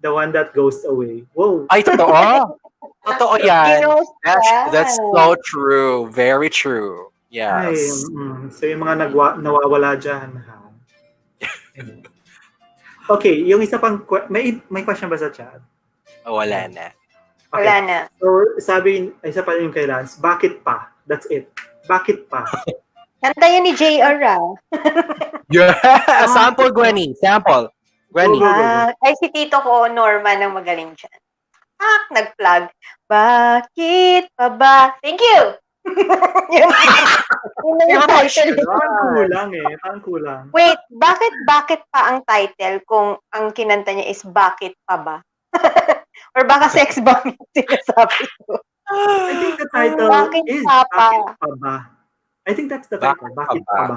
S2: the one that goes away. Whoa.
S1: Ay, totoo. Totoo yan.
S3: Ginost
S1: That's so true. Very true. Yes.
S2: So yung mga nawawala dyan. Ha? Okay, yung isa pang, may question ba sa chat?
S1: Wala na.
S2: Okay.
S3: Wala na.
S2: So sabi, isa pa yung kay Lance, bakit pa? That's it. Bakit pa?
S3: Kanta yun ni JR,
S1: Yeah. Sample, Gwenny. Sample. Gwenny.
S2: Go.
S3: Ay, si Tito ko, Norman, ang magaling dyan. Nag-plug. Bakit pa ba? Thank you! Yun na yung title.
S2: Parang kulang.
S3: Wait, bakit pa ang title kung ang kinanta niya is Bakit pa ba? Or baka sex bomb yung sinasabi ko.
S2: I think the title
S3: Bakit
S2: is
S3: pa ba?
S2: Bakit pa ba? I think that's the title. Bakit pa ba?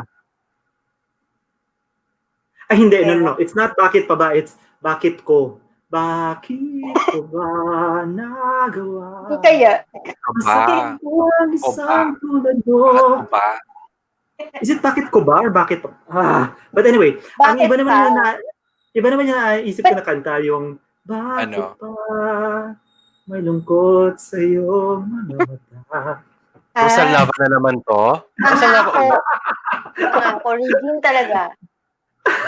S2: Ay, hindi. No. It's not bakit pa ba. It's bakit ko. Bakit ko ba nagawa?
S3: Hindi kaya.
S2: Bakit ko ang isang tulad mo? Is it bakit ko ba or bakit pa? But anyway, ang iba naman yung naisip ko na kanta yung bakit pa may lungkot sa'yo mga mata.
S1: Rosal Lava na naman to. Rosal Lava ulit.
S3: Ako, Regine talaga.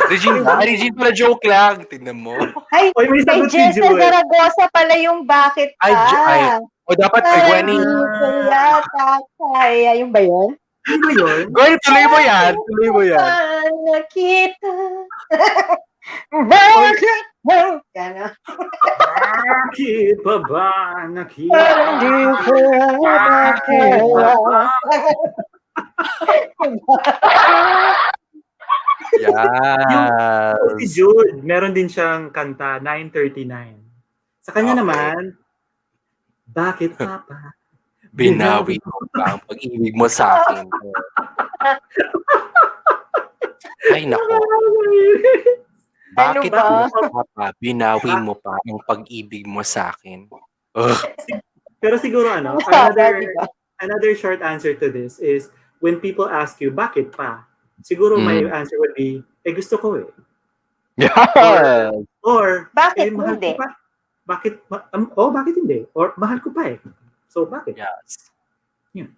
S1: Regine pala joke lang. Tingnan mo.
S3: Ay,
S2: Oy, may
S3: kay
S2: sagot si
S3: Jessa
S2: Jewel.
S3: Zaragoza pala yung bakit pa.
S1: O dapat kay Gwenny.
S3: Kaya, yung ba yun?
S2: Ano ba yun?
S1: Gwenny, tuloy mo yan.
S3: Nakita. Bakit mo? Gano'n.
S2: Bakit pa ba nakita?
S3: Hindi ko
S1: Yes.
S2: Si Jude, meron din siyang kanta, 939. Sa kanya naman, bakit papa?
S1: Binawi mo pa ang pag-ibig mo sa akin. Ay, nako. Bakit
S3: ba?
S1: mo, Papa, binawi mo pa ang pag-ibig mo sa akin? Ugh.
S2: Pero siguro
S3: Mahaba, di ba?
S2: another short answer to this is when people ask you, bakit pa? Siguro my
S1: Mm.
S2: answer would be, gusto ko eh.
S1: Yes.
S2: Or
S3: Bakit
S2: mahal ko
S3: hindi?
S2: pa. Bakit hindi? Or mahal ko pa eh. So, bakit?
S1: Yes.
S2: Yun.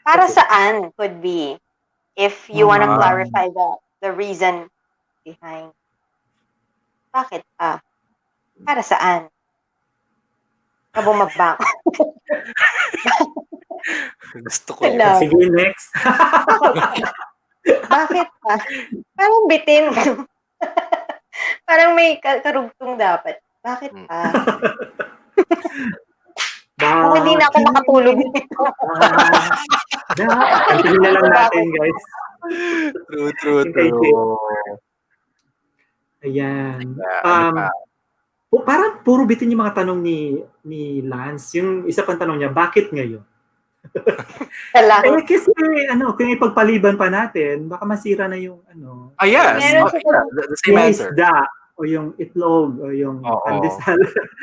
S3: Para
S2: That's it.
S3: saan could be if you wanna
S2: Ah.
S3: clarify the reason behind. Bakit pa? Para saan? Kabumaba.
S1: Gusto ko eh.
S3: Hello.
S2: Sige, next.
S3: Bakit pa? Parang bitin. Parang may karugtong dapat. Bakit pa? Kung hindi na ako makatulog nito.
S2: Kantingin na lang natin, guys.
S1: True.
S2: Ayan.
S1: Ano pa?
S2: Parang puro bitin yung mga tanong ni Lance. Yung isa pang tanong niya, bakit ngayon?
S3: Kailangan.
S2: Kasi kung ipagpaliban pa natin, baka masira na yung
S1: Yes.
S3: Meron siya
S1: The same
S2: yung
S1: answer.
S2: isda, o yung itlog, o yung
S1: Oo.
S2: pandesal.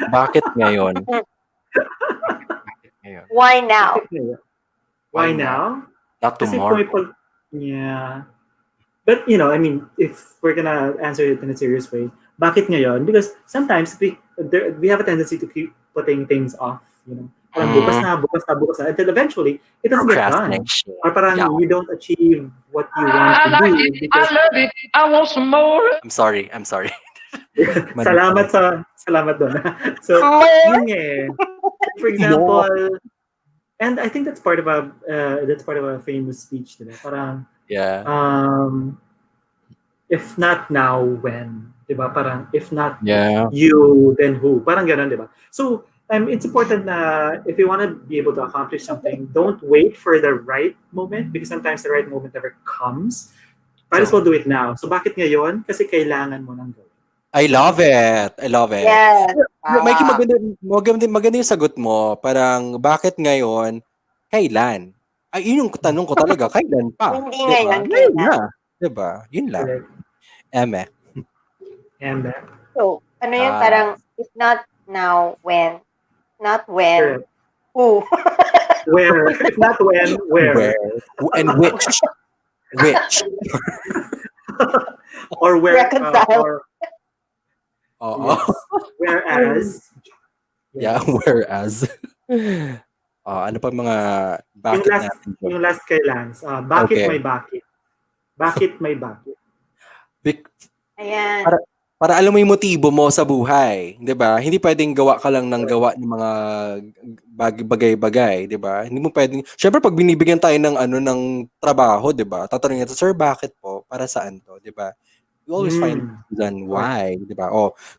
S1: Bakit ngayon? Bakit ngayon?
S3: Why now?
S2: Bakit ngayon? Why now?
S1: Not
S2: Kasi
S1: tomorrow.
S2: yeah. But, I mean, if we're gonna answer it in a serious way, bakit ngayon? Because sometimes we have a tendency to keep putting things off, Parang bukas na. Until eventually, it doesn't get done.
S1: Procrastination.
S2: Or parang
S1: Yeah.
S2: you don't achieve what you want to do. Because,
S4: love it. I want some more.
S1: I'm sorry.
S2: salamat doon. So, yun eh. For example, and I think that's part of a famous speech, diba? Parang,
S1: Yeah.
S2: if not now, when? Diba? Parang, if not
S1: Yeah.
S2: you, then who? Parang ganun, diba? So, it's important na if you want to be able to accomplish something, don't wait for the right moment because sometimes the right moment never comes. Might as well do it now. So, bakit ngayon? Kasi kailangan mo nang gawin.
S1: I love it.
S3: Yes.
S1: Mikey, maganda yung sagot mo. Parang, bakit ngayon? Kailan? Ay, yun yung tanong ko talaga. Kailan pa?
S3: Hindi
S1: Diba?
S3: ngayon,
S1: Ngayon
S3: kailan?
S1: na. Diba? Yun lang.
S2: Correct.
S1: Eme.
S2: And
S3: So, yun? Parang, if not now, when? Not when.
S2: correct.
S3: Who?
S2: Where? If not when, where?
S1: And which? Which?
S2: Or where?
S3: Reconcile.
S1: Oo.
S2: Yes. Whereas.
S1: Yeah, whereas. Ano pa mga bakit natin?
S2: Yung last kay Lance. Bakit
S1: Okay.
S2: may bakit? Bakit may bakit?
S3: Ayan.
S1: Para alam mo yung motibo mo sa buhay, 'di ba? Hindi pwedeng gawa ka lang ng gawa ng mga bagay-bagay, 'di ba? Hindi mo pwedeng. Syempre pag binibigyan tayo ng ng trabaho, 'di ba? Tatanungin natin, "Sir, bakit po? Para saan 'to?" 'di ba? You always find reason why, 'di ba?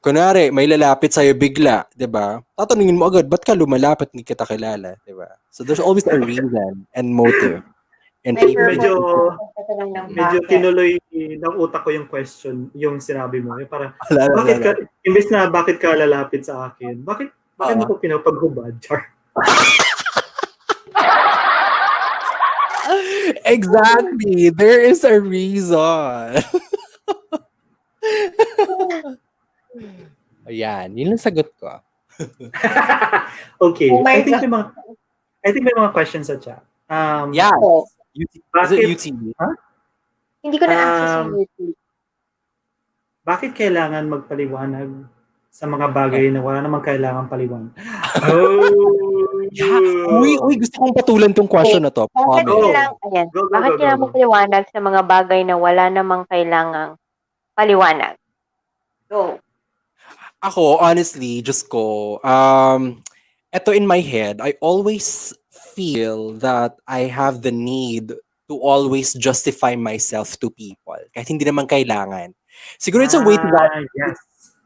S1: Kunwari may lalapit sa bigla, 'di ba? Tatanungin mo agad, "Ba't ka lumalapit? Hindi kita kilala," 'di ba? So there's always a reason and motive. And
S3: May
S1: people-
S3: purpose.
S2: Medyo tinuloy ng utak ko yung question, yung sinabi mo. Yung parang,
S1: Wala.
S2: imbes na bakit ka lalapit sa akin, bakit mo ko pinapaghubad? Char.
S1: Exactly. There is a reason. Ayan, yun ang sagot ko.
S2: Okay.
S3: Oh my
S2: I think may mga questions sa chat.
S1: Yeah.
S3: Oh,
S1: Is
S2: Bakit,
S1: it UTV?
S3: hindi ko na-access yung YouTube.
S2: bakit kailangan magpaliwanag sa mga bagay na wala namang kailangan paliwanag? Oh!
S1: Uy, gusto kong patulan tong question na to.
S3: Bakit
S1: Comment.
S3: kailangan,
S2: Go,
S3: bakit
S2: go,
S3: kailangan
S2: go.
S3: magpaliwanag sa mga bagay na wala namang kailangang paliwanag? Go.
S1: Ako, honestly, just ko, eto in my head, I always feel that I have the need to always justify myself to people. Kahit hindi naman kailangan. Siguro it's a way to
S2: Yes.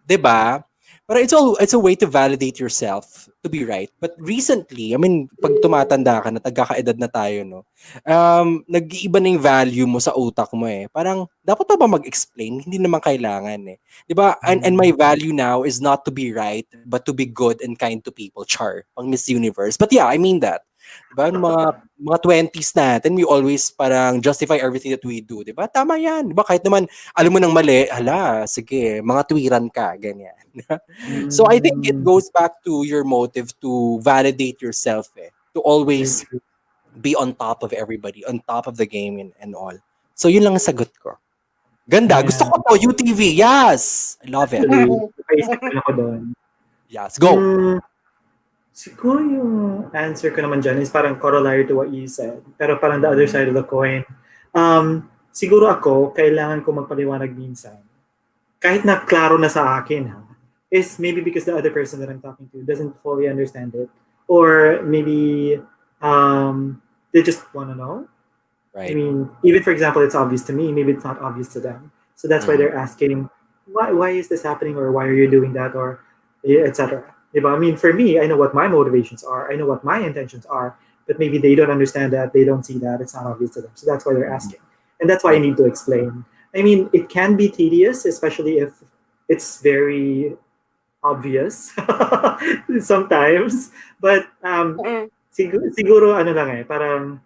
S1: 'di ba? Pero it's a way to validate yourself to be right. But recently, I mean, pag tumatanda ka na, tagkakaedad na tayo, no? Nag-iiba na yung value mo sa utak mo eh. Parang, dapat pa ba mag-explain? Hindi naman kailangan eh. 'Di ba? And my value now is not to be right, but to be good and kind to people. Char, pang Miss Universe. But yeah, I mean that. Diba? Mga 20s natin, we always parang justify everything that we do. Diba? Tama yan. Diba? Kahit naman, alam mo nang mali, hala, sige, mga tuwiran ka, ganyan. So I think it
S2: Mm,
S1: goes back to your motive to validate yourself to
S2: very
S1: always
S2: true.
S1: be on top of everybody, on top of the game and all. So yun lang ang sagot ko. Ganda. Gusto
S2: Yeah,
S1: ko to, UTV. Yes! I love it.
S2: actually, napaisip din ako doon.
S1: Yes, go.
S2: Siguro yung answer ko naman dyan is parang corollary to what you said. Pero parang the other side of the coin. Siguro ako, kailangan ko magpaliwanag minsan. Kahit na klaro na sa akin, ha, is maybe because the other person that I'm talking to doesn't fully understand it. Or maybe they just want to know. I
S1: Right.
S2: mean, even for example, it's obvious to me, maybe it's not obvious to them. So that's why they're asking, why is this happening, or why are you doing that, or etc. I mean, for me, I know what my motivations are, I know what my intentions are, but maybe they don't understand that, they don't see that, it's not obvious to them. So that's why they're asking, and that's why I need to explain. I mean, it can be tedious, especially if it's very obvious sometimes. But siguro ano lang parang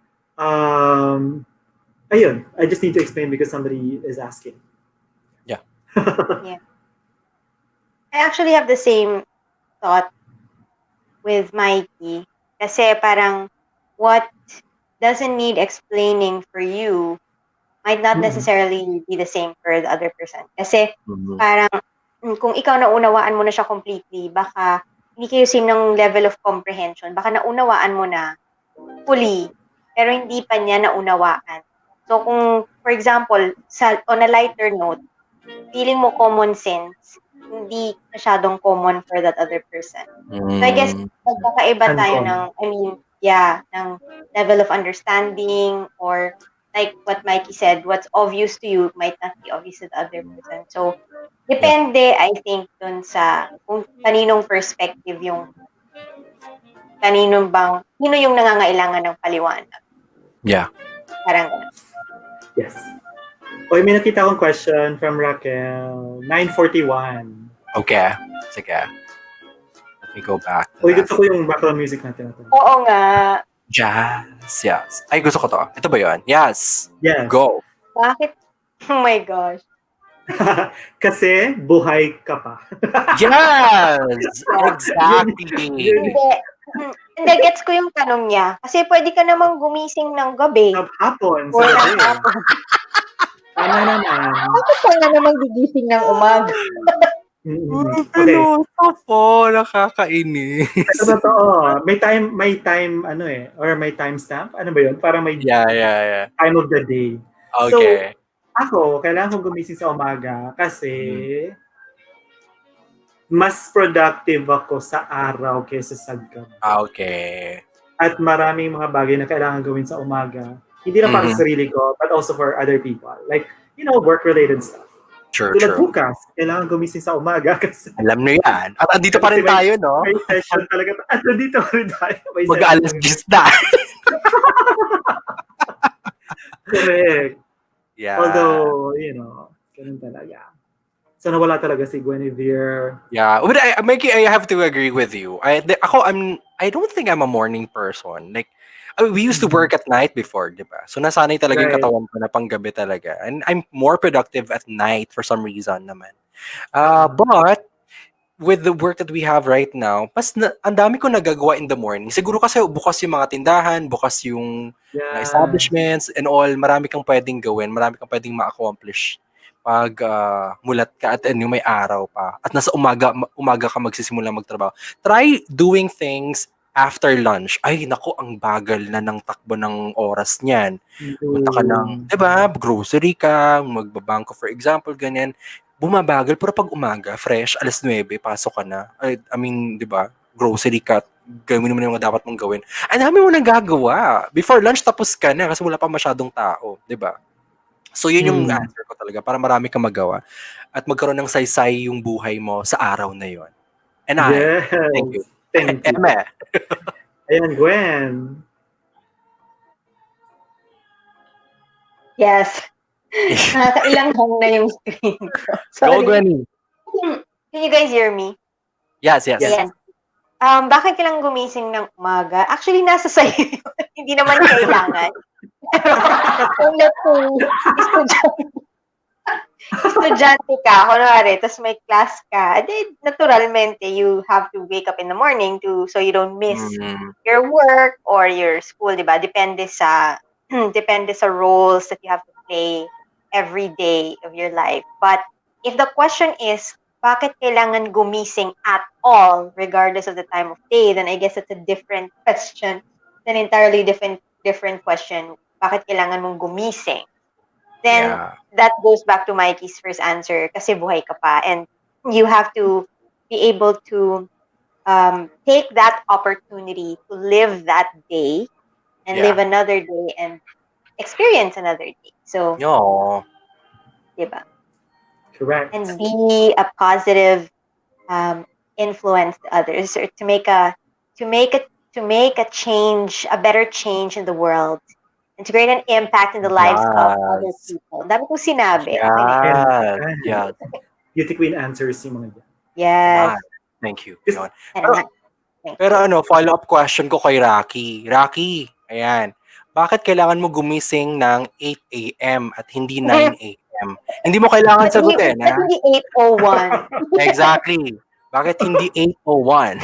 S2: ayun, I just need to explain because somebody is asking.
S1: Yeah.
S3: Yeah. I actually have the same thought with Mikey. Kasi parang what doesn't need explaining for you might not necessarily be the same for the other person. Kasi parang kung ikaw naunawaan mo na siya completely, baka hindi kayo same ng level of comprehension. Baka naunawaan mo na fully, pero hindi pa niya naunawaan. So kung, for example, on a lighter note, feeling mo common sense, hindi masyadong common for that other person. So I guess magkakaiba tayo ng, ng level of understanding, or like what Mikey said, what's obvious to you might not be obvious to the other person. So depende, I think, dun sa kung kaninong perspective yung sino yung nangangailangan ng paliwanag.
S1: Yeah.
S3: Parang ganun.
S2: Yes. Oy, may nakita akong question from Raquel. 9:41.
S1: Okay. Sige. Let me go back.
S2: Oy, gusto ko yung background music natin.
S3: Oo nga.
S1: Jazz. Yes. Ay, gusto ko to. Ito ba yun? Yes.
S2: Yes.
S1: Go.
S3: Bakit? Oh my gosh.
S2: Kasi buhay ka pa.
S1: Yes! Exactly.
S3: Hindi, gets ko yung tanong niya. Kasi pwede ka namang gumising ng gabi.
S2: Hapon.
S3: Or ng hapon.
S2: Tama naman.
S3: Bakit ka nga namang gigising ng umaga?
S2: Okay.
S1: Po, nakakainis.
S2: Ito totoo. May time, or may timestamp. Ano ba yun? Parang may
S1: Yeah.
S2: time of the day.
S1: Okay.
S2: So, ako, kailangan kong gumising sa umaga kasi mas productive ako sa araw kaysa sa gabi.
S1: Okay.
S2: At maraming mga bagay na kailangan gawin sa umaga. Hindi lang para sa sarili ko, but also for other people. Like, work-related stuff.
S1: True.
S2: Tulad bukas, kailangan gumising sa umaga kasi
S1: Alam nyo yan. At andito pa rin tayo, no?
S2: may session talaga. At nandito pa rin tayo.
S1: Mag-alas 10 na.
S2: Correct.
S1: Yeah.
S2: Although, ganun talaga. So, nawala talaga si Guinevere.
S1: Yeah. But Mikey, I have to agree with you. I don't think I'm a morning person. Like, we used to work at night before, di ba? So, nasanay talaga yung katawan ko na panggabi talaga. And I'm more productive at night for some reason naman. But, with the work that we have right now, ang dami ko nagagawa in the morning. Siguro kasi bukas yung mga tindahan, bukas yung mga establishments and all, marami kang pwedeng gawin, marami kang pwedeng ma-accomplish pag mulat ka at may araw pa. At nasa umaga ka magsisimula magtrabaho. Try doing things after lunch. Ay, naku, ang bagal na ng takbo ng oras niyan. Punta ka ng, di ba, grocery ka, magbabangko for example, ganyan. Bumabagal, pero pag umaga, fresh, alas 9, pasok ka na. I mean, di ba, grocery ka, gawin mo na yung dapat mong gawin. Ang dami mo nagagawa. Before lunch, tapos ka na kasi wala pa masyadong tao, di ba? So, yun yung answer ko talaga, para marami kang magawa at magkaroon ng saysay yung buhay mo sa araw na yun. And thank you.
S2: Thank you.
S1: Eme.
S2: Ayan, Gwen.
S3: Yes. Nakakailang hang na yung screen ko. Sorry.
S1: Go, Gwenny.
S3: Can you guys hear me?
S1: Yes.
S3: Ayan. Bakit kailangan gumising ng umaga? Actually, nasa sa'yo yun. Hindi naman kailangan. Pero kung let's say, estudyante ka, kunwari, tapos may class ka, then naturalmente, you have to wake up in the morning so you don't miss your work or your school, di ba? Depende sa roles that you have to play every day of your life. But if the question is, bakit kailangan gumising at all, regardless of the time of day, then I guess it's a different question. It's an entirely different question. Bakit kailangan mong gumising? Then that goes back to Mikey's first answer, kasi buhay ka pa, and you have to be able to take that opportunity to live that day and live another day and experience another day. So, diba?
S2: Correct.
S3: And be a positive influence to others, or to make a change, a better change in the world, and to create an impact in the lives of other people. Dami kong sinabi.
S1: Yeah.
S2: Beauty Queen answers yung mga yan.
S3: Yes.
S1: Thank you.
S2: Just-
S1: Pero follow-up question ko kay Rocky. Rocky, ayan. Bakit kailangan mo gumising ng 8 a.m. at hindi 9 a.m.? Hindi mo kailangan sagutin, ha?
S3: Hindi 8:01.
S1: Exactly. Bakit hindi 8:01?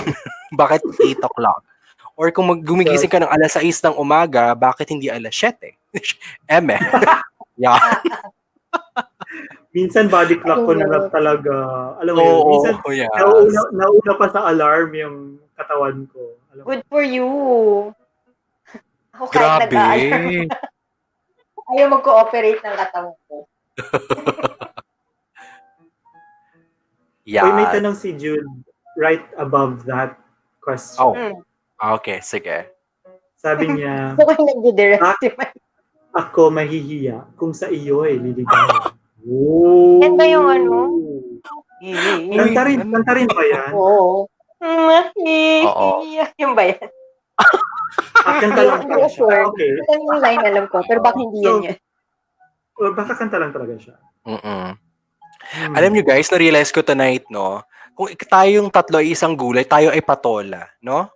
S1: Bakit 8 o'clock? Or kung gumigising ka ng alas 6 ng umaga, bakit hindi alas 7? Eme. Yeah.
S2: Minsan body clock ko na lang talaga. Alam mo yun, minsan nauna pa sa alarm yung katawan ko. Alam mo?
S3: Good for you. Ako kahit
S1: Grabe.
S3: nag-a-alarm. Ayaw mag-cooperate ng katawan ko.
S1: Yeah.
S2: Uy, may tanong si Jude right above that question.
S1: Okay, sige.
S2: Sabi niya,
S3: So, kung nag-direct
S2: ako mahihiya kung sa iyo ay liligawan.
S3: Yan ba yung ano?
S2: Kanta rin ba yan?
S3: Oo. Yung ba yan?
S2: Kanta lang
S3: Hindi
S2: talaga
S3: ko sure.
S2: siya. Okay.
S3: Ito yung line alam ko, pero baka hindi yan yun.
S2: Or baka kanta lang talaga siya.
S1: Alam nyo guys, na-realize ko tonight, no? Kung tayong tatlo ay isang gulay, tayo ay patola, no?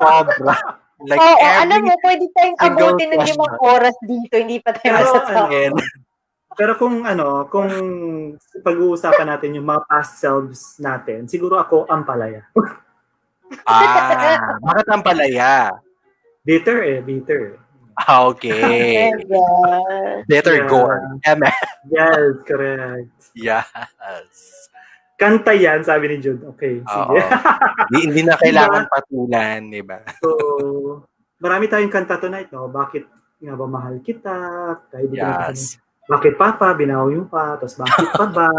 S1: Sobra. Like
S3: alam mo, pwede tayong abutin ng 5 oras dito, hindi pa tayo masasama.
S2: Pero kung pag-uusapan natin yung mga past selves natin, siguro ako ang palaya.
S1: Bakit ang palaya?
S2: Bitter.
S1: Okay. Better gore.
S2: Yes, correct.
S1: Yes.
S2: Kanta yan, sabi ni Jude. Okay, sige.
S1: Hindi na kailangan patulan, di ba?
S2: So, marami tayong kanta tonight, no? Bakit nga ba mahal kita? Kahit di ka bakit papa, binawi mo pa? Tapos bakit pa ba?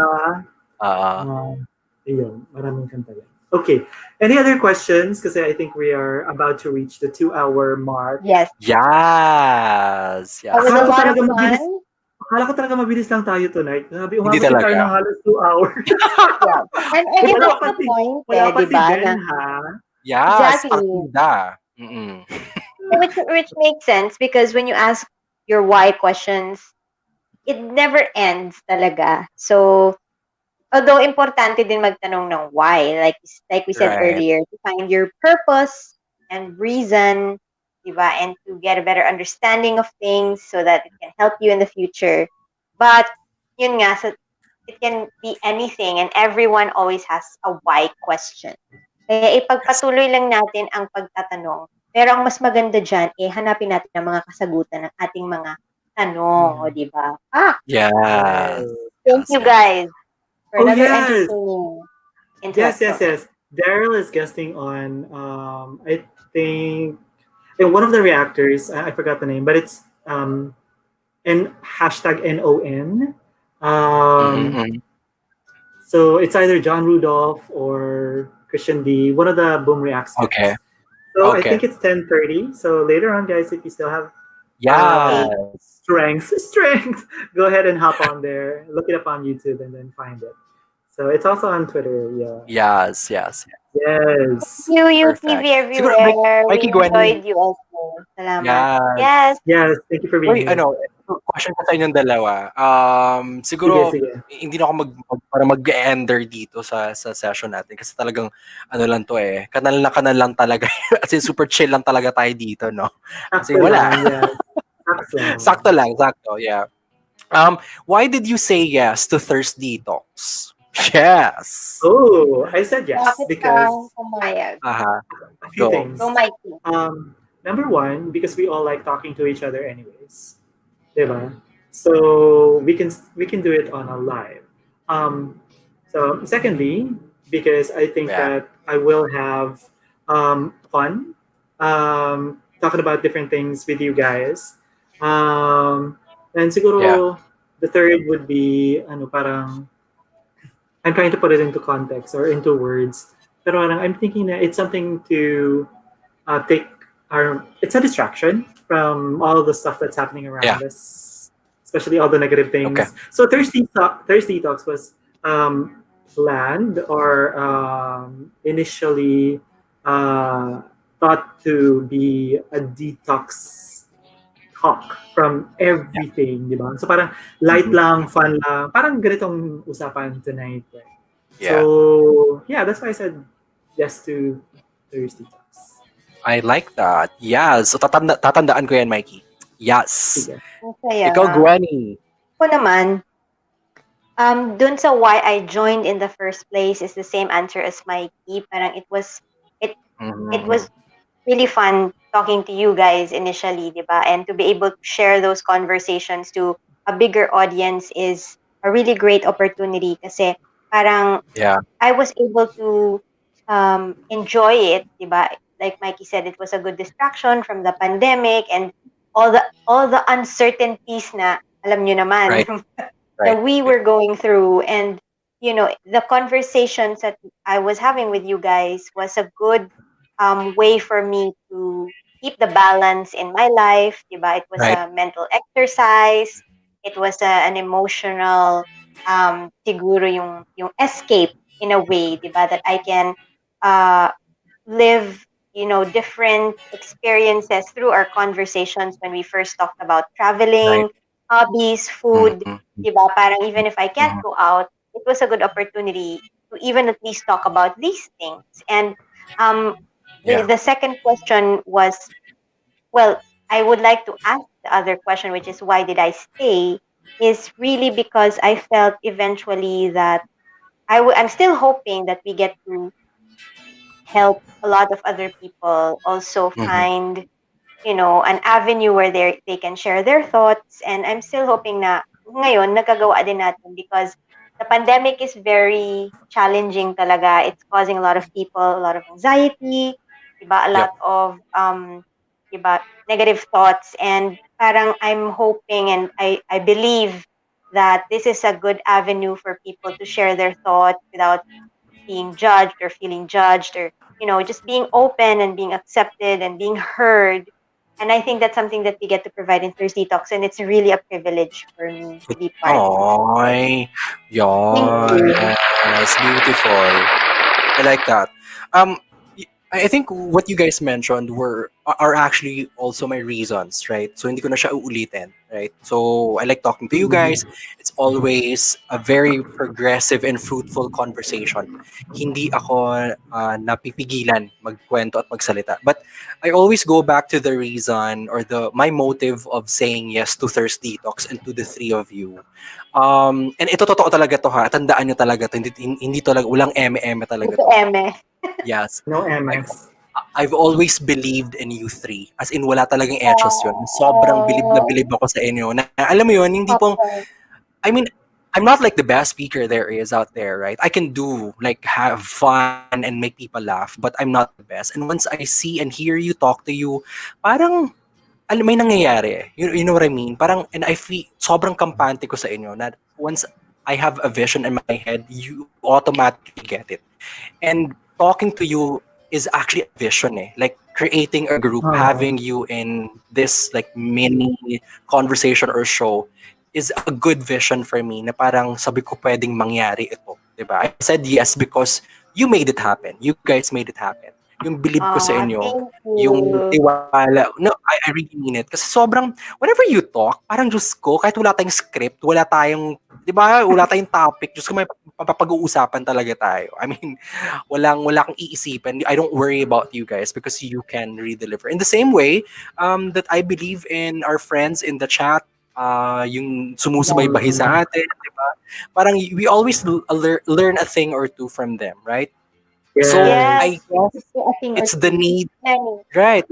S2: Ayun, maraming kanta yan. Okay, any other questions? Kasi I think we are about to reach the 2-hour mark.
S3: Yes.
S1: Yes.
S3: Was a lot of fun.
S2: Akala ko talaga mabilis lang tayo tonight. Sabi,
S1: Hindi
S2: umabot
S1: talaga.
S2: tayo ng halos 2 hours.
S3: And I guess that's the point,
S2: Wala pa
S3: di
S2: si
S3: ba?
S2: Ben, ha?
S1: Yes,
S3: Exactly.
S1: partida.
S3: Which makes sense, because when you ask your why questions, it never ends talaga. So, although importante din magtanong ng why, like we said earlier, to find your purpose and reason, diba? And to get a better understanding of things so that it can help you in the future. But, yun nga, so it can be anything, and everyone always has a why question. Kaya ipagpatuloy lang natin ang pagtatanong. Pero ang mas maganda dyan, hanapin natin ang mga kasagutan ng ating mga tanong, o diba?
S1: Yes.
S3: Thank you guys for another entertaining
S2: Yes. Daryl is guesting on, I think, one of the reactors, I forgot the name, but it's #NON. So it's either John Rudolph or Christian D, one of the Boom Reacts.
S1: Okay.
S2: So I think it's 10:30. So later on, guys, if you still have strength, go ahead and hop on there, look it up on YouTube, and then find it. So it's also on Twitter. Yeah.
S1: Yes.
S3: You TV everywhere. We enjoyed you also. Salamat.
S1: Yes.
S2: Yes, thank you for being here.
S1: question ko sa inyong dalawa.
S2: Sige,
S1: Siguro
S2: sige.
S1: hindi na ako para mag-ender dito sa session natin kasi talagang ano lang to eh. Kanal lang talaga. As in, super chill lang talaga tayo dito, no? Kasi
S2: Sakto
S1: wala.
S2: lang, yes. Sakto.
S1: Sakto lang, sakto. Yeah. Why did you say yes to Thirst Detox? Yes.
S2: Oh, I said yes
S3: Bakit ka
S2: because
S3: pumayag?
S1: Aha.
S2: a few
S1: Go.
S2: things.
S3: Go, Mikey.
S2: Number one, because we all like talking to each other anyways. Diba? So we can do it on a live. So secondly, because I think
S1: Yeah.
S2: that I will have fun talking about different things with you guys. And
S1: Yeah.
S2: siguro the third would be ano parang I'm trying to put it into context or into words. Pero parang I'm thinking that it's something to take our it's a distraction from all the stuff that's happening
S1: Yeah.
S2: around us, especially all the negative
S1: Okay.
S2: things. So Thursday Talks was planned or initially thought to be a detox talk from
S1: Yeah.
S2: everything, di ba? So parang light
S1: Mhm.
S2: lang, fun lang, parang ganitong usapan tonight. Right?
S1: Yeah.
S2: So yeah, that's why I said yes to Thursday Talks.
S1: I like that. Yes. So tatandaan ko yan, Mikey. Yes.
S2: Sige.
S3: Masaya.
S1: Ikaw, Gwenny.
S3: Ako naman, dun sa why I joined in the first place is the same answer as Mikey. Parang it
S1: Mhm.
S3: was really fun talking to you guys initially, di ba? And to be able to share those conversations to a bigger audience is a really great opportunity kasi parang
S1: Yeah.
S3: I was able to enjoy it, di ba? Like Mikey said, it was a good distraction from the pandemic and all the uncertainties na alam nyo naman
S1: Right.
S3: that
S1: Right.
S3: we were going through, and the conversations that I was having with you guys was a good way for me to keep the balance in my life, diba? It was
S1: Right.
S3: a mental exercise, it was an emotional siguro yung escape in a way, diba, that I can uh live different experiences through our conversations when we first talked about
S1: Right.
S3: traveling, hobbies, food,
S1: Mhm.
S3: diba? Parang even if I can't
S1: Mhm.
S3: go out, it was a good opportunity to even at least talk about these things. And um the,
S1: Yeah.
S3: the second question was, well, I would like to ask the other question, which is why did I stay, is really because I felt eventually that I'm still hoping that we get to help a lot of other people also
S1: Mhm.
S3: find an avenue where they can share their thoughts, and I'm still hoping na ngayon nagagawa din natin because the pandemic is very challenging talaga. It's causing a lot of people a lot of anxiety, diba? A lot
S1: Yep.
S3: of diba, negative thoughts, and parang I'm hoping and I believe that this is a good avenue for people to share their thoughts without being judged or feeling judged, or just being open and being accepted and being heard. And I think that's something that we get to provide in Thursday Talks, and it's really a privilege for me to be part of it.
S1: Ay,
S3: Thank you.
S1: yes, beautiful. I like that. Um, I think what you guys mentioned are actually also my reasons, right? So hindi ko na siya uulitin, right? So I like talking to you guys. It's always a very progressive and fruitful conversation. Hindi ako napipigilan magkwento at magsalita. But I always go back to the reason or the my motive of saying yes to Thirst Detox and to the three of you. And ito totoo talaga to ha. Tandaan nyo talaga to. Hindi talaga, walang eme-eme talaga
S3: Ito,
S1: to.
S3: Eme.
S1: Yes.
S2: No
S1: I've
S2: MS.
S1: I've always believed in you three. As in, wala talagang etchos yun. Sobrang bilib na
S3: Oh,
S1: bilib ako sa inyo. Na, alam mo yun, hindi pong,
S3: okay.
S1: I mean, I'm not like the best speaker there is out there, right? I can do, like, have fun and make people laugh, but I'm not the best. And once I see and hear you, talk to you, parang, alam, may nangyayari eh. You know what I mean? Parang, and I feel, sobrang kampante ko sa inyo na once I have a vision in my head, you automatically get it. And talking to you is actually a vision eh. Like creating a group,
S2: Oh,
S1: having you in this like mini conversation or show is a good vision for me na parang sabi ko pwedeng mangyari ito. Diba? I said yes because you made it happen. You guys made it happen. yung believe ko sa inyo,
S3: Thank
S1: yung
S3: you.
S1: tiwala. No, I really mean it. Kasi sobrang, whenever you talk, parang Diyos ko, kahit wala tayong script, wala tayong, di ba, wala tayong topic, Diyos ko, may papag-uusapan talaga tayo. I mean, wala kang iisipin. I don't worry about you guys because you can really deliver. In the same way, that I believe in our friends in the chat, yung sumusubaybahay sa atin, di ba? Parang we always learn a thing or two from them, right? So
S2: Yes.
S1: I guess
S3: A thing or
S1: it's the
S3: two.
S1: need,
S3: Many.
S1: right?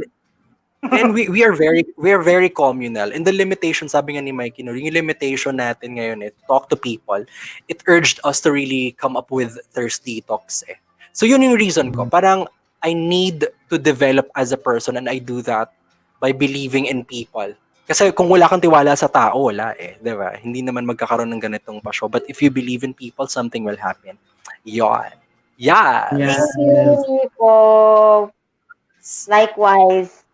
S1: And we are very communal. In the limitation, sabi nga ni Mike, yung limitation natin ngayon, talk to people. It urged us to really come up with thirsty talks. So yun yung reason ko. Parang I need to develop as a person, and I do that by believing in people. Kasi kung wala kang tiwala sa tao, wala di ba? Hindi naman magkakaroon ng ganitong pasyo. But if you believe in people, something will happen. Yon. Yes.
S2: Yes.
S3: Thank you, Nico. Likewise.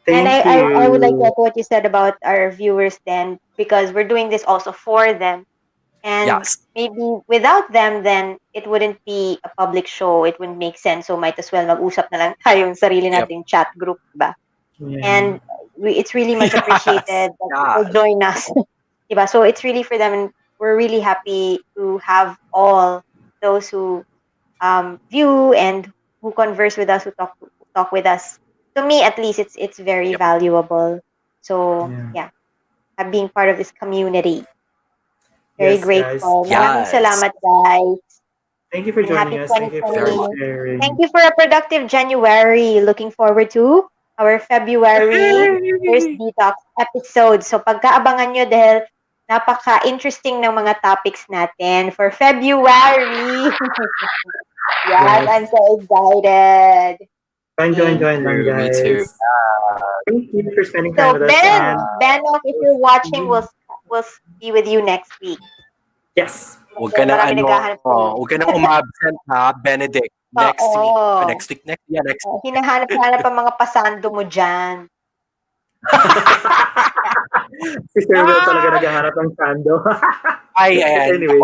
S3: And
S2: Thank
S3: I would like to
S2: you.
S3: echo what you said about our viewers then, because we're doing this also for them. And
S1: Yes.
S3: maybe without them, then it wouldn't be a public show. It wouldn't make sense. So might as well mag-usap na lang tayo yung sarili
S1: Yep.
S3: nating chat group, ba?
S2: Yeah.
S3: And it's really much
S1: Yes.
S3: appreciated that people join us. Diba? So it's really for them, and we're really happy to have all those who view and who converse with us, who talk with us. To me, at least, it's very
S1: Yep.
S3: valuable. So
S2: Yeah.
S3: being part of this community, very
S2: Yes, guys.
S3: grateful. Maraming
S1: Yes.
S3: salamat, guys.
S2: Thank you for
S3: And
S2: joining
S3: happy
S2: us. Thank you for
S3: 2020.
S2: sharing.
S3: Thank you for a productive January. Looking forward to our February first detox episode. So pagkaabangan nyo dahil napaka-interesting ng mga topics natin for February. Yes, I'm so excited.
S2: Join lang,
S1: Me
S2: guys.
S1: too.
S2: Thank you for spending
S3: So
S2: time with us.
S3: Ben,
S2: And
S3: Benok, if you're watching, we'll be with you next week.
S2: yes,
S1: Huwag ka nang
S3: Marami naghahanap sa'yo.
S1: huwag ka nang umabsent ha, Benedict. Next
S3: Oo.
S1: week. Next week. Next week.
S3: Hinahanap-hanap ang mga pasando mo dyan.
S2: si Sir Will talaga naghahanap ng sando.
S1: Ayan.
S2: Anyway.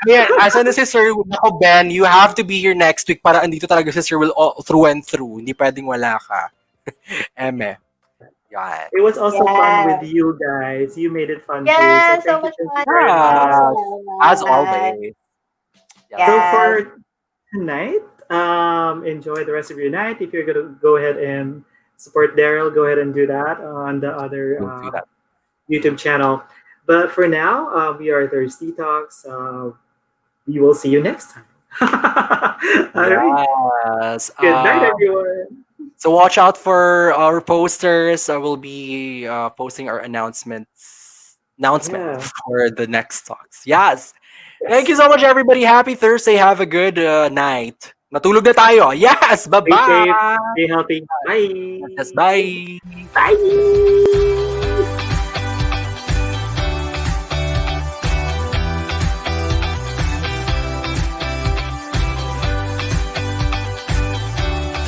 S1: Ayan, asa na si Sir Will? Ako, Ben, you have to be here next week para andito talaga si Sir Will through and through. Hindi pwedeng wala ka. Eme. Yan.
S2: It was also
S3: Yes.
S2: fun with you guys. You made it fun
S3: Yes,
S2: too.
S3: so much
S2: Thank
S3: fun.
S2: you very much.
S1: As always.
S3: Yes.
S2: So for tonight, enjoy the rest of your night. If you're gonna go ahead and support Daryl, go ahead and do that on the other
S1: We'll do that.
S2: YouTube channel. But for now, we are Thirsty Talks. We will see you next time. All right.
S1: Yes.
S2: Good night, everyone.
S1: So watch out for our posters. I will be posting our announcement for the next talks. Yes. Thank you so much, everybody. Happy Thursday. Have a good night. Natulog na tayo. Yes. Bye-bye.
S2: Stay safe. Stay healthy. Bye.
S1: Yes, bye.
S2: Bye.